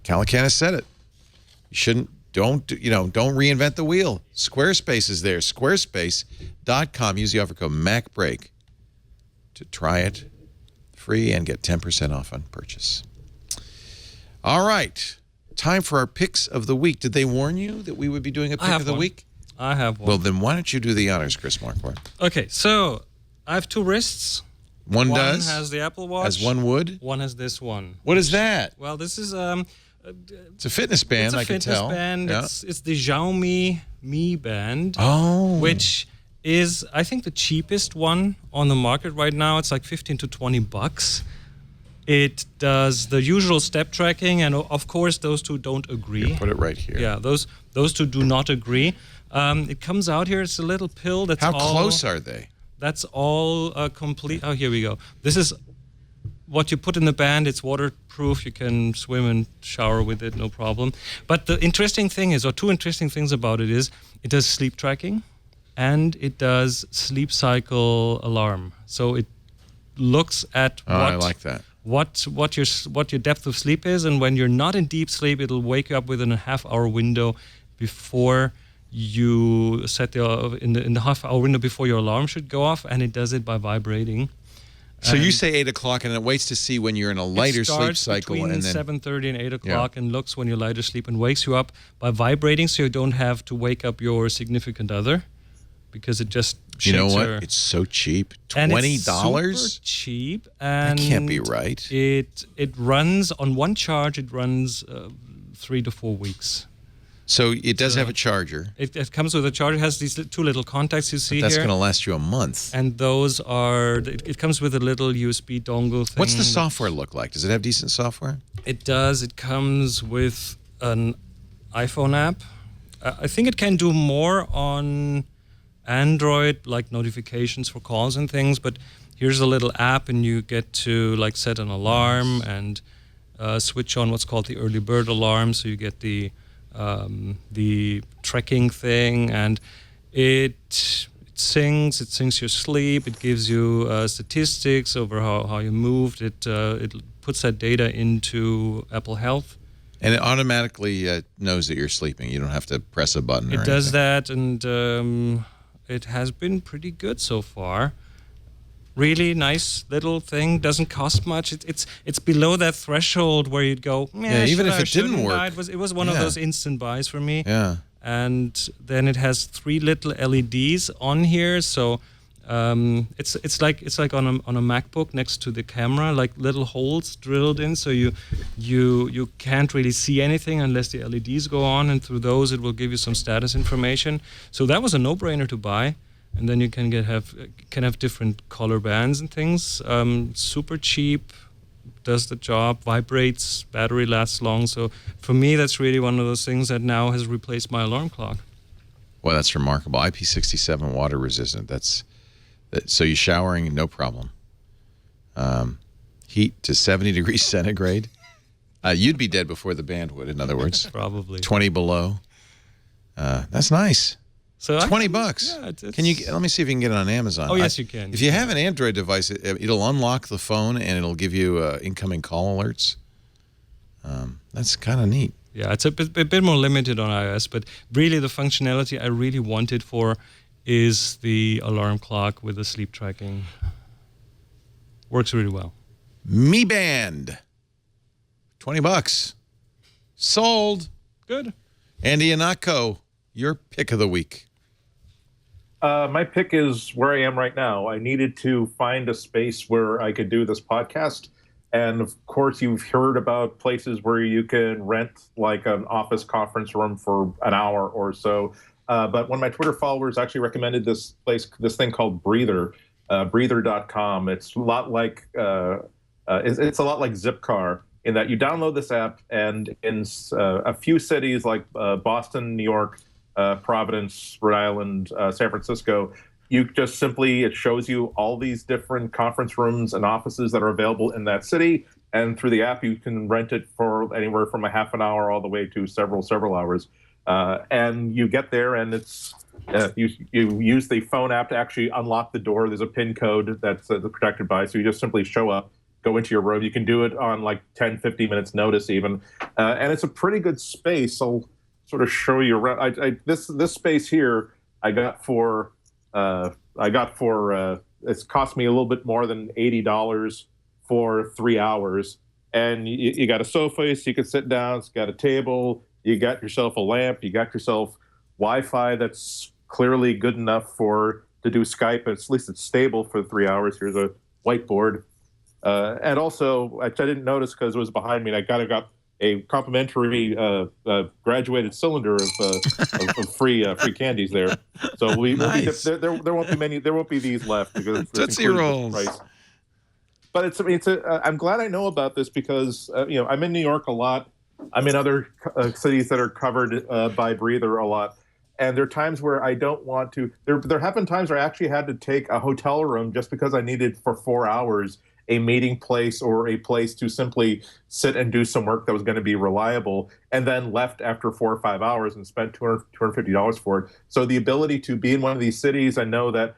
Calacanis said it. Don't reinvent the wheel. Squarespace is there. Squarespace.com. Use the offer code MacBreak to try it free and get 10% off on purchase. All right. Time for our picks of the week. Did they warn you that we would be doing a pick of the week? I have one. Well, then why don't you do the honors, Chris Marquardt? Okay, so I have two wrists. One does? One has the Apple Watch. As one would? One has this one. What is that? Well, this is it's a fitness band, I can tell. It's a fitness band. Yeah. It's the Xiaomi Mi Band. Oh. Which is, I think, the cheapest one on the market right now. It's like $15 to $20. It does the usual step tracking, and of course, those two don't agree. You put it right here. Yeah, those two do not agree. It comes out here. It's a little pill. That's How close are they? That's all complete. Oh, here we go. This is what you put in the band. It's waterproof. You can swim and shower with it, no problem. But the interesting thing is, or two interesting things about it is, it does sleep tracking, and it does sleep cycle alarm. So it looks at I like that. What your depth of sleep is, and when you're not in deep sleep, it'll wake you up within a half-hour window before you set in the half-hour window before your alarm should go off, and it does it by vibrating. So you say 8 o'clock, and it waits to see when you're in a lighter sleep cycle, between and then 7:30 and 8 o'clock, and looks when you're lighter sleep and wakes you up by vibrating, so you don't have to wake up your significant other, because it just shakes. You know what? It's so cheap. $20? It's super cheap, and that can't be right. It runs on one charge. It runs 3 to 4 weeks. So it does have a charger. It comes with a charger. It has these two little contacts you see That's here. going to last you a month. And those are, it comes with a little USB dongle thing. What's the software look like? Does it have decent software? It does. It comes with an iPhone app. I think it can do more on Android, like notifications for calls and things, but here's a little app and you get to like set an alarm and switch on what's called the early bird alarm, so you get the tracking thing, and it syncs your sleep. It gives you statistics over how you moved. It puts that data into Apple Health. And it automatically knows that you're sleeping. You don't have to press a button or anything. It does that, and it has been pretty good so far. Really nice little thing. Doesn't cost much. It's below that threshold where you'd go, yeah, even if it didn't work. It was one of those instant buys for me. Yeah. And then it has 3 little LEDs on here, so it's like on a MacBook next to the camera, like little holes drilled in, so you can't really see anything unless the LEDs go on, and through those it will give you some status information. So that was a no-brainer to buy. And then you can have different color bands and things. Super cheap, does the job, vibrates, battery lasts long. So for me, that's really one of those things that now has replaced my alarm clock. Well, that's remarkable. IP67 water resistant. So you're showering, no problem. Heat to 70 degrees centigrade. You'd be dead before the band would, in other words. Probably. 20 below. That's nice. So $20. Yeah, Can you? Let me see if you can get it on Amazon. Oh, yes, you can. If you have an Android device, it'll unlock the phone and it'll give you incoming call alerts. That's kind of neat. Yeah, it's a bit more limited on iOS, but really the functionality I really wanted for is the alarm clock with the sleep tracking. Works really well. Mi Band. $20. Sold. Good. Andy Ihnatko, your pick of the week. My pick is where I am right now. I needed to find a space where I could do this podcast. And of course, you've heard about places where you can rent like an office conference room for an hour or so. But one of my Twitter followers actually recommended this thing called Breather, breather.com. It's a lot like it's a lot like Zipcar in that you download this app, and in a few cities like Boston, New York, Providence, Rhode Island, San Francisco, you just simply, it shows you all these different conference rooms and offices that are available in that city. And through the app, you can rent it for anywhere from a half an hour all the way to several hours. And you get there, and it's you use the phone app to actually unlock the door. There's a PIN code that's protected by, so you just simply show up, go into your room. You can do it on like 10, 15 minutes notice even. And it's a pretty good space. I'll sort of show you around. This space here I got for it's cost me a little bit more than $80 for 3 hours. And you got a sofa so you can sit down. It's got a table. You got yourself a lamp. You got yourself Wi-Fi that's clearly good enough to do Skype. At least it's stable for 3 hours. Here's a whiteboard. And also, which I didn't notice because it was behind me, and I kind of got a complimentary graduated cylinder of free candies there. So Nice. there won't be many. There won't be these left because Tootsie Rolls. Price. But I'm glad I know about this because I'm in New York a lot. I'm in other cities that are covered by Breather a lot. And there are times where I don't want to. There have been times where I actually had to take a hotel room just because I needed for 4 hours a meeting place or a place to simply sit and do some work that was going to be reliable, and then left after 4 or 5 hours and spent $250 for it. So the ability to be in one of these cities, I know that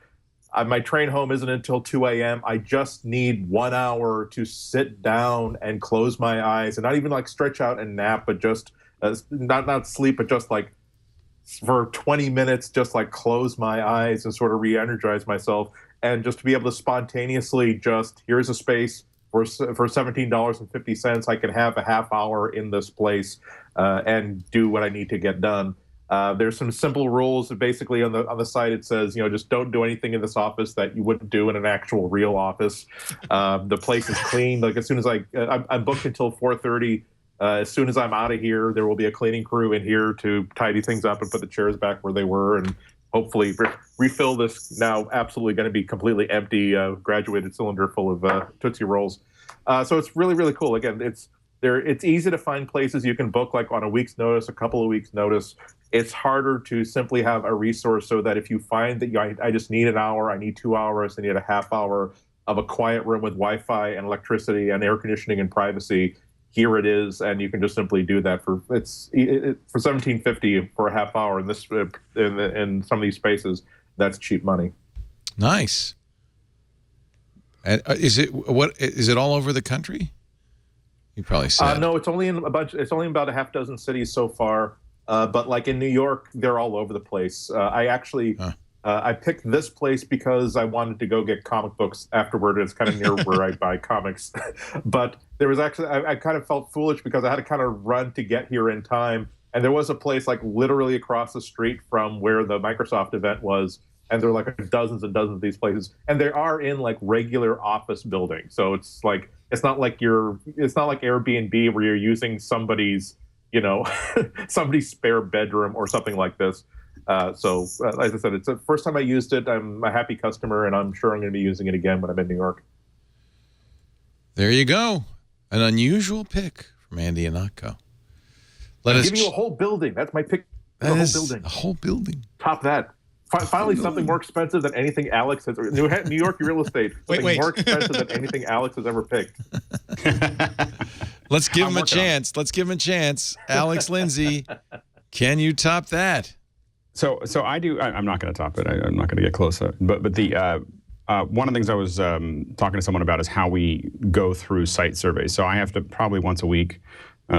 my train home isn't until 2 a.m. I just need 1 hour to sit down and close my eyes, and not even like stretch out and nap, but just not sleep, but just like for 20 minutes, just like close my eyes and sort of re-energize myself. And just to be able to spontaneously here's a space for $17.50, I can have a half hour in this place and do what I need to get done. There's some simple rules. Basically, on the site, it says, just don't do anything in this office that you wouldn't do in an actual real office. The place is clean. Like as soon as I'm booked until 4:30 As soon as I'm out of here, there will be a cleaning crew in here to tidy things up and put the chairs back where they were, and hopefully refill this now absolutely going to be completely empty graduated cylinder full of Tootsie Rolls. So it's really, really cool. Again, it's easy to find places you can book like on a week's notice, a couple of weeks' notice. It's harder to simply have a resource so that if you find that I just need an hour, I need 2 hours, I need a half hour of a quiet room with Wi-Fi and electricity and air conditioning and privacy, here it is, and you can just simply do that for for $17.50 for a half hour in this in some of these spaces. That's cheap money. Nice. And is it all over the country? You probably said. No, it's only in a bunch. It's only in about a half dozen cities so far. But like in New York, they're all over the place. I actually. I picked this place because I wanted to go get comic books afterward. It's kind of near where I buy comics. But there was actually, I kind of felt foolish because I had to kind of run to get here in time. And there was a place like literally across the street from where the Microsoft event was. And there were like dozens and dozens of these places. And they are in like regular office buildings. So it's not like Airbnb where you're using somebody's, somebody's spare bedroom or something like this. So as I said, it's the first time I used it. I'm a happy customer, and I'm sure I'm going to be using it again when I'm in New York. There you go. An unusual pick from Andy Ihnatko. I'm giving you a whole building. That's my pick. That is a whole building. Top that. Finally, something more expensive than anything Alex has. New York real estate. Something more expensive than anything Alex has ever picked. Let's give him a chance. Let's give him a chance. Alex Lindsay, can you top that? So I do. I'm not going to top it. I'm not going to get close. But the one of the things I was talking to someone about is how we go through site surveys. So I have to probably once a week,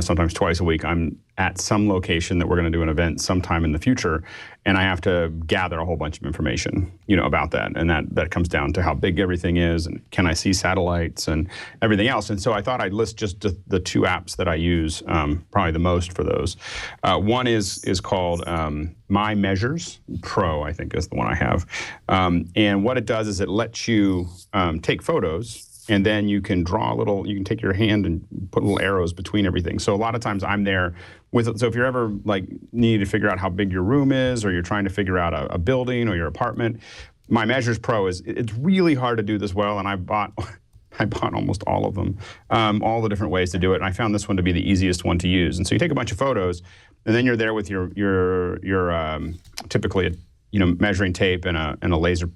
sometimes twice a week. I'm at some location that we're going to do an event sometime in the future, and I have to gather a whole bunch of information, about that. And that comes down to how big everything is, and can I see satellites and everything else. And so I thought I'd list just the two apps that I use probably the most for those. One is called My Measures Pro, I think is the one I have. And what it does is it lets you take photos. And then you can you can take your hand and put little arrows between everything. So a lot of times I'm there so if you're ever needing to figure out how big your room is, or you're trying to figure out a building or your apartment, My Measures Pro it's really hard to do this well, and I bought almost all of them, all the different ways to do it. And I found this one to be the easiest one to use. And so you take a bunch of photos, and then you're there with your typically measuring tape and a laser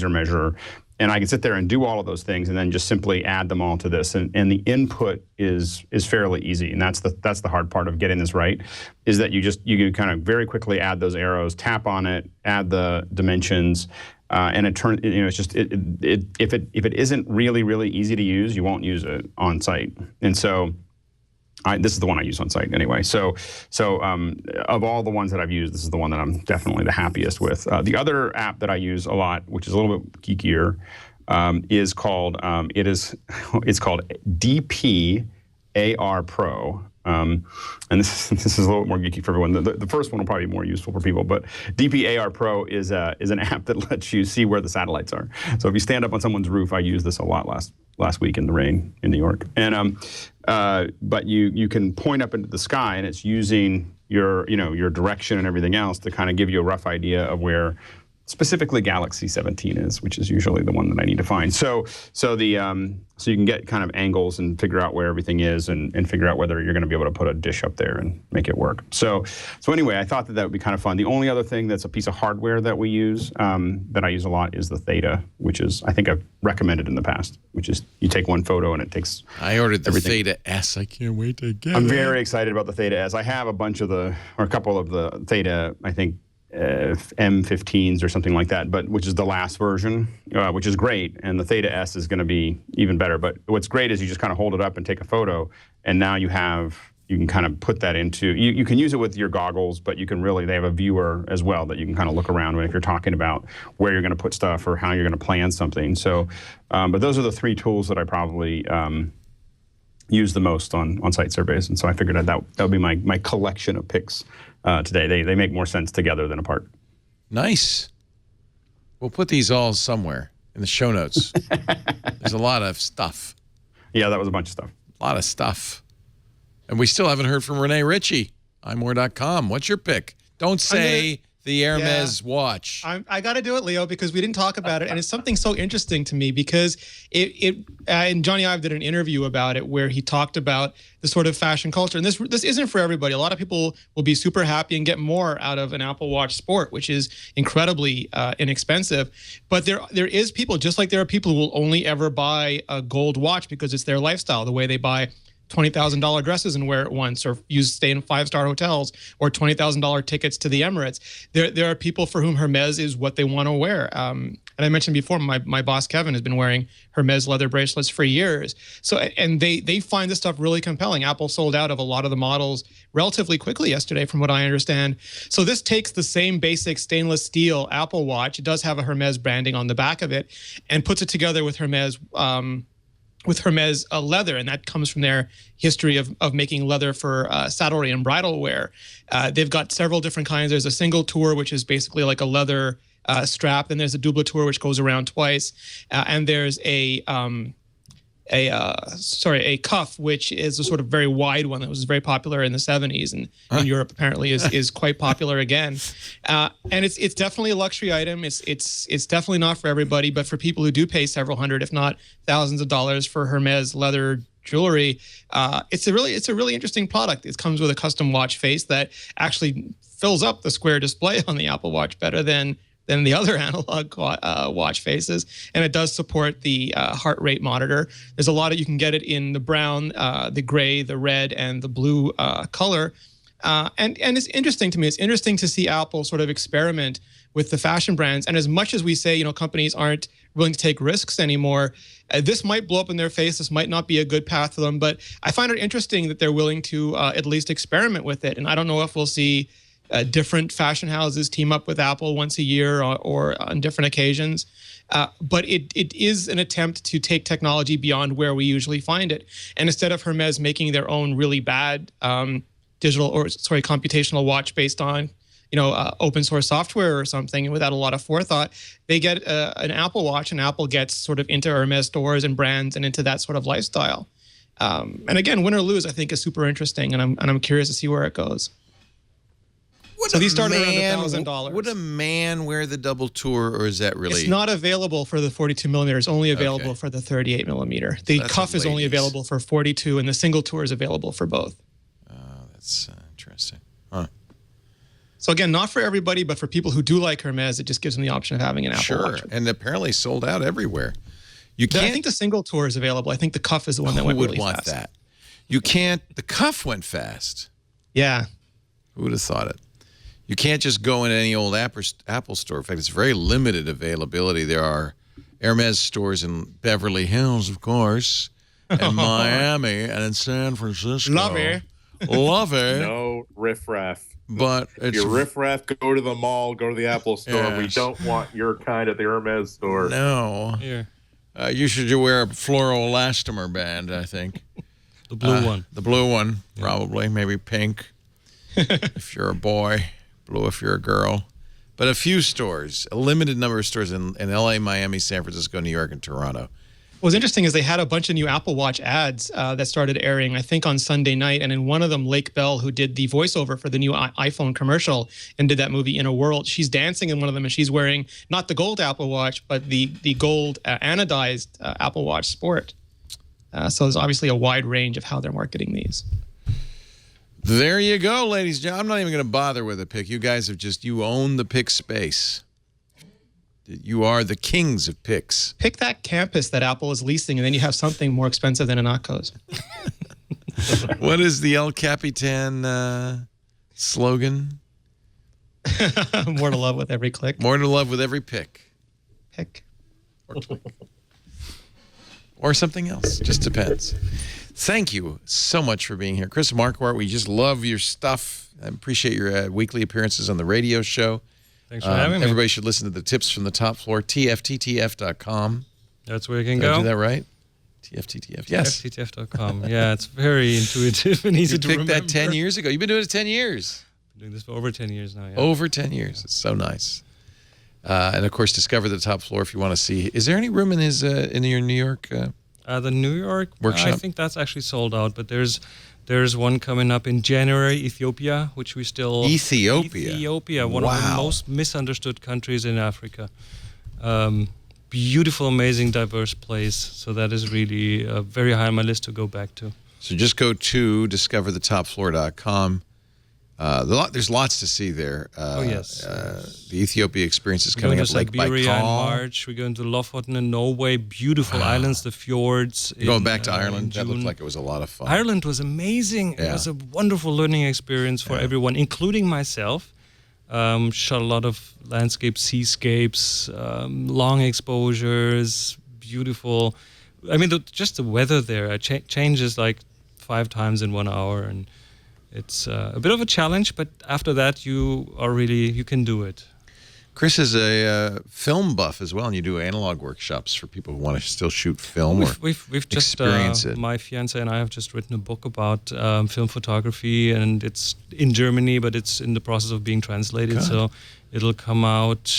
measurer. And I can sit there and do all of those things, and then just simply add them all to this. And the input is fairly easy, and that's the hard part of getting this right, is that you can kind of very quickly add those arrows, tap on it, add the dimensions, and it turns. It's just if it isn't really, really easy to use, you won't use it on site. And so this is the one I use on site anyway. So of all the ones that I've used, this is the one that I'm definitely the happiest with. The other app that I use a lot, which is a little bit geekier, is called it's called DP-AR Pro. And this is a little bit more geeky for everyone. The first one will probably be more useful for people, but DP-AR Pro is an app that lets you see where the satellites are. So if you stand up on someone's roof, I used this a lot last week in the rain in New York. And but you can point up into the sky, and it's using your direction and everything else to kind of give you a rough idea of where specifically Galaxy 17 is, which is usually the one that I need to find. So you can get kind of angles and figure out where everything is, and figure out whether you're going to be able to put a dish up there and make it work. So anyway, I thought that would be kind of fun. The only other thing that's a piece of hardware that we use, that I use a lot, is the Theta, which is, I think I've recommended in the past, which is you take one photo and it takes I ordered the everything. Theta S. I can't wait to get it. I'm very excited about the Theta S. I have a couple of the Theta, I think, M15s or something like that, but which is the last version, which is great, and the Theta S is going to be even better. But what's great is you just kind of hold it up and take a photo, and now you can kind of put that into, you can use it with your goggles, but they have a viewer as well that you can kind of look around if you're talking about where you're going to put stuff or how you're going to plan something. So, but those are the three tools that I probably use the most on site surveys, and so I figured that would be my collection of picks today. They make more sense together than apart. Nice. We'll put these all somewhere in the show notes. There's a lot of stuff. Yeah, that was a bunch of stuff. A lot of stuff. And we still haven't heard from Rene Ritchie, imore.com. What's your pick? Don't say the Hermes watch. I got to do it, Leo, because we didn't talk about it, and it's something so interesting to me because and Johnny Ive did an interview about it where he talked about the sort of fashion culture, and this isn't for everybody. A lot of people will be super happy and get more out of an Apple Watch Sport, which is incredibly inexpensive. But there is people, just like there are people who will only ever buy a gold watch because it's their lifestyle, the way they buy $20,000 dresses and wear it once, or stay in 5-star hotels, or $20,000 tickets to the Emirates. There are people for whom Hermes is what they want to wear. And I mentioned before, my boss Kevin has been wearing Hermes leather bracelets for years. So, and they find this stuff really compelling. Apple sold out of a lot of the models relatively quickly yesterday, from what I understand. So this takes the same basic stainless steel Apple Watch. It does have a Hermes branding on the back of it, and puts it together with Hermes. Leather, and that comes from their history of making leather for saddlery and bridal wear. They've got several different kinds. There's a single tour, which is basically like a leather strap. Then there's a double tour, which goes around twice. And there's a cuff, which is a sort of very wide one that was very popular in the 70s, and in Europe apparently is quite popular again. And it's definitely a luxury item. It's definitely not for everybody, but for people who do pay several hundred, if not thousands of dollars for Hermes leather jewelry, it's a really interesting product. It comes with a custom watch face that actually fills up the square display on the Apple Watch better than the other analog watch faces, and it does support the heart rate monitor. There's a lot of, you can get it in the brown, the gray, the red, and the blue color. And it's interesting to me. It's interesting to see Apple sort of experiment with the fashion brands. And as much as we say, companies aren't willing to take risks anymore, this might blow up in their face. This might not be a good path for them, but I find it interesting that they're willing to at least experiment with it. And I don't know if we'll see different fashion houses team up with Apple once a year or on different occasions. But it is an attempt to take technology beyond where we usually find it. And instead of Hermes making their own really bad computational watch based on open source software or something without a lot of forethought, they get an Apple Watch, and Apple gets sort of into Hermes stores and brands and into that sort of lifestyle. And again, win or lose, I think is super interesting, and I'm curious to see where it goes. So these start around $1,000. Would a man wear the double tour, or is that really? It's not available for the 42 millimeter. It's only available for the 38 millimeter. The cuff is only available for 42, and the single tour is available for both. Oh, that's interesting. Huh. So again, not for everybody, but for people who do like Hermes, it just gives them the option of having an Apple Watch. Sure, and apparently sold out everywhere. I think the single tour is available. I think the cuff is the one that went really fast. Who would want that? You can't. The cuff went fast. Yeah. Who would have thought it? You can't just go in any old Apple store. In fact, it's very limited availability. There are Hermes stores in Beverly Hills, of course, and Miami, and in San Francisco. Love it. No riffraff. But if you're riffraff, go to the mall, go to the Apple store. Yes. We don't want your kind at the Hermes store. No. Here. You should wear a floral elastomer band, I think. The blue one. The blue one, probably. Maybe pink if you're a boy. Blue if you're a girl. But a few stores, a limited number of stores in LA, Miami, San Francisco, New York, and Toronto. What's interesting is they had a bunch of new Apple Watch ads that started airing, I think, on Sunday night. And in one of them, Lake Bell, who did the voiceover for the new iPhone commercial and did that movie In a World, she's dancing in one of them, and she's wearing not the gold Apple Watch, but the gold anodized Apple Watch Sport. So there's obviously a wide range of how they're marketing these. There you go, ladies and gentlemen. I'm not even going to bother with a pick. You guys have you own the pick space. You are the kings of picks. Pick that campus that Apple is leasing, and then you have something more expensive than Ihnatko's. What is the El Capitan slogan? More to love with every click. More to love with every pick. Pick. Or click. Or something else. Just depends. Thank you so much for being here. Chris Marquardt, we just love your stuff. I appreciate your weekly appearances on the radio show. Thanks for having me. Everybody should listen to the tips from the top floor, tfttf.com. That's where you can Did go. I do that right? TFTTF, yes. TFTTF.com. Yeah, it's very intuitive and easy to remember. You picked that 10 years ago. You've been doing it 10 years. Been doing this for over 10 years now, yeah. Over 10 years. It's so nice. And, of course, discover the top floor if you want to see. Is there any room in your New York the New York workshop? I think that's actually sold out, but there's There's one coming up in January, Ethiopia, which we still... Ethiopia, one of the most misunderstood countries in Africa. Beautiful, amazing, diverse place. So that is really very high on my list to go back to. So just go to discoverthetopfloor.com. There's lots to see there. The Ethiopia experience is coming up. Lake Siberia Baikal. in March. We're going to Lofoten in Norway. Beautiful islands, the fjords. Going back to Ireland. That looked like it was a lot of fun. Ireland was amazing. Yeah. It was a wonderful learning experience for everyone, including myself. Shot a lot of landscapes, seascapes, long exposures, beautiful. I mean, just the weather there changes like 5 times in 1 hour, and it's a bit of a challenge, but after that, you can do it. Chris is a film buff as well, and you do analog workshops for people who want to still shoot film We've just experience it. My fiance and I have just written a book about film photography, and it's in Germany, but it's in the process of being translated. Good. So it'll come out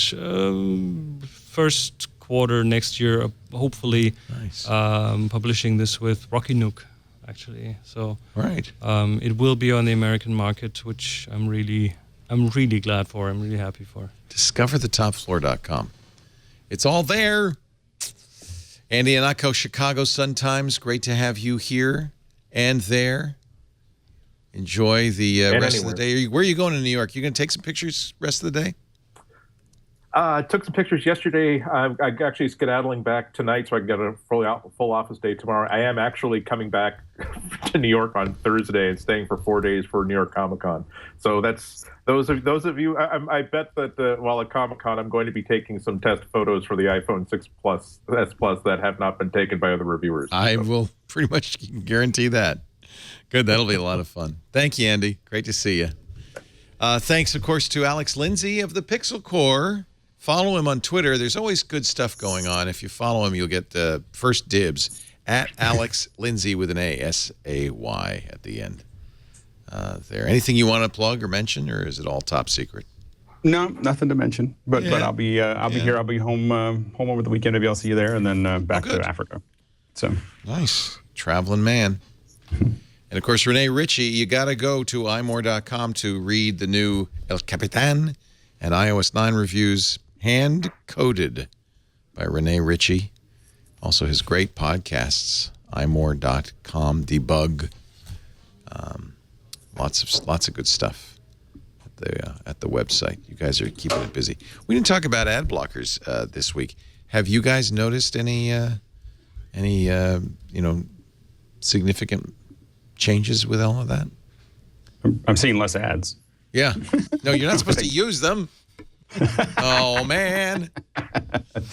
first quarter next year, hopefully. Nice. Publishing this with Rocky Nook, actually. So right. It will be on the American market, which I'm really glad for. I'm really happy for. DiscoverTheTopFloor.com. It's all there. Andy Ihnatko, Chicago Sun-Times. Great to have you here and there. Enjoy the rest of the day. Where are you going in New York? You going to take some pictures rest of the day? I took some pictures yesterday. I'm actually skedaddling back tonight so I can get a full office day tomorrow. I am actually coming back to New York on Thursday and staying for 4 days for New York Comic Con. So that's those of you. I bet that while at Comic Con, I'm going to be taking some test photos for the iPhone 6 Plus, S Plus that have not been taken by other reviewers. I will pretty much guarantee that. Good. That'll be a lot of fun. Thank you, Andy. Great to see you. Thanks, of course, to Alex Lindsay of the Pixel Corps. Follow him on Twitter. There's always good stuff going on. If you follow him, you'll get first dibs at Alex Lindsay with an A, S-A-Y at the end. There. Anything you want to plug or mention, or is it all top secret? No, nothing to mention. But I'll be here. I'll be home over the weekend. Maybe I'll see you there, and then back to Africa. So nice, traveling man. And of course, Rene Ritchie. You got to go to imore.com to read the new El Capitan and iOS 9 reviews, hand-coded by Rene Ritchie. Also his great podcasts, imore.com, debug. Lots of good stuff at the website. You guys are keeping it busy. We didn't talk about ad blockers this week. Have you guys noticed any significant changes with all of that? I'm seeing less ads. Yeah. No, you're not supposed to use them. Oh, man.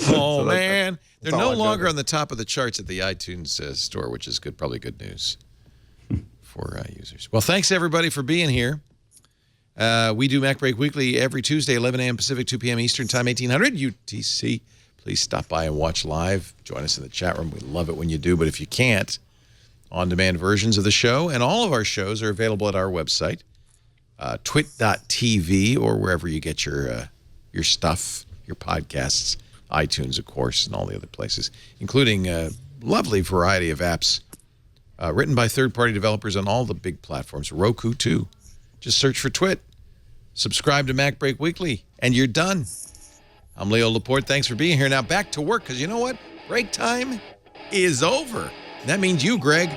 Oh, man. They're no longer on the top of the charts at the iTunes store, which is good. Probably good news for users. Well, thanks, everybody, for being here. We do MacBreak Weekly every Tuesday, 11 a.m. Pacific, 2 p.m. Eastern Time, 1800 UTC. Please stop by and watch live. Join us in the chat room. We love it when you do. But if you can't, on-demand versions of the show and all of our shows are available at our website, twit.tv, or wherever you get your stuff, your podcasts, iTunes, of course, and all the other places, including a lovely variety of apps written by third-party developers on all the big platforms, Roku, too. Just search for Twit. Subscribe to MacBreak Weekly, and you're done. I'm Leo Laporte. Thanks for being here. Now back to work, because you know what? Break time is over. That means you, Greg.